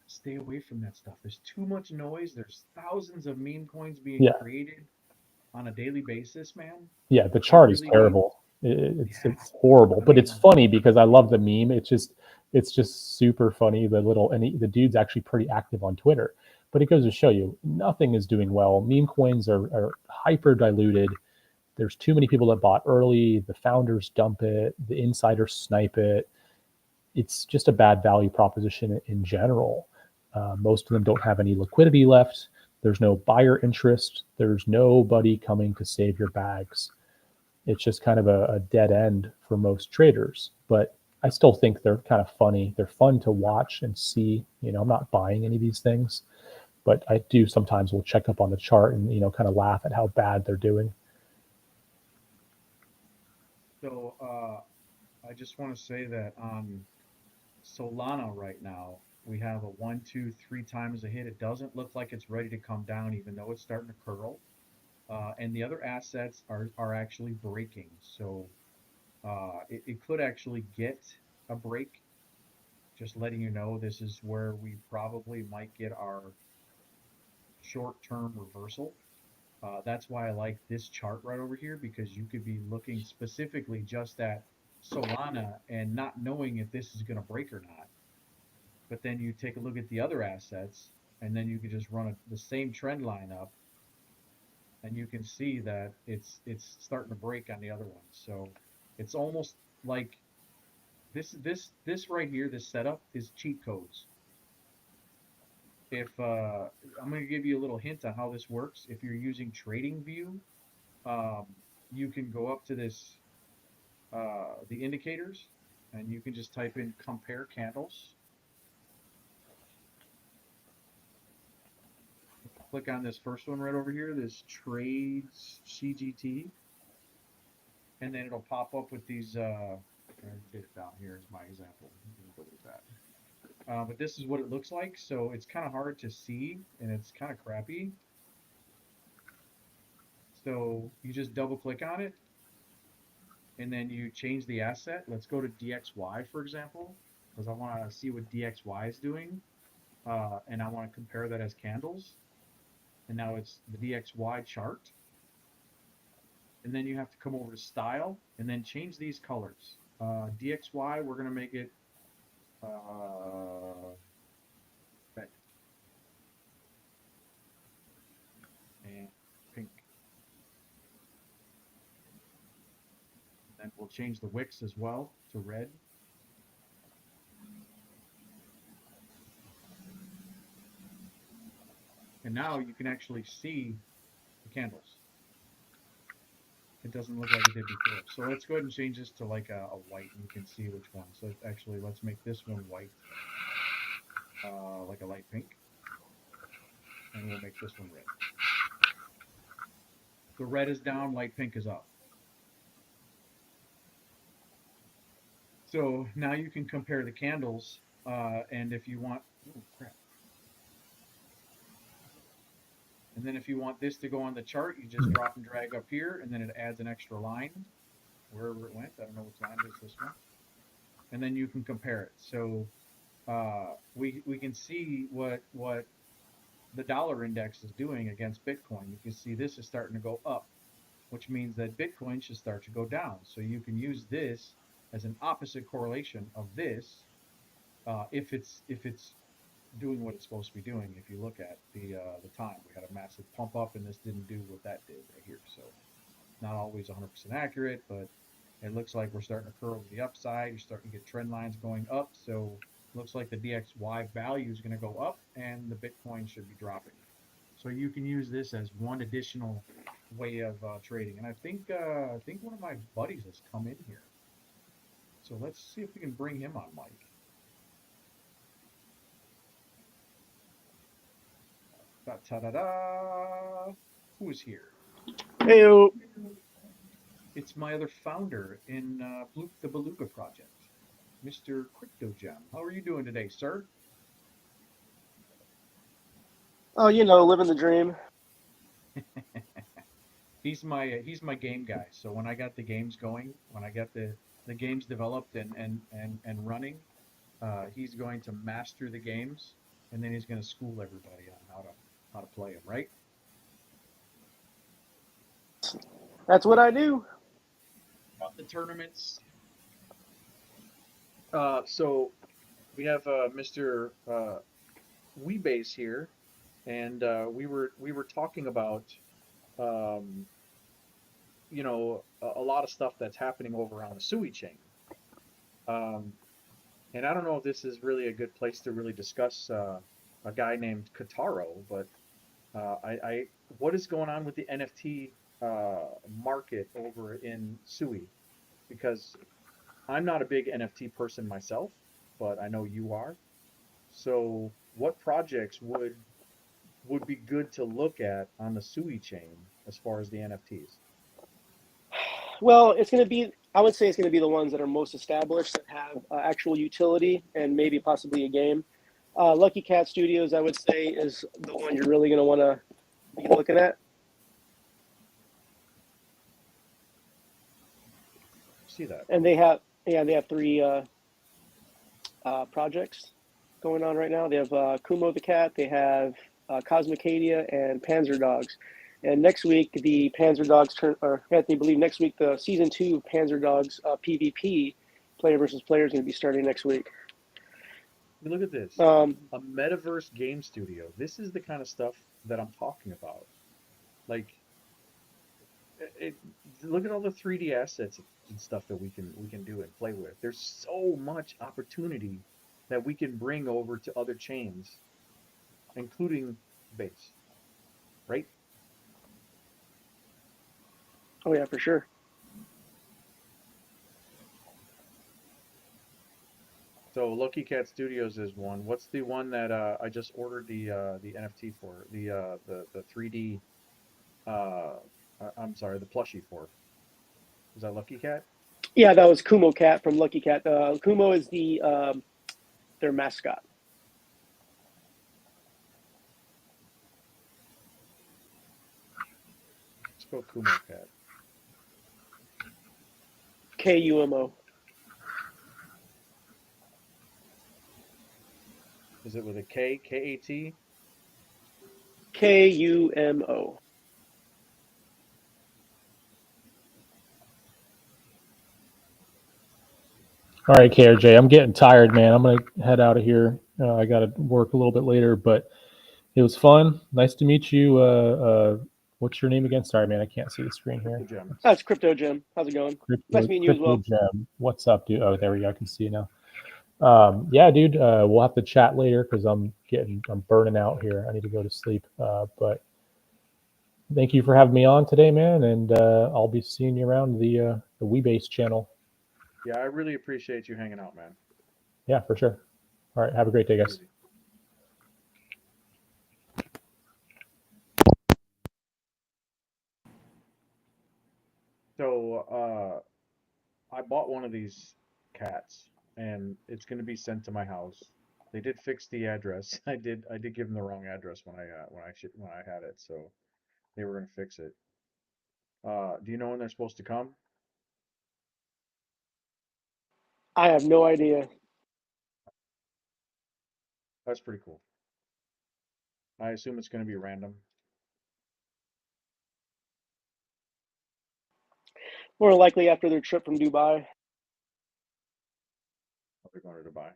Stay away from that stuff. There's too much noise. There's thousands of meme coins being created on a daily basis, man.
Yeah, the chart is terrible. It's horrible, but it's funny because I love the meme. It's just super funny. The dude's actually pretty active on Twitter. But it goes to show you, nothing is doing well. Meme coins are hyper diluted. There's too many people that bought early. The founders dump it. The insiders snipe it. It's just a bad value proposition in general. Most of them don't have any liquidity left. There's no buyer interest. There's nobody coming to save your bags. It's just kind of a dead end for most traders. But I still think they're kind of funny. They're fun to watch and see. I'm not buying any of these things, but I do sometimes will check up on the chart and, kind of laugh at how bad they're doing.
So I just want to say that on Solana right now, we have a 1, 2, 3 times a hit. It doesn't look like it's ready to come down, even though it's starting to curl. And the other assets are actually breaking. So it could actually get a break. Just letting you know, this is where we probably might get our short-term reversal. That's why I like this chart right over here, because you could be looking specifically just at Solana and not knowing if this is going to break or not. But then you take a look at the other assets, and then you could just run the same trend line up, and you can see that it's starting to break on the other ones. So it's almost like this right here, this setup is cheat codes. If I'm going to give you a little hint on how this works. If you're using TradingView, you can go up to this the indicators, and you can just type in compare candles. Click on this first one right over here, this trades CGT, and then it'll pop up with these. Get it down here is my example. Go with that. But this is what it looks like. So it's kind of hard to see, and it's kind of crappy. So you just double click on it, and then you change the asset. Let's go to DXY, for example, because I want to see what DXY is doing, and I want to compare that as candles. And now it's the DXY chart. And then you have to come over to style and then change these colors. DXY, we're going to make it red and pink. Then we'll change the wicks as well to red. And now you can actually see the candles. It doesn't look like it did before. So let's go ahead and change this to like a white, and you can see which one. So actually, let's make this one white, like a light pink. And we'll make this one red. The red is down, light pink is up. So now you can compare the candles, and if you want, oh crap. And then if you want this to go on the chart, you just drop and drag up here, and then it adds an extra line wherever it went. I don't know which line is this one. And then you can compare it. So we can see what the dollar index is doing against Bitcoin. You can see this is starting to go up, which means that Bitcoin should start to go down. So you can use this as an opposite correlation of this if it's doing what it's supposed to be doing. If you look at the time, we had a massive pump up, and this didn't do what that did right here. So not always 100% accurate, but it looks like we're starting to curl to the upside. You're starting to get trend lines going up. So looks like the DXY value is going to go up, and the Bitcoin should be dropping. So you can use this as one additional way of trading. And I think one of my buddies has come in here. So let's see if we can bring him on mic. Da ta da da. Who is here?
Heyo.
It's my other founder in BLooPtheBELUGA project, Mr. CryptoGem. How are you doing today, sir?
Oh, you know, living the dream.
He's my game guy. So when I got the games going, when I got the games developed and running, he's going to master the games, and then he's going to school everybody on how to play them. Right?
That's what I do.
About the tournaments. So we have Mr. Weebase here, and we were talking about you know, a lot of stuff that's happening over on the Sui chain. And I don't know if this is really a good place to really discuss a guy named Kataro, but what is going on with the NFT market over in Sui? Because I'm not a big NFT person myself, but I know you are. So what projects would be good to look at on the Sui chain as far as the NFTs?
Well, it's going to be, I would say it's going to be the ones that are most established, that have actual utility and maybe possibly a game. Lucky Cat Studios, I would say, is the one you're really going to want to be looking at.
See that?
And they have 3 projects going on right now. They have Kumo the Cat, they have Cosmicadia, and Panzer Dogs. And next week, the Panzer Dogs they believe next week the season 2 Panzer Dogs PvP, player versus player, is going to be starting next week.
Look at this.
Um,
A metaverse game studio. This is the kind of stuff that I'm talking about. Like, look at all the 3D assets and stuff that we can do and play with. There's so much opportunity that we can bring over to other chains, including base, right?
oh yeah, for sure.
So Lucky Cat Studios is one. What's the one that I just ordered the NFT for? The 3D I'm sorry, the plushie for. Is that Lucky Cat?
Yeah, that was Kumo Cat from Lucky Cat. Kumo is their mascot.
Let's go Kumo Cat.
KUMO.
Is it with a K? K-A-T?
KUMO.
All right, KRJ, I'm getting tired, man. I'm gonna head out of here. I got to work a little bit later, but it was fun. Nice to meet you. What's your name again? Sorry, man, I can't see the screen here.
Gem.
That's Crypto Jim. How's it going? Nice meeting you as well.
Gem. What's up, dude? Oh, there we go. I can see you now. Yeah, dude. We'll have to chat later because I'm burning out here. I need to go to sleep. But thank you for having me on today, man. And I'll be seeing you around the Weebase channel.
Yeah, I really appreciate you hanging out, man.
Yeah, for sure. All right. Have a great day, guys.
So I bought one of these cats, and it's going to be sent to my house. They did fix the address. I did give them the wrong address when I had it, so they were going to fix it. Do you know when they're supposed to come?
I have no idea.
That's pretty cool. I assume it's going to be random.
More likely after their trip from Dubai.
They're going to Dubai.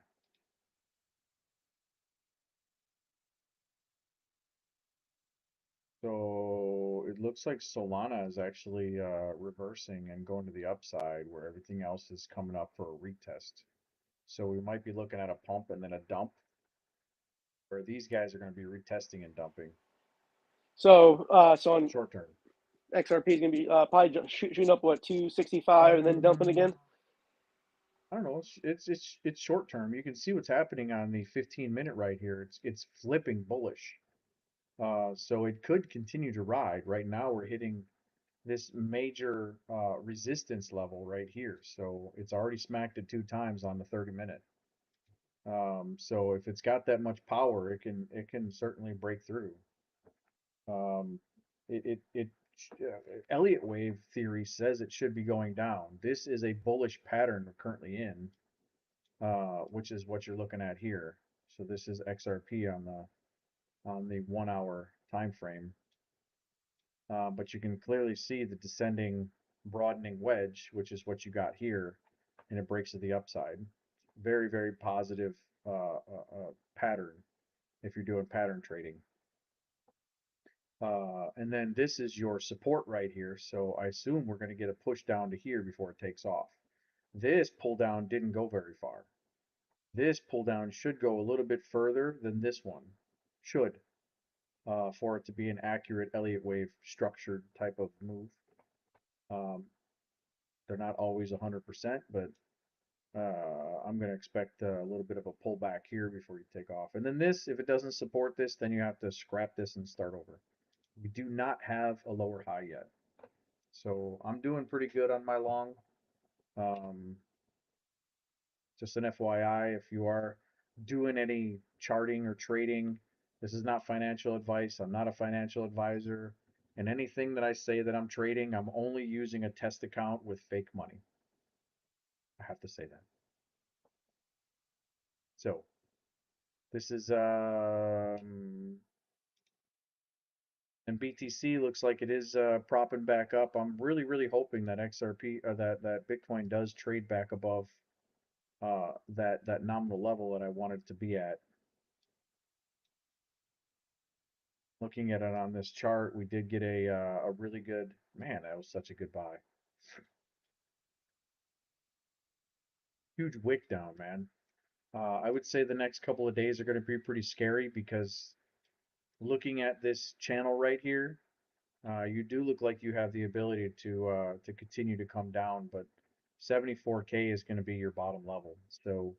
So it looks like Solana is actually reversing and going to the upside, where everything else is coming up for a retest. So we might be looking at a pump and then a dump, where these guys are going to be retesting and dumping.
So so on
short term.
XRP is going to be probably shooting up what 265 and then dumping again.
I don't know. It's short term. You can see what's happening on the 15-minute right here. It's flipping bullish. So it could continue to ride. Right now we're hitting this major resistance level right here. So it's already smacked it 2 times on the 30-minute. So if it's got that much power, it can certainly break through. Elliott wave theory says it should be going down. This is a bullish pattern we're currently in, which is what you're looking at here. So this is XRP on the 1 hour time frame. But you can clearly see the descending broadening wedge, which is what you got here, and it breaks to the upside. Very, very positive pattern if you're doing pattern trading. And then this is your support right here. So I assume we're going to get a push down to here before it takes off. This pull down didn't go very far. This pull down should go a little bit further than this one. Should. For it to be an accurate Elliott wave structured type of move. They're not always 100%, but I'm going to expect a little bit of a pullback here before you take off. And then this, if it doesn't support this, then you have to scrap this and start over. We do not have a lower high yet. So I'm doing pretty good on my long. Just an FYI, if you are doing any charting or trading, this is not financial advice. I'm not a financial advisor. And anything that I say that I'm trading, I'm only using a test account with fake money. I have to say that. So this is and BTC looks like it is propping back up. I'm really, really hoping that XRP or that Bitcoin does trade back above that nominal level that I wanted to be at. Looking at it on this chart, we did get a really good, man, that was such a good buy. Huge wick down, man. I would say the next couple of days are going to be pretty scary because looking at this channel right here, you do look like you have the ability to continue to come down, but 74K is going to be your bottom level. So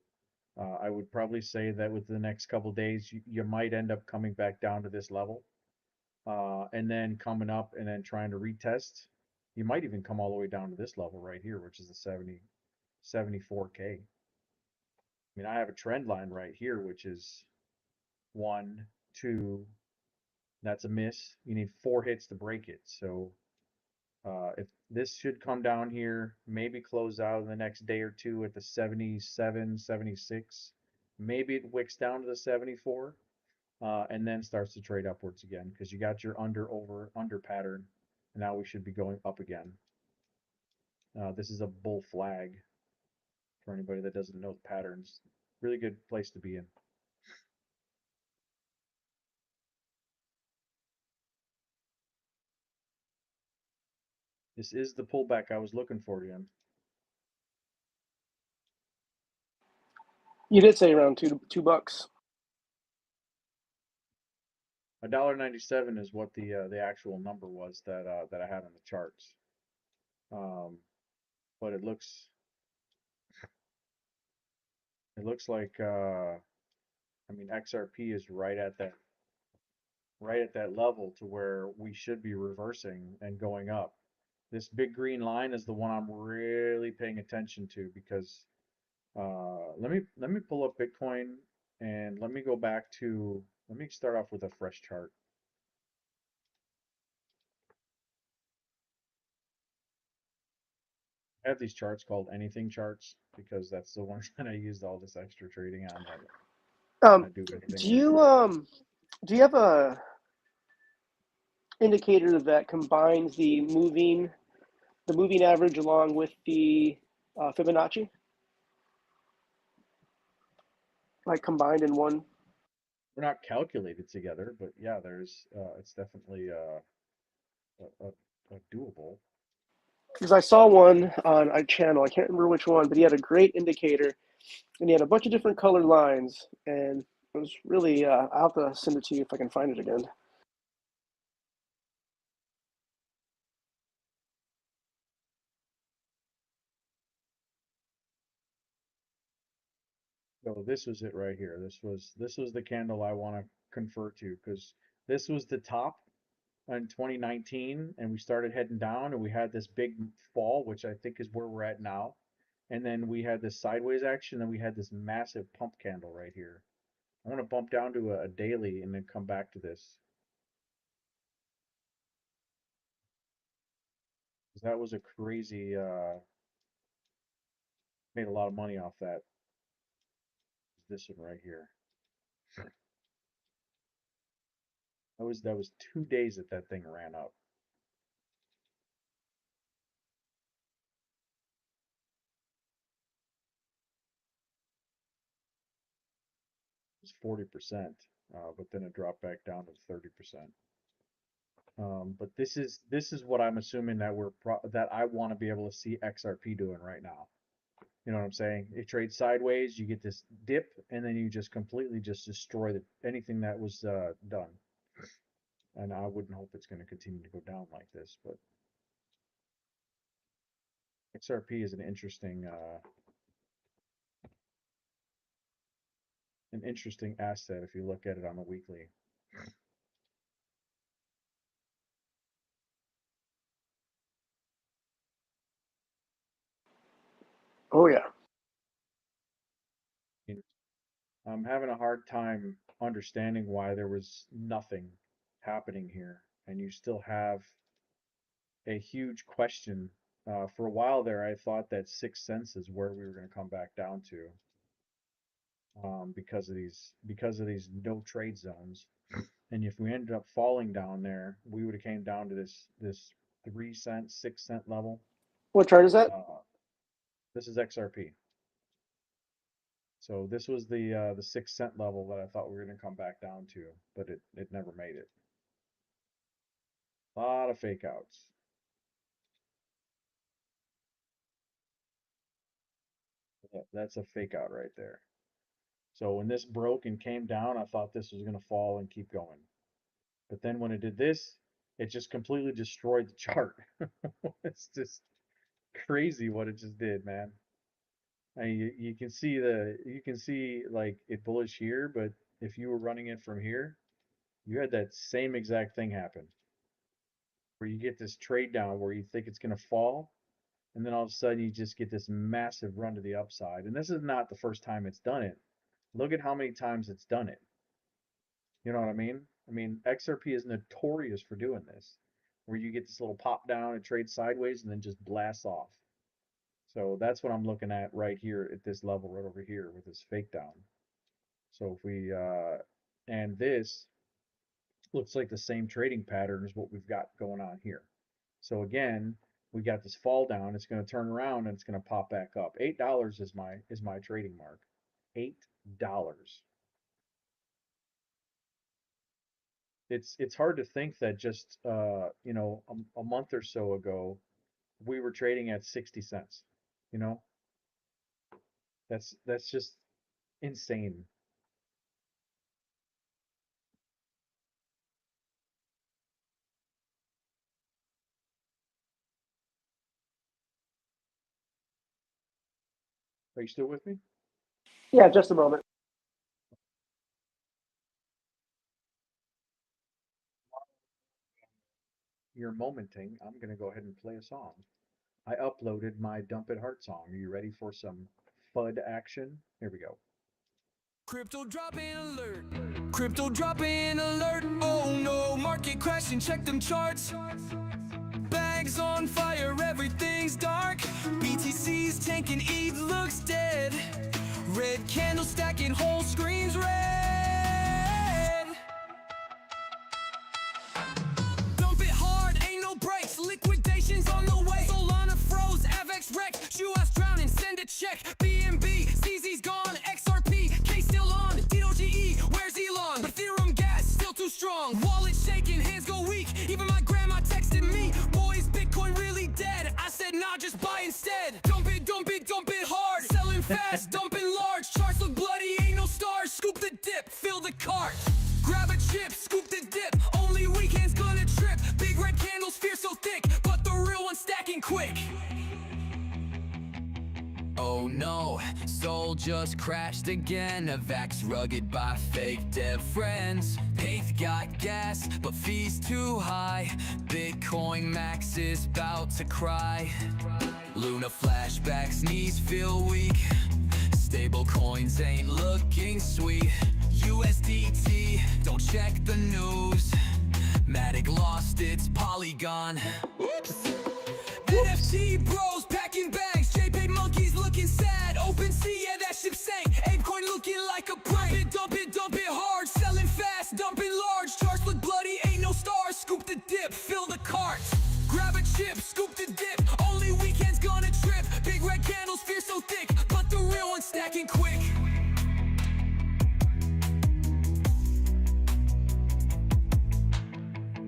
I would probably say that within the next couple of days, you might end up coming back down to this level, and then coming up and then trying to retest. You might even come all the way down to this level right here, which is the 74K. I mean, I have a trend line right here, which is 1, 2. That's a miss. You need 4 hits to break it. So if this should come down here, maybe close out in the next day or 2 at the 77, 76. Maybe it wicks down to the 74, and then starts to trade upwards again because you got your under pattern. And now we should be going up again. This is a bull flag for anybody that doesn't know the patterns. Really good place to be in. This is the pullback I was looking for, Jim.
You did say around $2.
$1.97 is what the actual number was that I had on the charts. But it looks like I mean, XRP is right at that level to where we should be reversing and going up. This big green line is the one I'm really paying attention to because let me pull up Bitcoin and let me go back to, let me start off with a fresh chart. I have these charts called anything charts because that's the ones that I used all this extra trading on.
Do you have a indicator that combines the moving average along with the Fibonacci, like combined in one?
They're not calculated together, but yeah, there's it's definitely doable.
Because I saw one on a channel, I can't remember which one, but he had a great indicator, and he had a bunch of different colored lines, and it was really, I'll have to send it to you if I can find it again.
So this was it right here. This was the candle I want to confer to, because this was the top in 2019, and we started heading down, and we had this big fall, which I think is where we're at now. And then we had this sideways action, and we had this massive pump candle right here. I want to bump down to a daily and then come back to this. 'Cause that was a crazy, made a lot of money off that. This one right here. That was 2 days that that thing ran up. It was 40%, but then it dropped back down to 30%. But this is what I'm assuming that that I want to be able to see XRP doing right now. You know what I'm saying? It trades sideways, you get this dip, and then you just completely just destroy anything that was done. And I wouldn't hope it's going to continue to go down like this, but XRP is an interesting asset if you look at it on the weekly.
Oh yeah.
I'm having a hard time understanding why there was nothing happening here, and you still have a huge question. For a while there, I thought that 6 cents is where we were going to come back down to, because of these no trade zones. And if we ended up falling down there, we would have came down to this 3 cent, 6 cent level.
What chart is that?
This is XRP. So this was the 6 cent level that I thought we were going to come back down to, but it never made it. A lot of fake outs. That's a fake out right there. So when this broke and came down, I thought this was going to fall and keep going. But then when it did this, it just completely destroyed the chart. It's just crazy what it just did, man. I mean, you can see like it bullish here, but if you were running it from here, you had that same exact thing happen, where you get this trade down where you think it's going to fall, and then all of a sudden you just get this massive run to the upside. And this is not the first time it's done it. Look at how many times it's done it. You know what I mean? I mean, XRP is notorious for doing this, where you get this little pop down and trade sideways and then just blasts off. So that's what I'm looking at right here at this level right over here with this fake down. So if we, and this looks like the same trading pattern as what we've got going on here. So again, we got this fall down, it's going to turn around and it's going to pop back up. $8 is my trading mark. $8. It's hard to think that just you know, a month or so ago we were trading at 60 cents. You know, that's just insane. Are you still with me?
Yeah, just a moment.
You're momenting. I'm gonna go ahead and play a song. I uploaded my Dump It Heart song. Are you ready for some FUD action? Here we go.
Crypto dropping alert. Crypto dropping alert. Oh no, market crashing, check them charts. Bags on fire, everything's dark. BTC's tanking, ETH looks dead. Red candle stacking, whole screen's red. Dump it hard, ain't no breaks. Liquidation's on the way. Solana froze, AVEX wrecked. US drowning, send a check. BNB, CZ's gone. XRP, K still on. DOGE, where's Elon? But Ethereum gas still too strong. Wallet shaking, hands go weak. Even my grandma texted me, boys, Bitcoin really dead. I said, nah, just buy instead. Dump it, dump it, dump it hard. Selling fast, dumping large. Charts look bloody, ain't no stars. Scoop the dip, fill the cart. Grab a chip, scoop the dip. Only weekend's gonna trip. Big red candles, fear so thick, but the real one's stacking quick. Oh Oh no, soul just crashed again. A vax rugged by fake dev friends. Faith got gas, but fees too high. Bitcoin max is about to cry. Luna flashbacks, knees feel weak. Stable coins ain't looking sweet. USDT, don't check the news. Matic lost its Polygon. Oops. NFT bros packing bags. JPEG monkeys looking sad. OpenSea, yeah, that ship sank. Apecoin looking like a prank. Dump it hard. Selling fast, dumping large. Charts look bloody, ain't no stars. Scoop the dip, fill the cart. Grab a chip, scoop the dip. Only weekend's gonna trip. Big red candles, fear so thick. But the real one's stacking quick.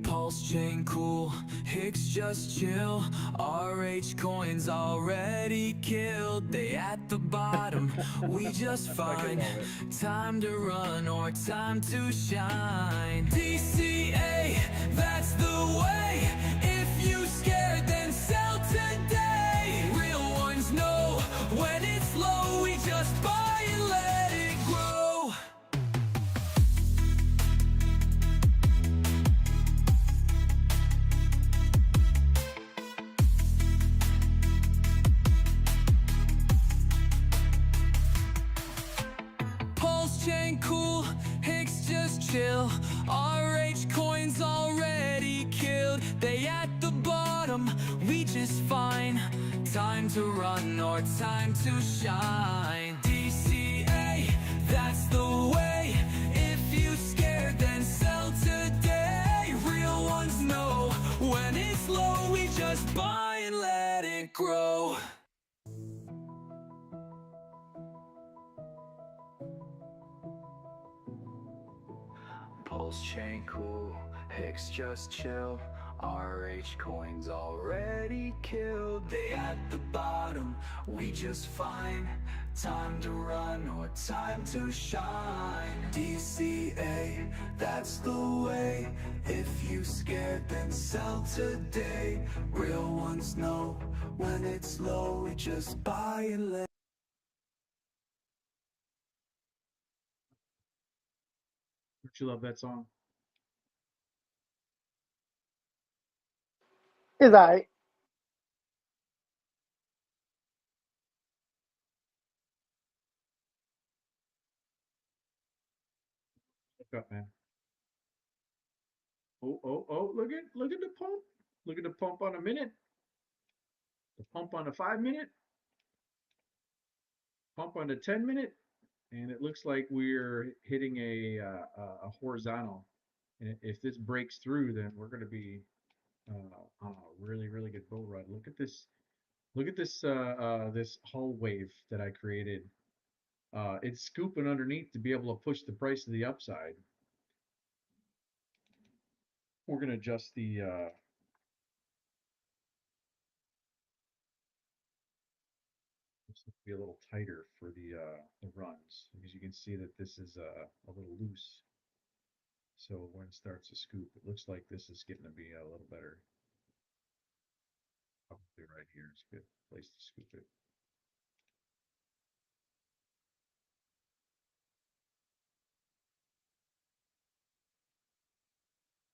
Pulse chain cool, Hicks just chill. RH coins already killed. They at the bottom, we just fine. Time to run or time to shine. DCA, that's the way. If you scared, then sell today. Real ones know when it's low, we just buy and let it grow. Pulse chain cool, Hicks just chill. RH coins already killed. They at the bottom, we just fine. Time to run or time to shine. DCA, that's the way. If you scared, then sell today. Real ones know when it's low, we just buy and let it grow. Pulse chain cool, Hicks just chill. RH coins already killed. They at the bottom, we just fine. Time to run or time to shine. DCA, that's the way. If you scared, then sell today. Real ones know when it's low, we just buy and let.
Don't you love that song?
Is I.
Look up, man. Oh, look at the pump. Look at the pump on a minute. The pump on a 5 minute. Pump on the 10 minute. And it looks like we're hitting a horizontal. And if this breaks through, then we're going to be on a really, really good bull run. Look at this. Look at this this hull wave that I created. It's scooping underneath to be able to push the price to the upside. We're going to adjust the this will be a little tighter for the runs, because you can see that this is a little loose. So when it starts to scoop, it looks like this is getting to be a little better. Probably right here is a good place to scoop it.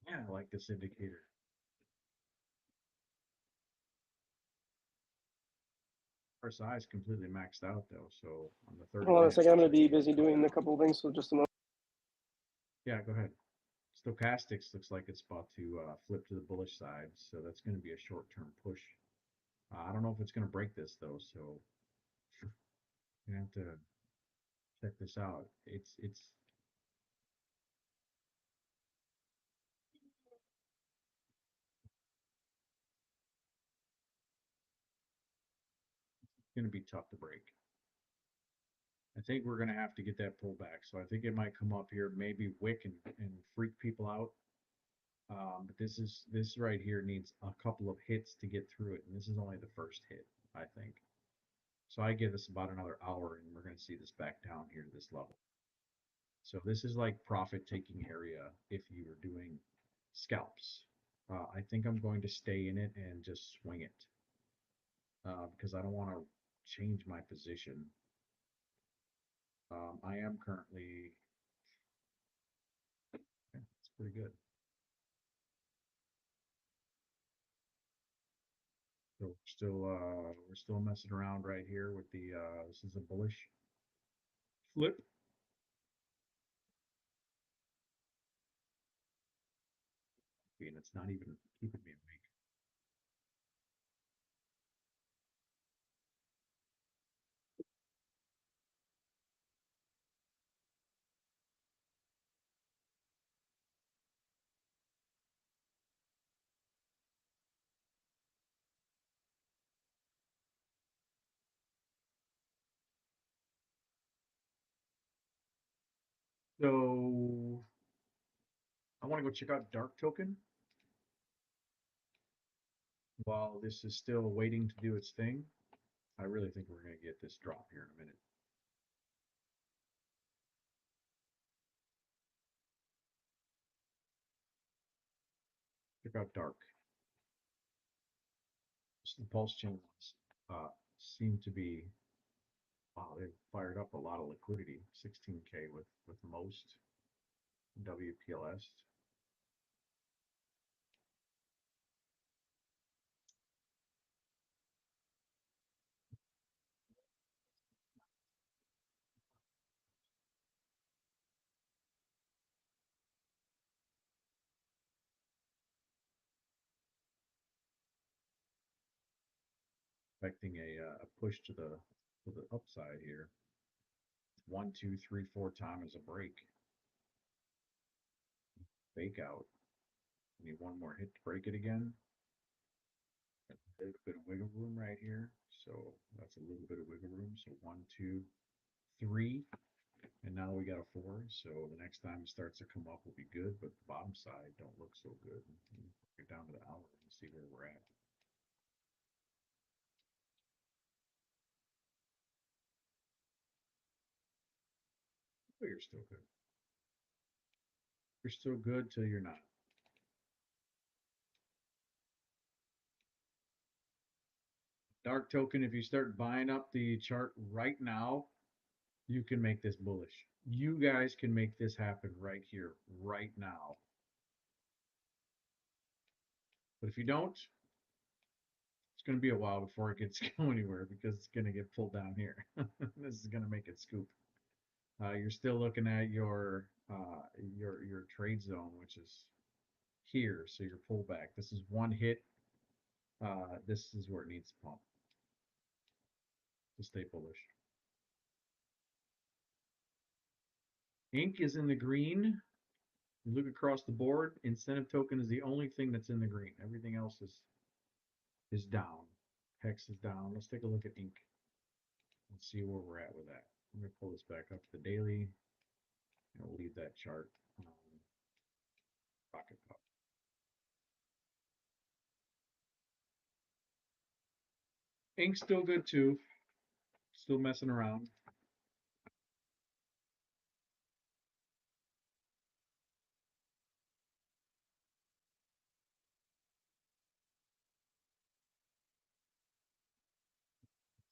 Yeah, I like this indicator. RSI is completely maxed out though, so on the 30
Hold on a
minute.
second. I'm going to be busy doing a couple of things, so just a moment.
Yeah, go ahead. Stochastics looks like it's about to flip to the bullish side, so that's going to be a short-term push. I don't know if it's going to break this though, so you have to check this out. It's going to be tough to break. I think we're going to have to get that pullback. So I think it might come up here, maybe wick and freak people out. But this right here needs a couple of hits to get through it, and this is only the first hit, I think. So I give this about another hour, and we're going to see this back down here to this level. So this is like profit-taking area if you were doing scalps. I think I'm going to stay in it and just swing it because I don't want to change my position. I am currently, it's pretty good. So we're still messing around right here with the this is a bullish flip. And it's not even keeping me awake. So I want to go check out Dark Token while this is still waiting to do its thing. I really think we're going to get this drop here in a minute. Check out Dark. The pulse chains seem to be, wow, they've fired up a lot of liquidity. 16K with most WPLS. Expecting a push to the upside here. 1, 2, 3, 4 times a break. Fake out. Need one more hit to break it again. A little bit of wiggle room right here. So that's a little bit of wiggle room. So 1, 2, 3. And now we got a 4. So the next time it starts to come up will be good, but the bottom side don't look so good. Get down to the hour and see where we're at. But you're still good. You're still good till you're not. Dark token, if you start buying up the chart right now, you can make this bullish. You guys can make this happen right here, right now. But if you don't, it's going to be a while before it gets go anywhere because it's going to get pulled down here. This is going to make it scoop. You're still looking at your trade zone, which is here. So your pullback. This is one hit. This is where it needs to pump to stay bullish. Ink is in the green. You look across the board. Incentive token is the only thing that's in the green. Everything else is down. Hex is down. Let's take a look at ink. Let's see where we're at with that. I'm going to pull this back up to the daily. And we'll leave that chart pocket pop. Ink's still good too. Still messing around.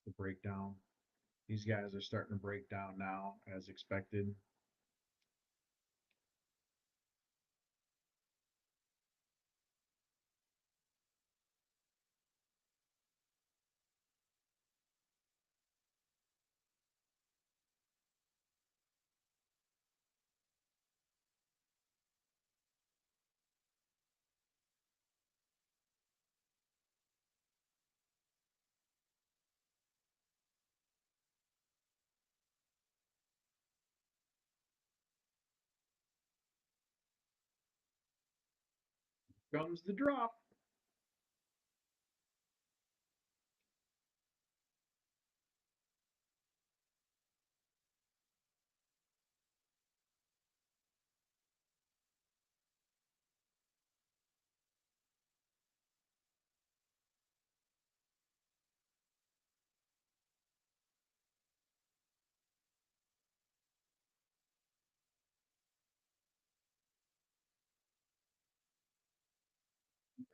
The breakdown. These guys are starting to break down now as expected. Comes the drop.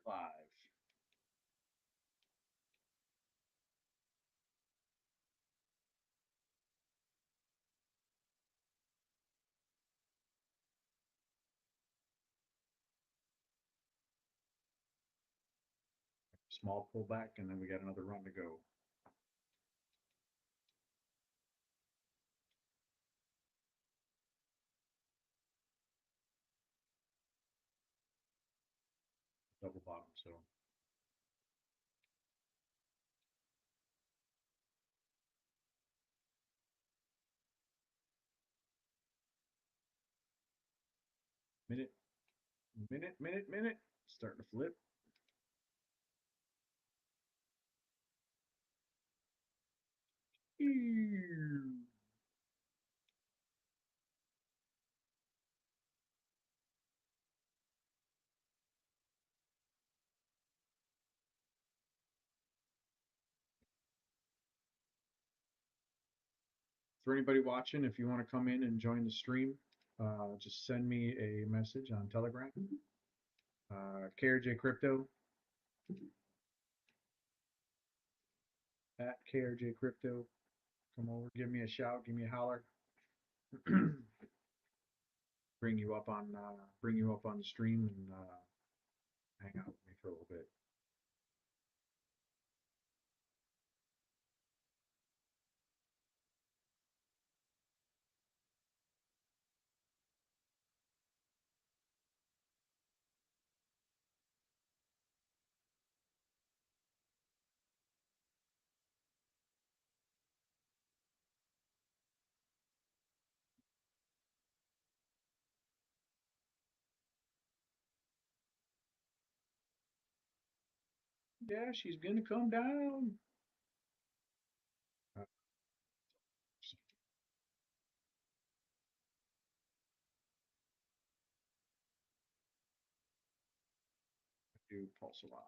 Five. Small pullback, and then we got another run to go. Double bottom, so. Minute. Starting to flip. For anybody watching, if you want to come in and join the stream, just send me a message on Telegram. KRJcrypto at KRJcrypto. Come over, give me a shout, give me a holler. bring you up on the stream and hang out with me for a little bit. Yeah, she's gonna come down. Do Pulse Alive.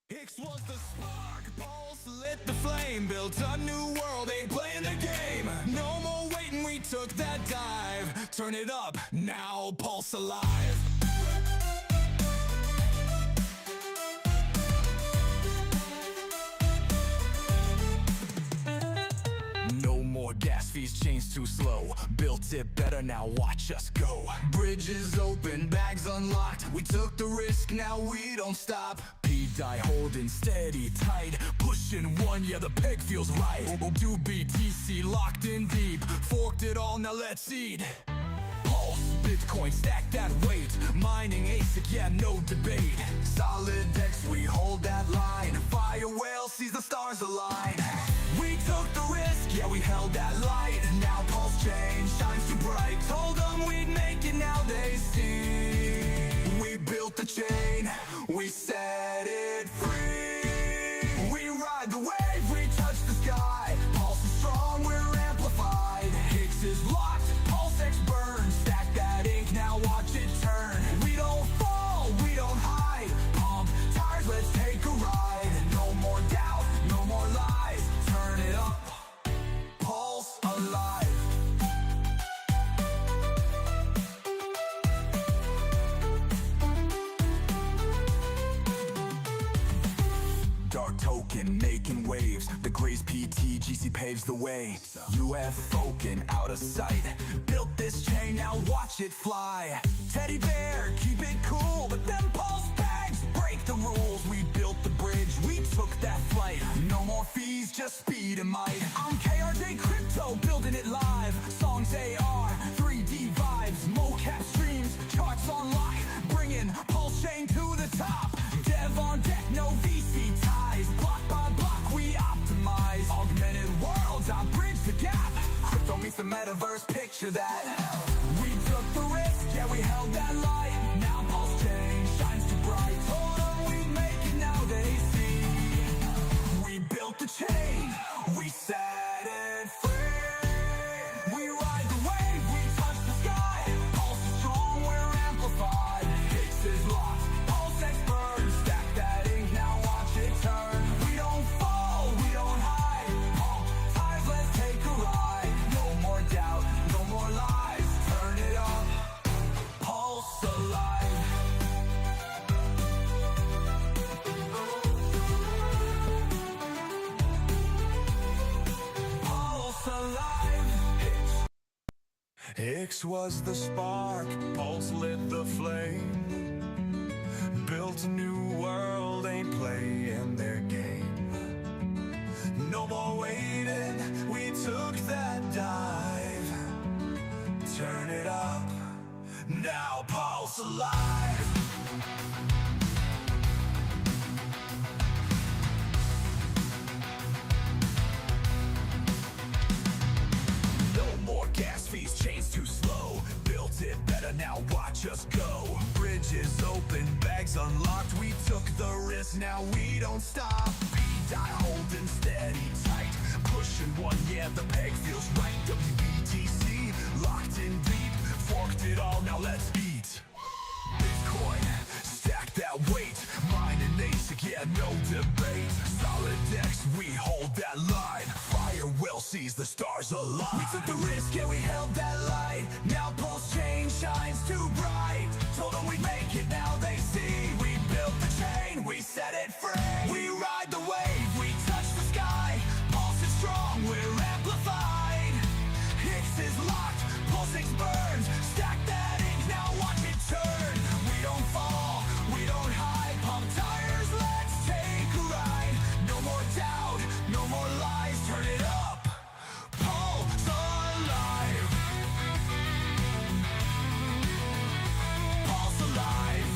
Hicks was the spark, Pulse lit the flame, built a new world, ain't playing the game. No more waiting, we took that dive. Turn it up, now Pulse alive. No more gas fees, chains too slow. Built it better, now watch us go. Bridges open, bags unlocked. We took the risk, now we don't stop. P-die holding steady, tight. Pushing one, yeah, the peg feels right. Do BTC locked in deep. Forked it all, now let's eat. Pulse, Bitcoin, stack that weight. Mining ASIC, yeah, no debate. Solid X, we hold that line. Fire whale sees the stars align. We took the risk, yeah, we held that light. Now Pulse chain shines too bright. Told them we'd make it, now they see. We built the chain, we set it free. We ride the wave, we touch the sky. Pulse is strong, we're amplified. Hicks is locked, Pulse X burns. Stack that ink, now watch it turn. We don't fall, we don't hide. Pump tires, let's take a ride. No more doubt, no more lies. Turn it up, Pulse alive. Dark token making waves. The Grace PT GC paves the way. UFOken out of sight. Built this chain, now watch it fly. Teddy bear, keep it cool. But them Pulse bags break the rules. We built the bridge, we took that flight. No more fees, just speed and might. I'm KRJcrypto, building it live. Songs AR, 3D vibes, MOCAP streams, charts on lock. Bringing Pulse chain to the top. Dev on deck, no VC ties. Block by block, we optimize. Augmented worlds, I bridge the gap. Crypto meets the metaverse, picture that. We took the risk, yeah, we held that light. Now Pulse chain shines too bright. Told them we'd make it, now they see. We built the chain, we set it free. We ride the wave, we touch the sky. Pulse is strong, we're amplified. Hicks is locked, Pulse X burns. Stack that ink, now watch it turn. We don't fall, we don't hide. X was the spark, Pulse lit the flame. Built a new world, ain't playing their game. No more waiting, we took that dive. Turn it up, now Pulse alive. Gas fees, chains too slow. Built it better, now watch us go. Bridges open, bags unlocked. We took the risk, now we don't stop. B-dot holding steady tight. Pushing one, yeah, the peg feels right. WBTC, locked in deep. Forked it all, now let's eat. Bitcoin, stack that weight. Mine and ASIC, yeah, no debate. Solid decks, we hold that line. Fire well sees the stars align. We took the risk, yeah, we held that light. Now Pulse chain shines too bright. Told them we'd make it, now they see. We built the chain, we set it free. We ride the wave, we touch the sky. Pulse is strong, we're amplified. Hicks is locked, Pulse X burns. Stack that ink, now watch it turn. We don't fall, we don't hide. Pump tires, let's take a ride. No more doubt, no more lies, turn it up. Pulse alive. Pulse alive.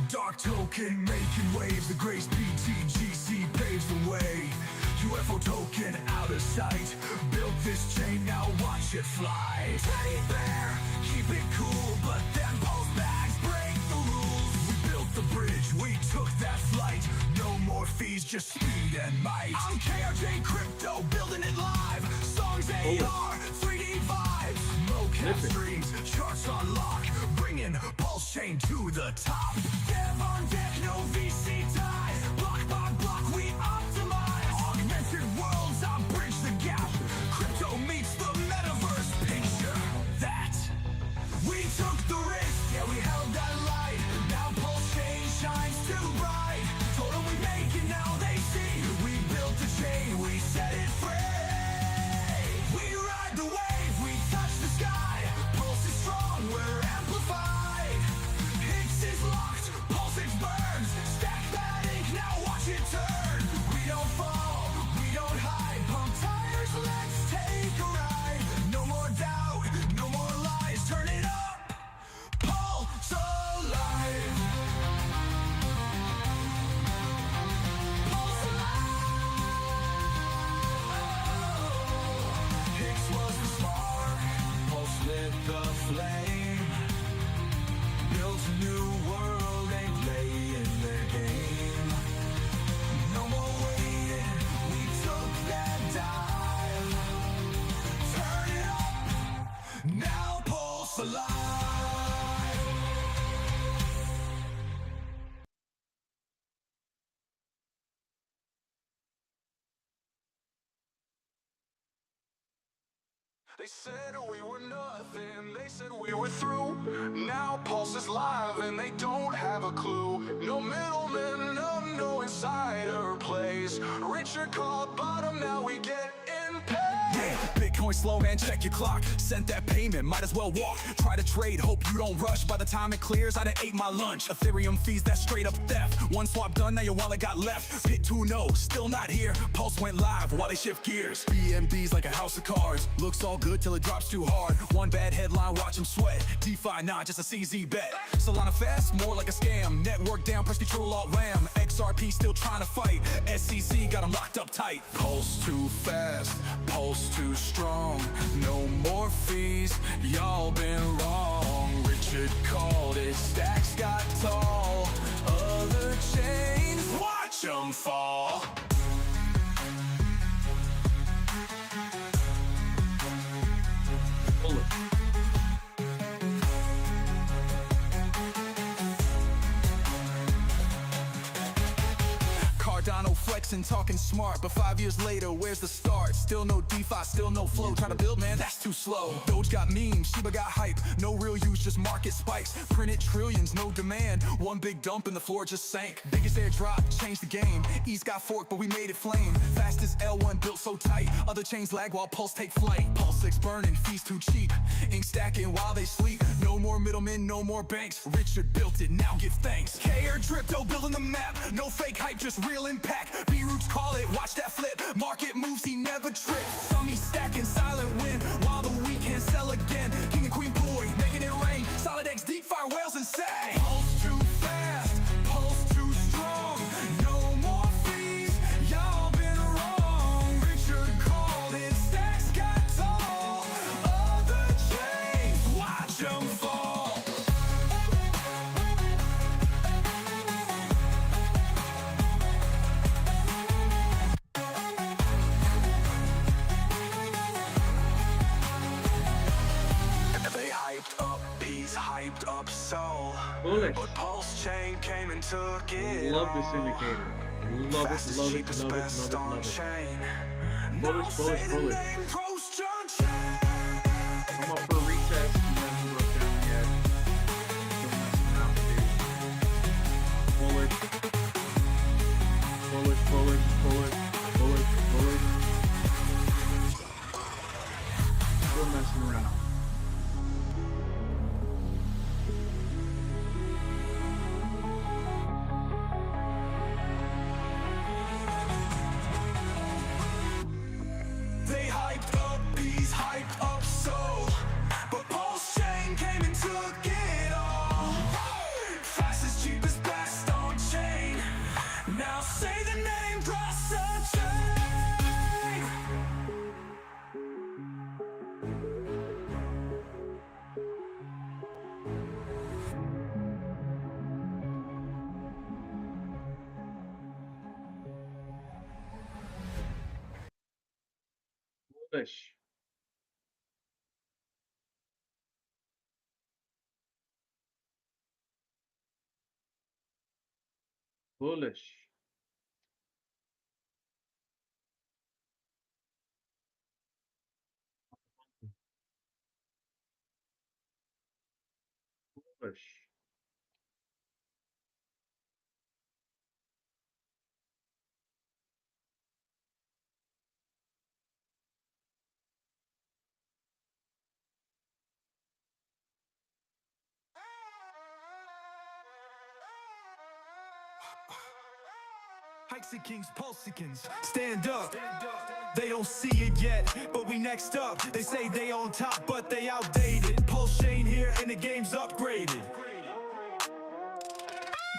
Dark token making waves, the Grace BTGC paves the way. UFO token out of sight. Built this chain, now watch it fly. Teddy bear, keep it cool, but then Pulse bags break the rules. We built the bridge, we took that flight. No more fees, just speed and might. I'm KRJcrypto, building it live. Songs AR, 3D vibes. MOCAP streams, charts on lock. Bringing Pulse chain to the top. Dev on deck, no VC ties. Block by block, we optimize. Augmented worlds, I bridge the gap. Crypto meets the metaverse picture. That we took the risk, yeah, we held that light. Now Pulse chain shines too bright. Told them we make it, now they see. We built the chain, we set it free. We ride the wave, we touch the sky. Pulse is strong, we're amplified. Hicks is locked, Pulse X burns. Stack that ink, now watch it turn. We don't fall, we don't hide. Pump tires, let's take a ride. No more doubt, no more lies, turn it up. Pulse alive. Pulse alive. Hicks was the spark, Pulse lit the flame. Built a new world, ain't playing their game. No more waiting, we took that dive. Turn it up, now Pulse alive. They said we were nothing, they said we were through. Now Pulse is live and they don't have a clue. No middleman, no insider plays. Richard called bottom, now we get in pay. Yeah, Bitcoin slow, man, check your clock. Sent that payment, might as well walk. Try to trade, hope you don't rush. By the time it clears, I done ate my lunch. Ethereum fees, that's straight up theft. One swap done, now your wallet got left. Pit 2-0, still not here. Pulse went live while they shift gears. BNB's like a house of cards. Looks all good till it drops too hard. One bad headline, watch them sweat. DeFi, not just a CZ bet. Solana fast, more like a scam. Network down, press control alt ram. XRP still trying to fight. SEC got them locked up tight. Pulse too fast, Pulse too strong. No more fees, y'all been wrong. Richard called it, stacks got tall. Other chains, watch them fall. flexing, talking smart, but 5 years later, where's the start? Still no DeFi, still no flow. Trying to build, man, that's too slow. Doge got memes, Shiba got hype. No real use, just market spikes. Printed trillions, no demand. One big dump and the floor just sank. Biggest airdrop, changed the game. East got forked, but we made it flame. Fastest L1 built so tight. Other chains lag while Pulse take flight. Pulse 6 burning, fees too cheap. Ink stacking while they sleep. No more middlemen, no more banks. Richard built it, now give thanks. KRJcrypto building the map. No fake hype, just real impact. BLooPs call it, watch that flip. Market moves, he never trips. Some he stacking, silent win. While the weekend sell again. King and Queen boy, making it rain. Solid X, deep fire, whales insane. Pulse too fast, pulse too strong. No more fees, y'all been wrong. Richard called it, stacks got tall. Other chains, watch them fall. They hyped up peace, hyped up soul.
Bullish.
But Pulse Chain came and took it.
Love this
all.
indicator. Love it,
Fastest,
love it,
cheapest,
love it,
best
love it,
on
love it.
chain.
Bullish,
Now
bullish,
say the
bullish.
name, Post John Chain.
I'm up for a retest. He hasn't broke down yet. Still messing around, dude. Bullish. Bullish, bullish, bullish, bullish, bullish. Still messing around.
They hyped up bees, hyped up soul. But Pulse Chain came and took it all. Fastest, cheapest, best on chain. Now say the name, cross the chain.
Bullish. Bullish. Bullish.
Hikes kings, pulsicans, stand up. They don't see it yet, but we next up. They say they on top, but they outdated. Pulse Chain here and the game's upgraded.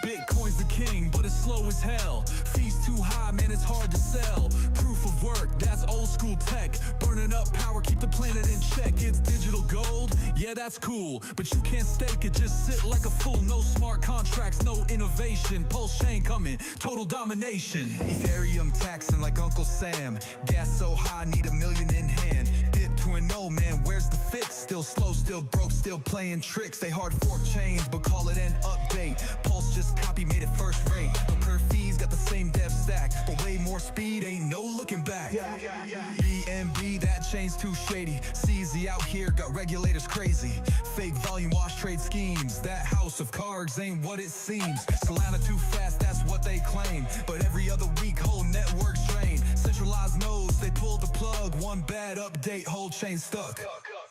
Bitcoin's the king, but it's slow as hell. Fees too high, man, it's hard to sell. Proof of work, that's old school tech. Burning up power, keep the planet in check. It's digital gold, yeah, that's cool. But you can't stake it, just sit like a fool. No smart contracts, no innovation. Pulse Chain coming, total domination. Ethereum taxing like Uncle Sam. Gas so high, need $1 million in hand. Dip 2.0, man, where's the fix? Still slow, still broke, still playing tricks. They hard fork chains, but call it an update. Pulse just copy, made it first rate. No per fees, got the same dev stack, but way more speed, ain't no looking back. BNB, that chain's too shady. CZ out here, got regulators crazy. Fake volume wash trade schemes. That house of cards ain't what it seems. Solana too fast, that's what they claim. But every other week, whole network's drained. Centralized nodes, they pulled the plug. One bad update, whole chain stuck.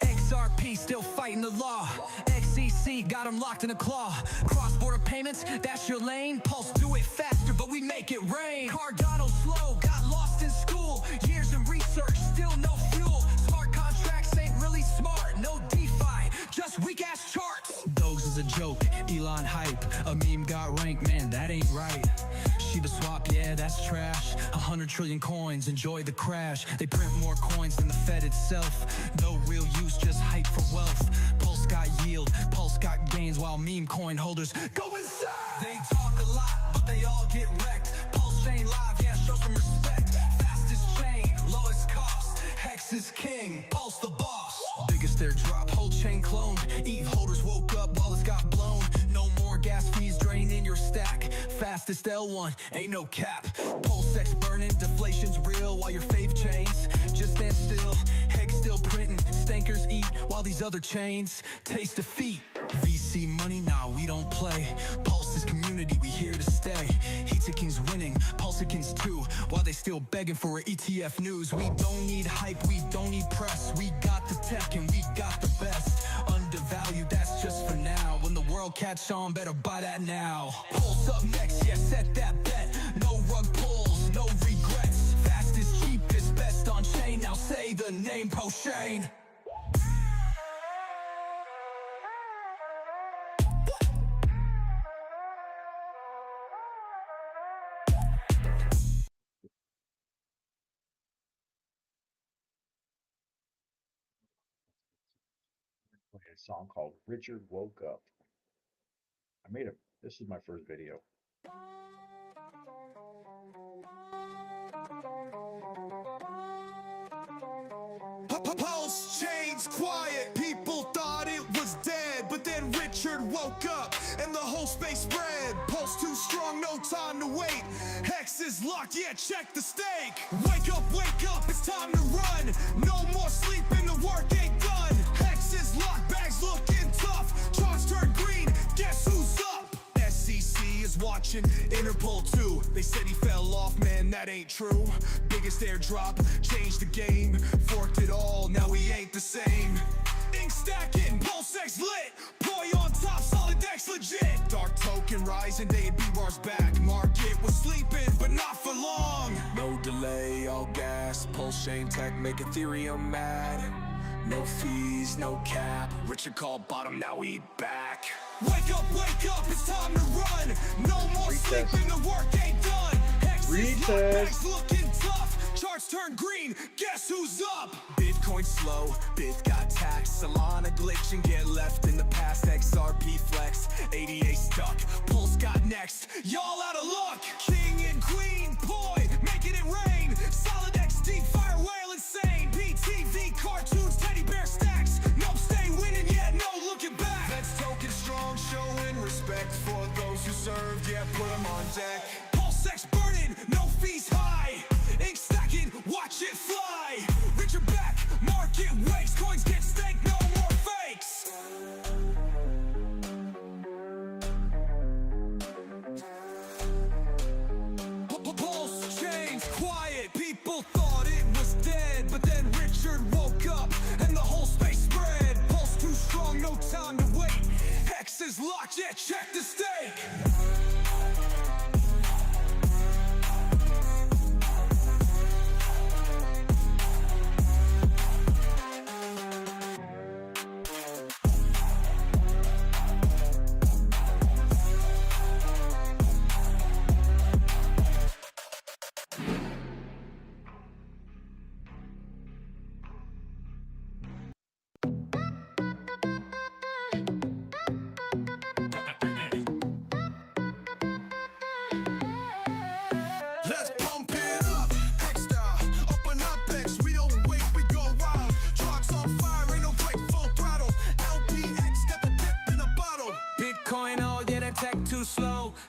XRP still fighting the law. XCC got them locked in a claw. Cross-border payments, that's your lane. Pulse do it faster, but we make it rain. Cardano slow, got lost in school. Years in research, still no fuel. Smart contracts ain't really smart. No DeFi, just weak-ass charts. Doge is a joke, Elon hype. A meme got ranked, man, that ain't right. Shiba swap, yeah, that's trash. 100 trillion coins, enjoy the crash. They print more coins than the Fed itself. No real use, just hype for wealth. Pulse got yield, Pulse got gains, while meme coin holders go inside. They talk a lot, but they all get wrecked. Pulse Chain live, yeah, show some respect. Fastest chain, lowest cost. Hex is king, Pulse the boss. Biggest airdrop, whole chain cloned. ETH holders woke up while it's got blown. No more gas fees draining your stack. Fast fastest L1, ain't no cap. Pulse X burning, deflation's real while your fave chains just stand still. Hex still printing, stankers eat while these other chains taste defeat. VC money, nah, we don't play. Pulse is community, we here to stay. Heatiking's winning, Pulsikins too, while they still begging for ETF news. We don't need hype, we don't need press. We got the tech and we got the best. Undervalued, that's just for now. When the world catch on, better buy that now. Pulse up next, yeah, set that bet. No rug pulls, no regrets. Fastest, cheapest, best on chain. Now say the name, Poshane.
Play a song called Richard Woke Up. I made it. This is my first video.
Pulse chains quiet, people thought it was dead, but then Richard woke up and the whole space spread. Pulse too strong, no time to wait. Hex is locked, yeah, check the stake. Wake up, it's time to run. No more sleeping, the work ain't done. Hex is locked, bags looking tough. Charts turn green, guess who's up? SEC is watching, Interpol too. They said he fell off, man, that ain't true. Biggest airdrop, changed the game. Forked it all, now we ain't the same. Ink stacking, Pulse X lit. Poi on top, solid X legit. Dark token rising, they B-bars back. Market was sleeping, but not for long. No delay, all gas. Pulse chain tech make Ethereum mad. No fees, no cap. Richard called bottom, now we back. Wake up, it's time to run. No more sleeping, the work ain't done. Hex is locked, bags looking tough. Charts turn green, guess who's up? Bitcoin slow, Bit got taxed. Solana glitch and get left in the past. XRP flex, ADA stuck. Pulse got next, y'all out of luck. King and queen, poi, making it rain. Solid X deep, fire whale insane. BTV cartoons, teddy bear stacks. No stay winning yet, no looking back. Let's token strong, showing respect for those who served. Yeah, put them on deck. Pulse X burning, no fees high. Ink stacking, watch it fly. Richard back, market wakes. Coins get staked, no more fakes. Pulse chains quiet, people thought it was dead, but then Richard woke up and the whole space spread. Pulse too strong, no time to wait. Hex is locked, yeah, check the stake.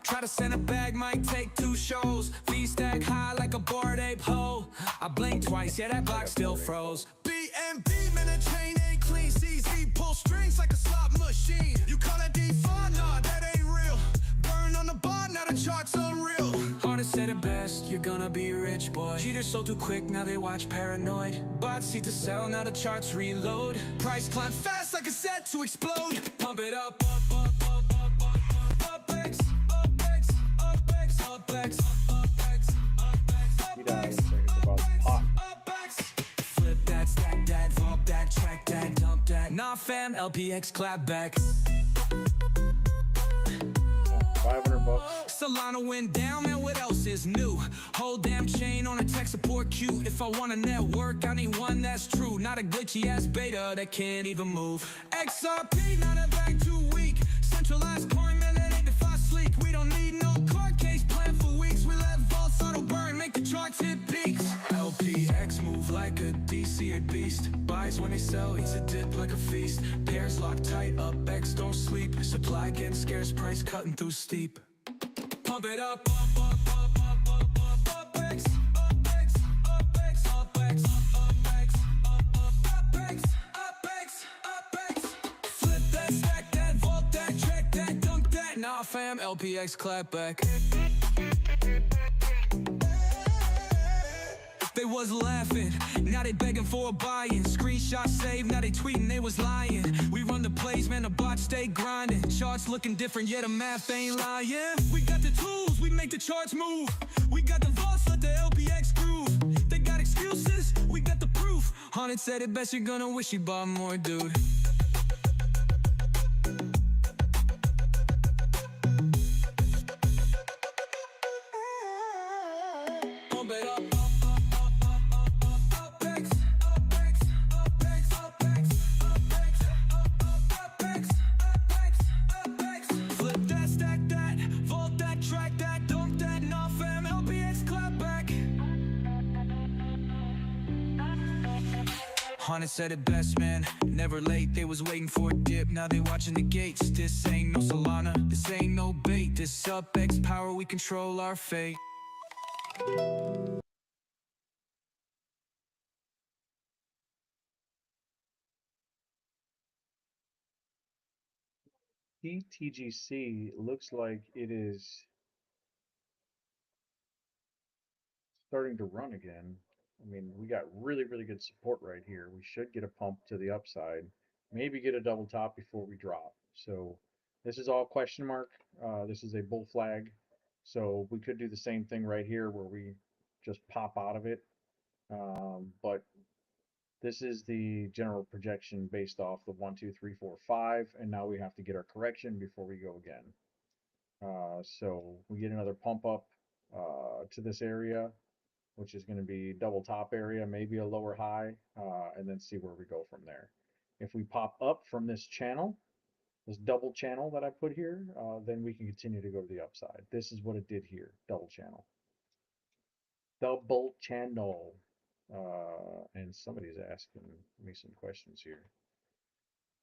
Try to send a bag, might take 2 shows. Fee stack high like a bored ape hoe. I blinked twice, yeah, that block still froze. BNB, man, the chain ain't clean. CZ pull strings like a slot machine. You call that DeFi? Nah, that ain't real. Burn on the bar, now the chart's unreal. Artist said it best, you're gonna be rich, boy. Cheaters sold too quick, now they watch paranoid. Bots see to sell, now the charts reload. Price climb fast like a set to explode. Pump it up, up, up, up, up, up, up, up, X, up, X, up, X, up, X, up, X, up, X, up, X, up, X. Flip that, stack that, vault that, track that, dump that. Nah, fam, LPX clap back.
500 bucks.
Solana went down, man, what else is new? Whole damn chain on a tech support queue. If I want a network, I need one that's true. Not a glitchy ass beta that can't even move. XRP, not a bag too weak. Centralized coin, man, that ain't the fast sleek. We don't need no court case plan for weeks. We let vaults auto burn, make the charts hit peaks. LPX move like a DC beast. Buys when they sell, eats a dip like a feast. Pairs locked tight, up X don't sleep. Supply getting scarce, price cutting through steep. Pump it up, up, up, up, up, up, up, up, X, up, X, up, X, up, X, up, X, up, up, X, up, X, up, X. Flip that, stack that, vault that, track that, dunk that. Nah, fam, LPX clap back. They was laughing, now they begging for a buy-in. Screenshot saved, now they tweeting they was lying. We run the plays, man, the bots stay grinding. Charts looking different, yeah, the math ain't lying. We got the tools, we make the charts move. We got the vaults, let the LPX groove. They got excuses, we got the proof. Haunted said it best, you're gonna wish you bought more, dude. Pump it up. Haunted said it best, man, never late. They was waiting for a dip, now they watching the gates. This ain't no Solana, this ain't no bait. This up X power, we control our fate.
TGC looks like it is starting to run again. I mean, we got really, really good support right here. We should get a pump to the upside, maybe get a double top before we drop. So this is all question mark. This is a bull flag. So we could do the same thing right here where we just pop out of it. But this is the general projection based off the 1, 2, 3, 4, 5, and now we have to get our correction before we go again. So we get another pump up to this area, which is going to be double top area, maybe a lower high, and then see where we go from there. If we pop up from this channel, this double channel that I put here, then we can continue to go to the upside. This is what it did here, double channel. Double channel. And somebody's asking me some questions here.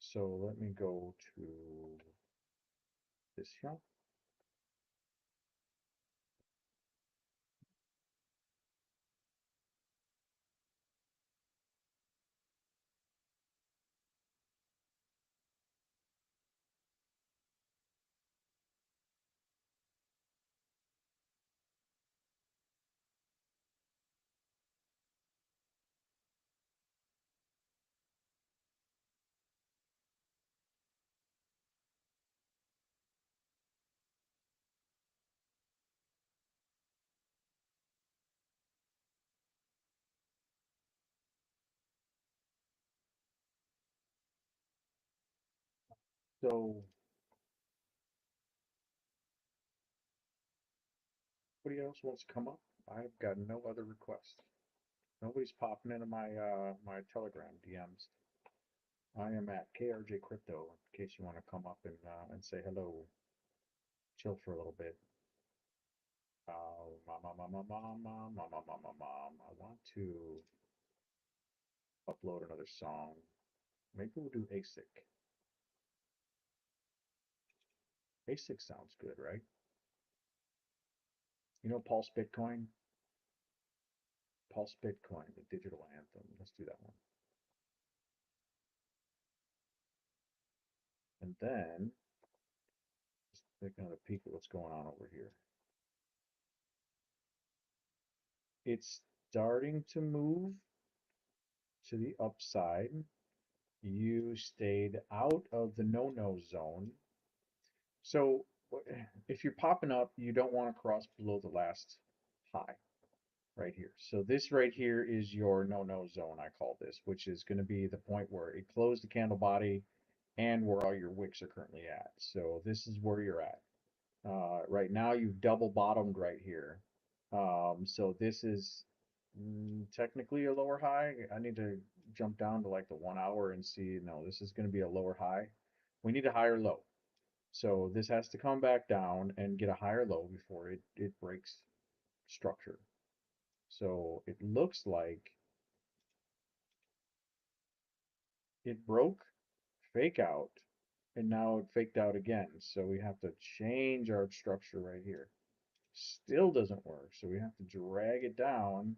So let me go to this here. So anybody else wants to come up? I've got no other requests. Nobody's popping into my my Telegram DMs. I am at KRJcrypto in case you want to come up and say hello. Chill for a little bit. I want to upload another song. Maybe we'll do ASIC. ASIC sounds good, right? You know Pulse Bitcoin? Pulse Bitcoin, the digital anthem. Let's do that one. And then, just take another peek at what's going on over here. It's starting to move to the upside. You stayed out of the no-no zone. So if you're popping up, you don't want to cross below the last high right here. So this right here is your no-no zone, I call this, which is going to be the point where it closed the candle body and where all your wicks are currently at. So this is where you're at. Right now you've double bottomed right here. So this is technically a lower high. I need to jump down to like the 1 hour and see, no, this is going to be a lower high. We need a higher low. So this has to come back down and get a higher low before it breaks structure. So it looks like it broke, fake out, and now it faked out again. So we have to change our structure right here. Still doesn't work. So we have to drag it down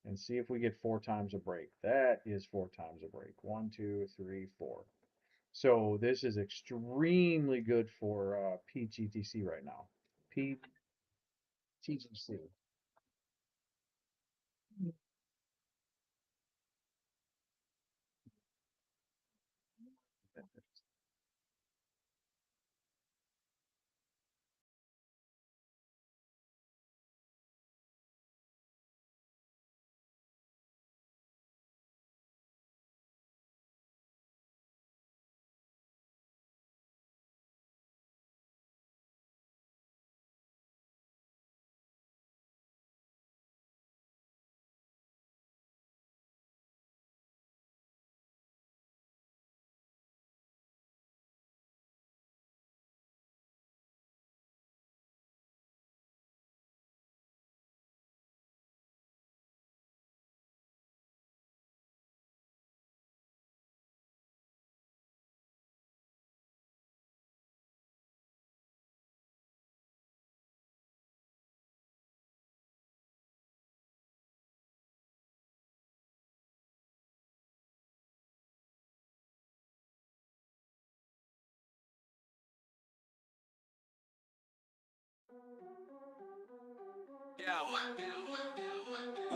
and see if we get 4 times a break. That is 4 times a break. 1, 2, 3, 4. So this is extremely good for PTTC right now. PTTC.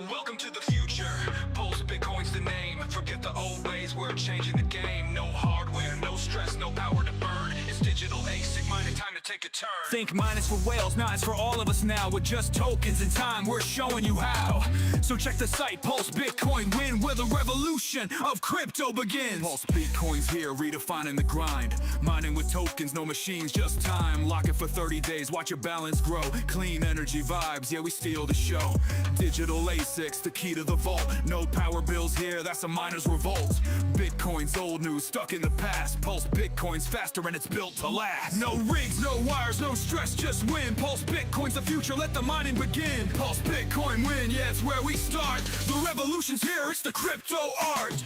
Welcome to the future. Pulse Bitcoin's the name. Forget the old ways, we're changing the game. No hardware, no stress, no power to burn. It's digital ASIC mining, time to take a turn. Think mining's for whales, nah, it's for all of us now. With just tokens and time, we're showing you how. So check the site, Pulse Bitcoin win, where the revolution of crypto begins. Pulse Bitcoin's here, redefining the grind. Mining with tokens, no machines, just time. Lock it for 30 days, watch your balance grow. Clean energy vibes, yeah, we steal the show. Digital ASICs, the key to the vault. No power bills here, that's a miner's revolt. Bitcoin's old news, stuck in the past. Pulse Bitcoin's faster and it's built to last. No rigs, no wires, no stress, just win. Pulse Bitcoin's the future, let the mining begin. Pulse Bitcoin win, yeah, it's where we start. The revolution's here, it's the crypto art.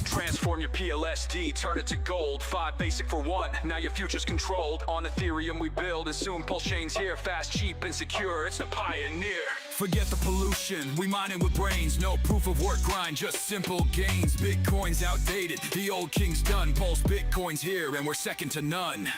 Transform your PLSD, turn it to gold. 5 basic for 1, now your future's controlled. On Ethereum we build, and soon Pulse Chain's here. Fast, cheap, and secure, it's the pioneer. Forget the pollution, we mining with brains. No proof of work grind, just simple gains. Bitcoin's outdated, the old king's done. Pulse Bitcoin's here, and we're second to none.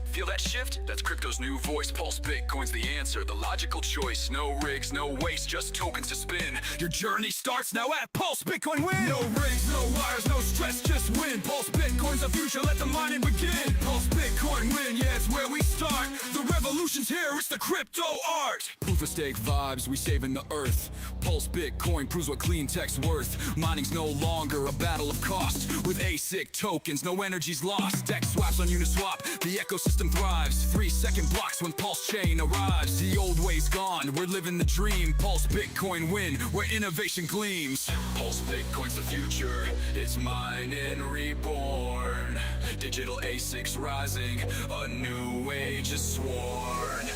Feel that shift? That's crypto's new voice. Pulse Bitcoin's the answer, the logical choice. No rigs, no waste, just tokens to spin. Your journey starts now at Pulse Bitcoin win. No rigs, no wires, no stress, just win. Pulse Bitcoin's the future, let the mining begin. Pulse Bitcoin win, yeah, it's where we start. The revolution's here, it's the crypto art. Proof of stake vibes, we saving the earth. Pulse Bitcoin proves what clean tech's worth. Mining's no longer a battle of cost. With ASIC tokens, no energy's lost. Dex swaps on Uniswap, the ecosystem thrives. 3-second blocks when Pulse Chain arrives. The old way's gone, we're living the dream. Pulse Bitcoin win, where innovation gleams. Pulse Bitcoin's the future, it's mining reborn. Digital ASICs rising, a new age is sworn.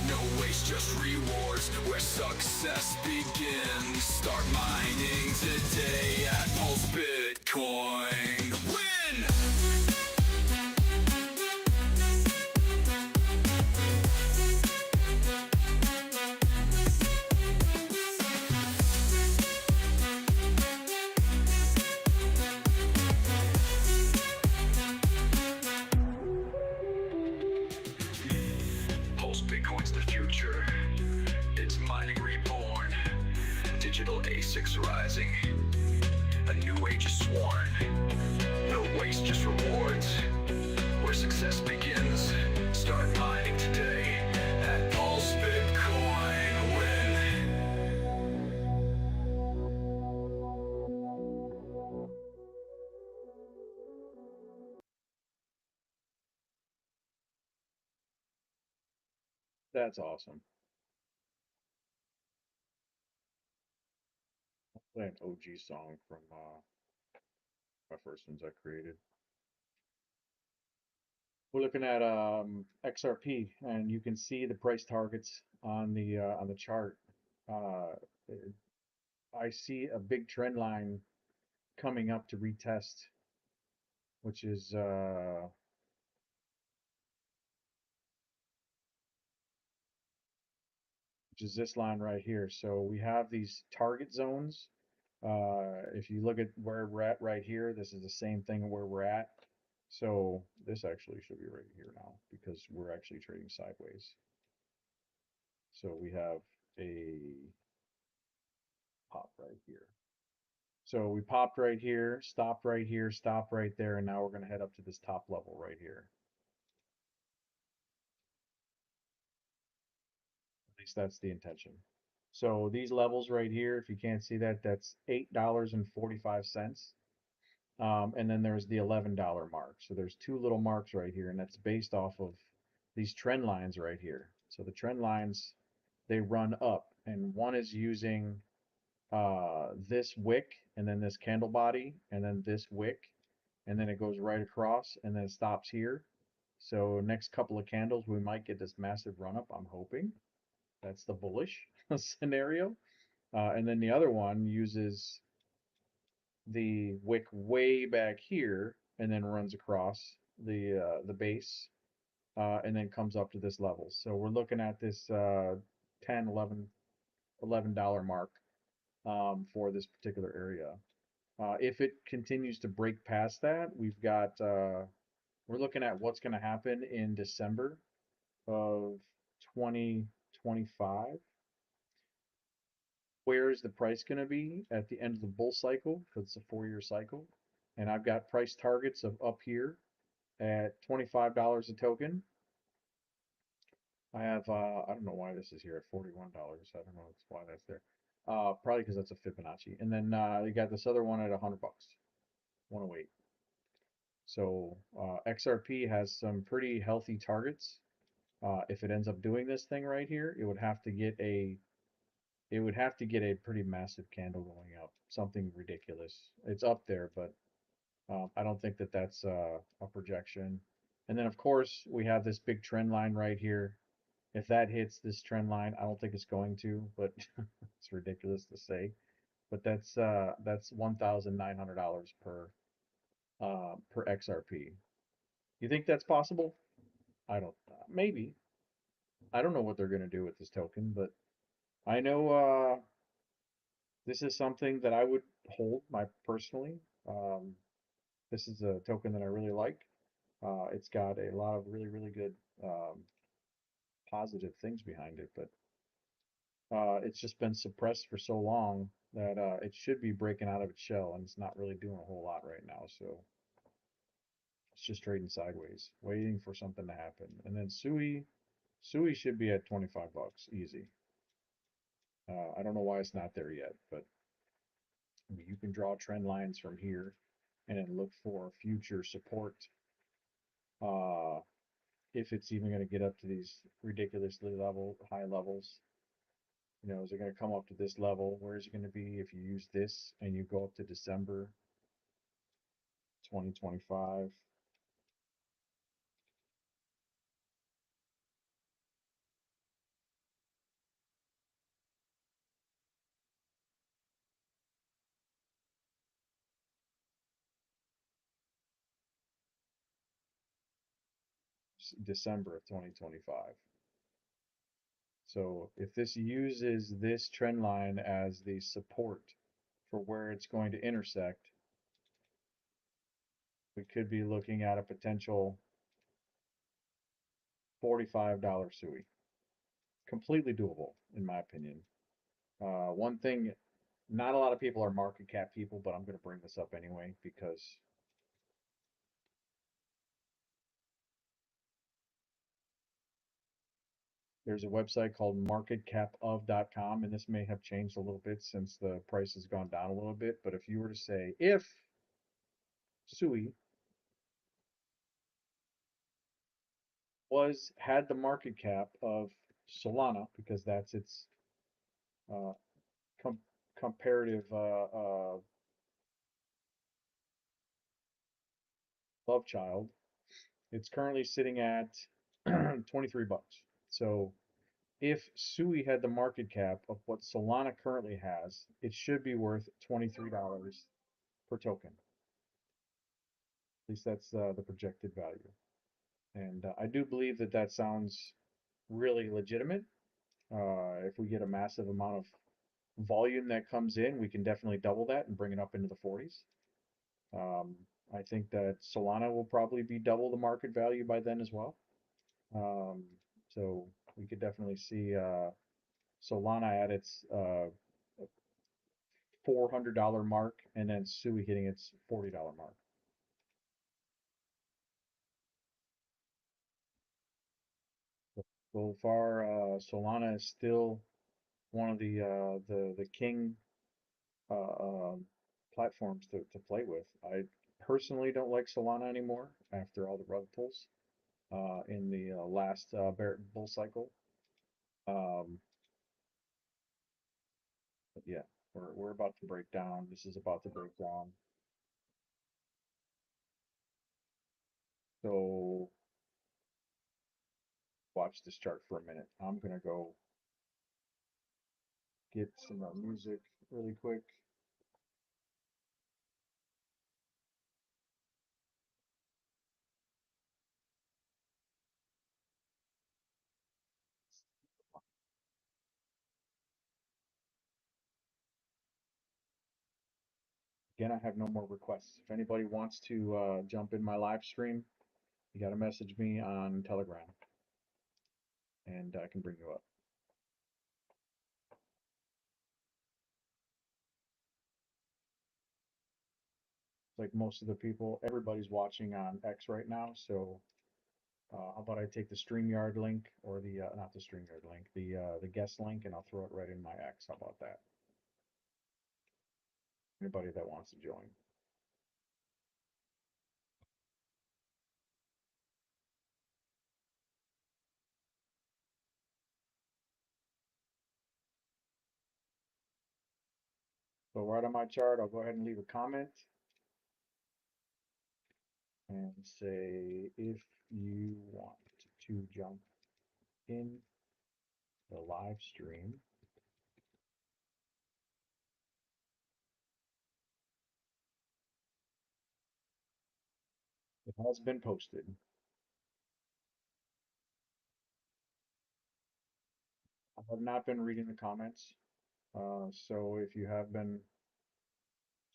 No waste, just rewards, where success begins. Start mining today at Pulse Bitcoin win! Pulse Bitcoin's the future, it's mining reborn. Digital ASICs rising, a new age is sworn. No waste, just rewards, where success begins. Start mining today at Pulse Bitcoin win.
That's awesome. I'll play an OG song from my first ones I created. We're looking at XRP, and you can see the price targets on the chart. I see a big trend line coming up to retest, which is this line right here. So we have these target zones. If you look at where we're at right here, this is the same thing where we're at. So this actually should be right here now because we're actually trading sideways. So we have a pop right here. So we popped right here, stopped right here, stopped right there, and now we're going to head up to this top level right here. At least that's the intention. So these levels right here, if you can't see that, that's $8.45. And then there's the $11 mark. So there's two little marks right here, and that's based off of these trend lines right here. So the trend lines, they run up, and one is using this wick, and then this candle body, and then this wick, and then it goes right across, and then it stops here. So next couple of candles, we might get this massive run up, I'm hoping. That's the bullish scenario. And then the other one uses the wick way back here and then runs across the base and then comes up to this level. So we're looking at this 10, 11, $11 mark for this particular area. If it continues to break past that, we've got we're looking at what's going to happen in December of 2025. Where is the price going to be at the end of the bull cycle? Because it's a 4-year cycle. And I've got price targets of up here at $25 a token. I have, I don't know why this is here at $41. I don't know why that's there. Probably because that's a Fibonacci. And then you got this other one at $100, 108. So XRP has some pretty healthy targets. If it ends up doing this thing right here, it would have to get a pretty massive candle going up, something ridiculous. It's up there, but I don't think that that's a projection. And then of course we have this big trend line right here. If that hits this trend line, I don't think it's going to, but it's ridiculous to say. But that's $1,900 per XRP. You think that's possible? I don't. Maybe. I don't know what they're going to do with this token, but I know this is something that I would hold personally. This is a token that I really like. It's got a lot of really, really good positive things behind it, but it's just been suppressed for so long that it should be breaking out of its shell, and it's not really doing a whole lot right now. So it's just trading sideways, waiting for something to happen. And then Sui should be at $25 easy. I don't know why it's not there yet, but I mean, you can draw trend lines from here and then look for future support. If it's even going to get up to these ridiculously high levels. You know, is it going to come up to this level? Where is it going to be if you use this and you go up to December 2025? December of 2025. So if this uses this trend line as the support for where it's going to intersect, we could be looking at a potential $45 SUI. Completely doable, in my opinion. One thing, not a lot of people are market cap people, but I'm going to bring this up anyway because there's a website called marketcapof.com, and this may have changed a little bit since the price has gone down a little bit. But if you were to say, if SUI had the market cap of Solana, because that's its uh, comparative love child, it's currently sitting at $23. So if SUI had the market cap of what Solana currently has, it should be worth $23 per token. At least that's the projected value. And I do believe that that sounds really legitimate. If we get a massive amount of volume that comes in, we can definitely double that and bring it up into the 40s. I think that Solana will probably be double the market value by then as well. So we could definitely see Solana at its $400 mark, and then Sui hitting its $40 mark. So far, Solana is still one of the king platforms to play with. I personally don't like Solana anymore after all the rug pulls in the last bear bull cycle. But yeah, we're about to break down. This is about to break down. So watch this chart for a minute. I'm gonna go get some music really quick. Again, I have no more requests. If anybody wants to jump in my live stream, you got to message me on Telegram, and I can bring you up. Like most of the people, everybody's watching on X right now. So how about I take the StreamYard link, or the not the StreamYard link, the guest link, and I'll throw it right in my X. How about that? Anybody that wants to join. So right on my chart, I'll go ahead and leave a comment and say if you want to jump in the live stream. It has been posted. I have not been reading the comments. So if you have been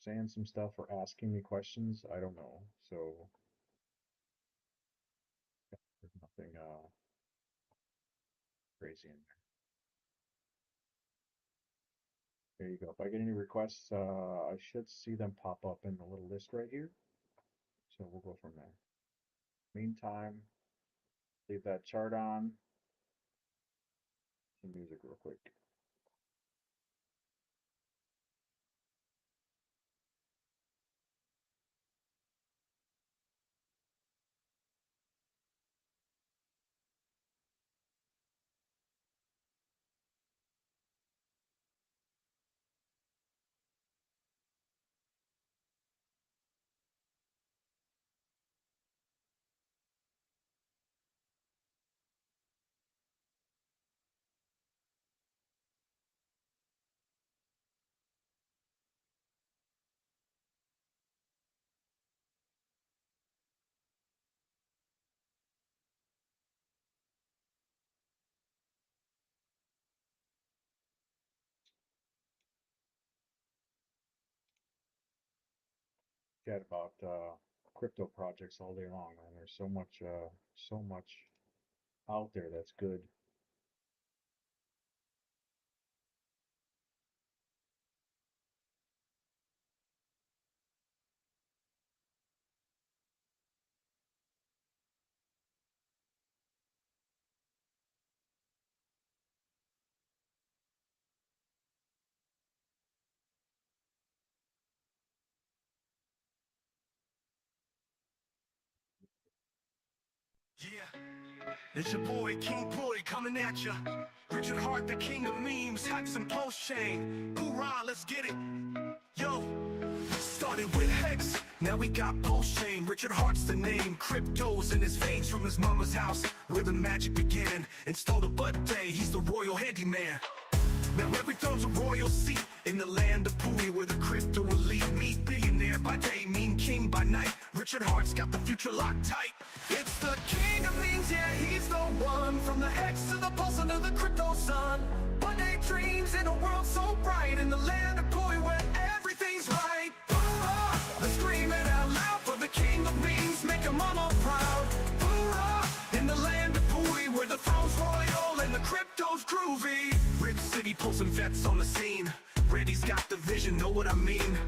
saying some stuff or asking me questions, I don't know. So there's nothing crazy in there. There you go. If I get any requests, I should see them pop up in the little list right here. So we'll go from there. Meantime, leave that chart on. Some music real quick. Chat about crypto projects all day long, man. There's so much out there that's good.
Yeah, it's your boy King Boy coming at ya. Richard Hart, the king of memes, hacks and post chain. Hoorah, let's get it. Yo, started with Hex, now we got post chain. Richard Hart's the name, cryptos in his veins from his mama's house, where the magic began. Installed a birthday, he's the royal handyman. Now every throne's a royal seat in the land of Pui, where the crypto elite meet. Billionaire by day, mean king by night. Richard Hart's got the future locked tight. It's the king of memes, yeah, he's the one. From the hex to the pulse under the crypto sun. One day dreams in a world so bright, in the land of Pui where everything's right. Hoorah! Let's scream it out loud for the king of memes, make your mama proud. Hoorah! In the land of Pui where the throne's royal and the crypto's groovy. Rich city pulsing vets on the scene. Randy's got the vision, know what I mean?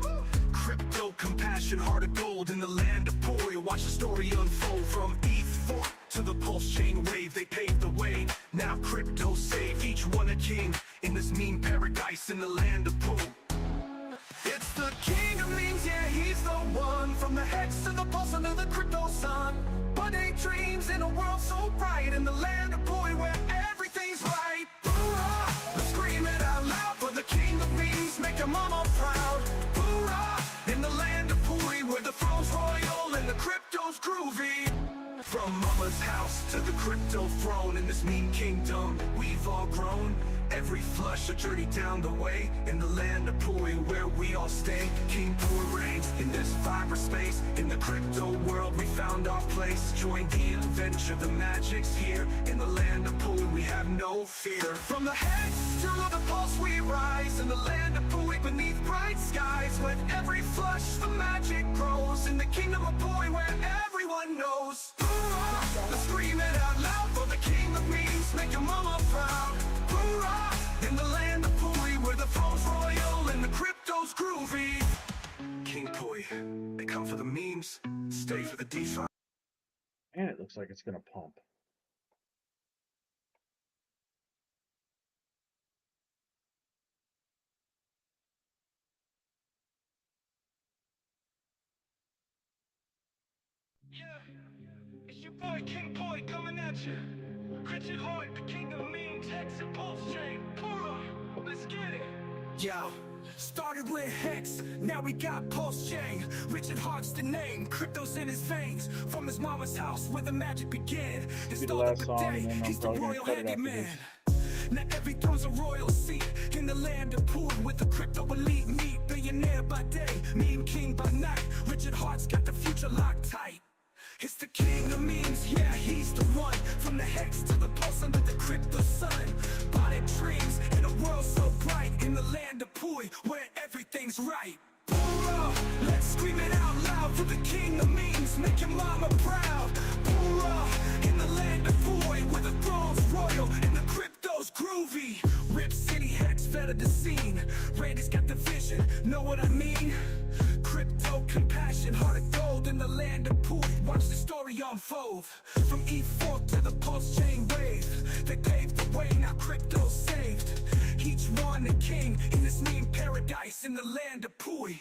Crypto compassion, heart of gold in the land of Pui. Watch the story unfold from ETH4 to the pulse chain wave. They paved the way, now crypto save each one a king in this meme paradise in the land of Pui. It's the king of memes, yeah, he's the one. From the hex to the pulse under the crypto sun. Budding dreams in a world so bright, in the land of Pui where everything's right. Hoorah! Let's scream it out loud for the king of memes, make your mama proud. Hoorah! In the land of Pui where the throne's royal and the crypto's groovy. From mama's house to the crypto throne, in this meme kingdom we've all grown. Every flush a journey down the way, in the land of Pui where we all stay. King Pui reigns in this cyberspace. In the crypto world we found our place. Join the adventure, the magic's here. In the land of Pui we have no fear. From the hex to the pulse we rise, in the land of Pui beneath bright skies. With every flush the magic grows, in the kingdom of Pui where everyone knows. Hoorah! Let's scream it out loud for the king of memes, make your mama proud. Hoorah! In the land of Pui where the throne's royal and the crypto's groovy. King Pui, they come for the memes, stay for the DeFi.
And it looks like it's gonna pump.
Yeah, it's your boy King Pui coming at you. Richard Hart, the king of memes, hex and pulse chain. Hoorah! Let's get it. Yo, started with Hex, now we got Pulse Chain. Richard Hart's the name, crypto's in his veins. From his mama's house where the magic began. Installed
last
up
song,
a
and
day,
then I'm
he's the
probably gonna
royal
cut it after
handyman.
this.
Now every throne's a royal seat in the land of Pui, with the crypto elite meet. Billionaire by day, meme king by night. Richard Hart's got the future locked tight. It's the king of memes, yeah, he's the one. From the hex to the pulse under the crypto sun. Bought dreams in a world so bright, in the land of Pui where everything's right. Hoorah! Let's scream it out loud for the king of memes, make your mama proud. Hoorah! In the land of Pui where the throne's royal and the crypto's groovy. Rip City hex fed the scene. Randy's got the vision, know what I mean? Crypto compassion, heart of gold in the land of Pui. Watch the story unfold. From E4 to the pulse chain wave. They paved the way, now crypto's saved. Each one a king in this meme paradise in the land of Pui.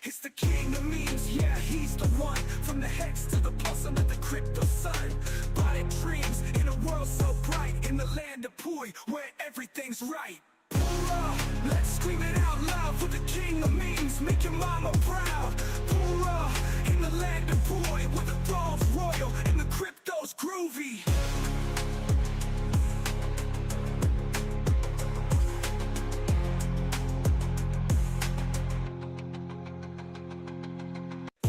It's the king of memes, yeah, he's the one. From the hex to the pulse under the crypto sun. Bought dreams in a world so bright, in the land of Pui where everything's right. Hoorah! Let's scream it out loud for the king of memes, make your mama proud. Hoorah! In the land of Pui where the throne's royal and the crypto's groovy.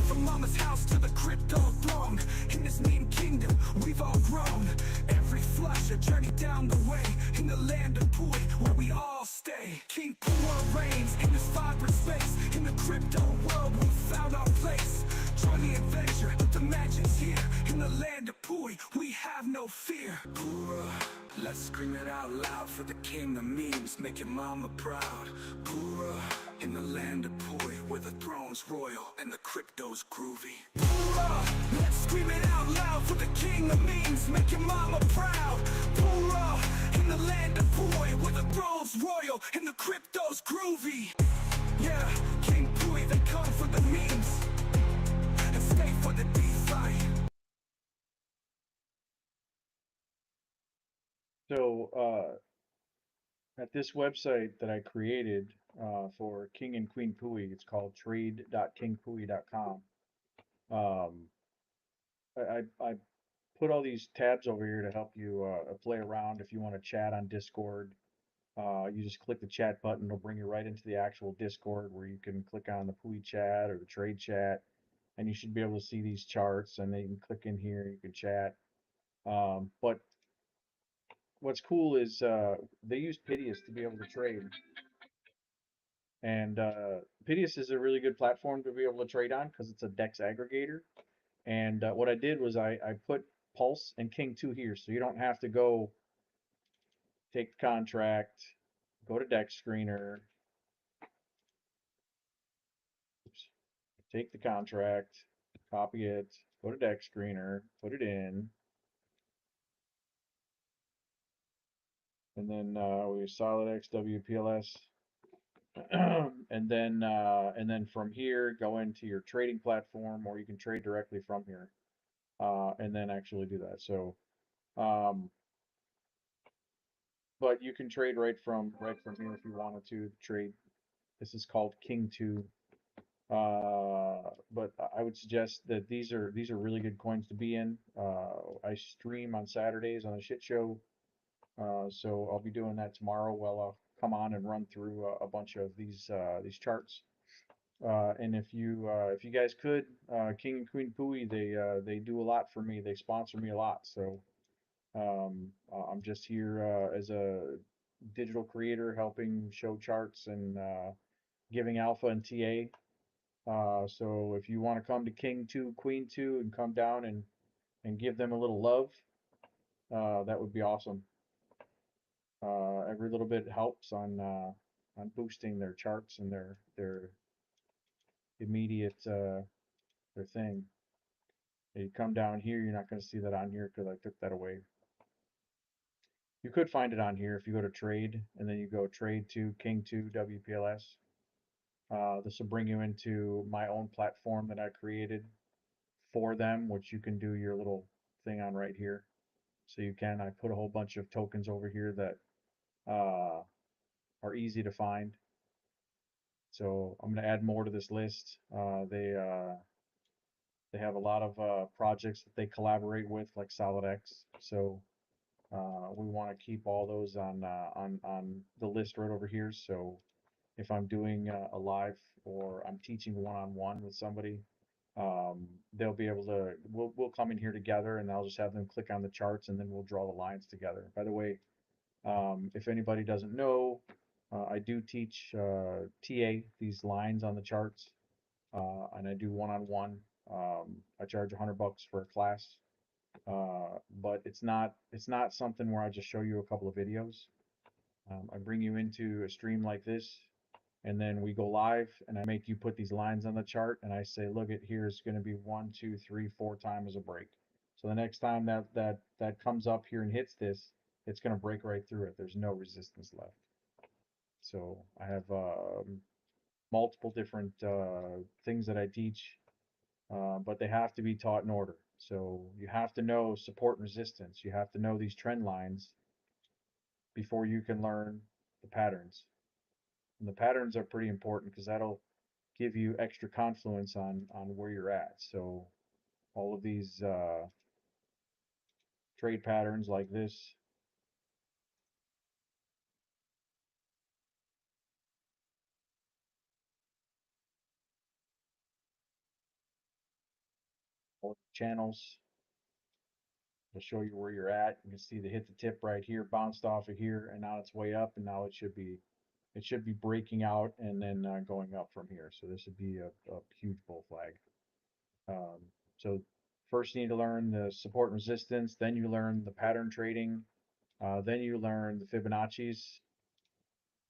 From mama's house to the crypto throne, in this meme kingdom we've all grown. Every flush a journey down the way, in the land of Pui where we all stay. King Pui reigns in this vibrant space. In the crypto world we found our place. Join the adventure, the magic's here. In the land of Pui we have no fear. Hoorah! Let's scream it out loud for the king of memes, make your mama proud. Hoorah! In the land of Pui where the throne's royal and the crypto's groovy. Hoorah! Let's scream it out loud for the king of memes, make your mama proud. Hoorah! In the land of Pui where the throne's royal and the crypto's groovy. Yeah, King Pui, they come for the memes and stay for the DeFi.
So at this website that I created for King and Queen Pui, it's called trade.kingpui.com. I put all these tabs over here to help you play around if you want to chat on Discord. You just click the chat button, it'll bring you right into the actual Discord where you can click on the PUI chat or the trade chat, and you should be able to see these charts, and then you can click in here, you can chat. But what's cool is they use Pitius to be able to trade. And Pitius is a really good platform to be able to trade on because it's a DEX aggregator. And what I did was I put Pulse and King 2 here, so you don't have to go take the contract, go to DEX Screener, oops, take the contract, copy it, go to DEX Screener, put it in, and then we SolidX WPLS. and then from here go into your trading platform, or you can trade directly from here, and then actually do that. So but you can trade right from here if you wanted to trade. This is called King 2. But I would suggest that these are really good coins to be in. I stream on Saturdays on a shit show, so I'll be doing that tomorrow. Well, I'll come on and run through a bunch of these charts. And if you guys could, King and Queen Pui, they do a lot for me. They sponsor me a lot. So I'm just here as a digital creator, helping show charts and giving alpha and TA. So if you want to come to King 2, Queen 2, and come down and give them a little love, that would be awesome. Every little bit helps on boosting their charts and their immediate their thing. You come down here, you're not going to see that on here because I took that away. You could find it on here if you go to trade and then you go trade to King 2 WPLS. This will bring you into my own platform that I created for them, which you can do your little thing on right here. So you can, I put a whole bunch of tokens over here that are easy to find. So I'm going to add more to this list. They have a lot of projects that they collaborate with, like SolidX. So we want to keep all those on the list right over here. So if I'm doing a live or I'm teaching one-on-one with somebody, they'll be able to, we'll come in here together and I'll just have them click on the charts and then we'll draw the lines together. By the way, if anybody doesn't know, I do teach TA, these lines on the charts, and I do one-on-one. I charge $100 for a class, but it's not something where I just show you a couple of videos. I bring you into a stream like this, and then we go live, and I make you put these lines on the chart, and I say, look, at here's going to be 1, 2, 3, 4 times a break. So the next time that comes up here and hits this, it's going to break right through it. There's no resistance left. So I have multiple different things that I teach, but they have to be taught in order. So you have to know support and resistance. You have to know these trend lines before you can learn the patterns. And the patterns are pretty important because that'll give you extra confluence on where you're at. So all of these trade patterns like this, all the channels, will show you where you're at. You can see the hit the tip right here, bounced off of here, and now it's way up, and now it should be breaking out and then going up from here. So this would be a huge bull flag. So first you need to learn the support and resistance, then you learn the pattern trading, then you learn the Fibonacci's,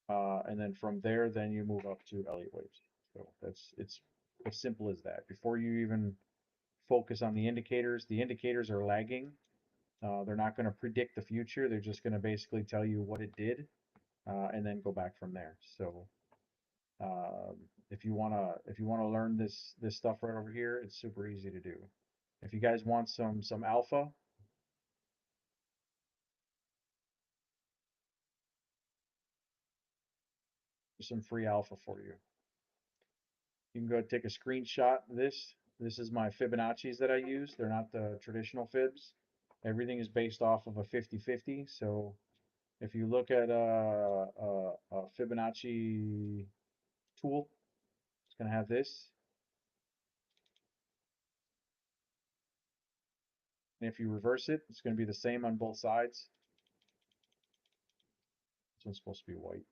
and then from there, then you move up to Elliott waves. So it's as simple as that. Before you even focus on the indicators are lagging. They're not going to predict the future. They're just going to basically tell you what it did, and then go back from there. So if you wanna learn this stuff right over here, it's super easy to do. If you guys want some alpha, there's some free alpha for you. You can go take a screenshot of this. This is my Fibonacci's that I use. They're not the traditional fibs. Everything is based off of a 50-50. So If you look at a Fibonacci tool, it's going to have this. And if you reverse it, it's going to be the same on both sides. This one's supposed to be white.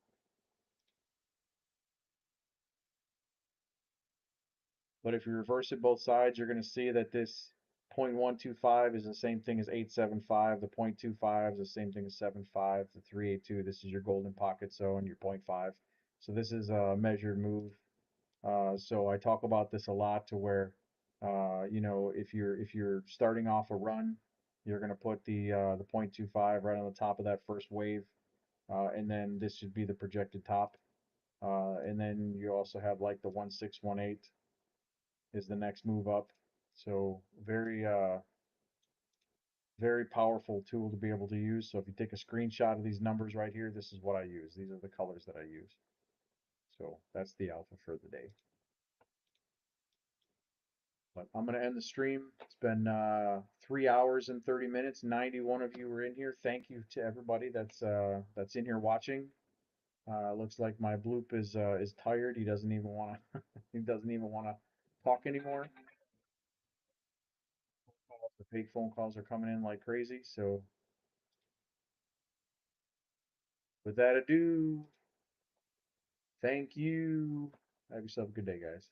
But if you reverse it both sides, you're going to see that this 0.125 is the same thing as 875. The 0.25 is the same thing as 75. The 382, this is your golden pocket zone, your 0.5. So this is a measured move. So I talk about this a lot to where, you know, if you're starting off a run, you're going to put the 0.25 right on the top of that first wave, and then this should be the projected top. And then you also have like the 1618 is the next move up. So very powerful tool to be able to use. So if you take a screenshot of these numbers right here, this is what I use. These are the colors that I use. So that's the alpha for the day. But I'm going to end the stream. It's been 3 hours and 30 minutes. 91 of you were in here. Thank you to everybody that's in here watching. Looks like my bloop is tired. He doesn't even want to he doesn't even want to talk anymore. The fake phone calls are coming in like crazy. So with that ado, thank you. Have yourself a good day, guys.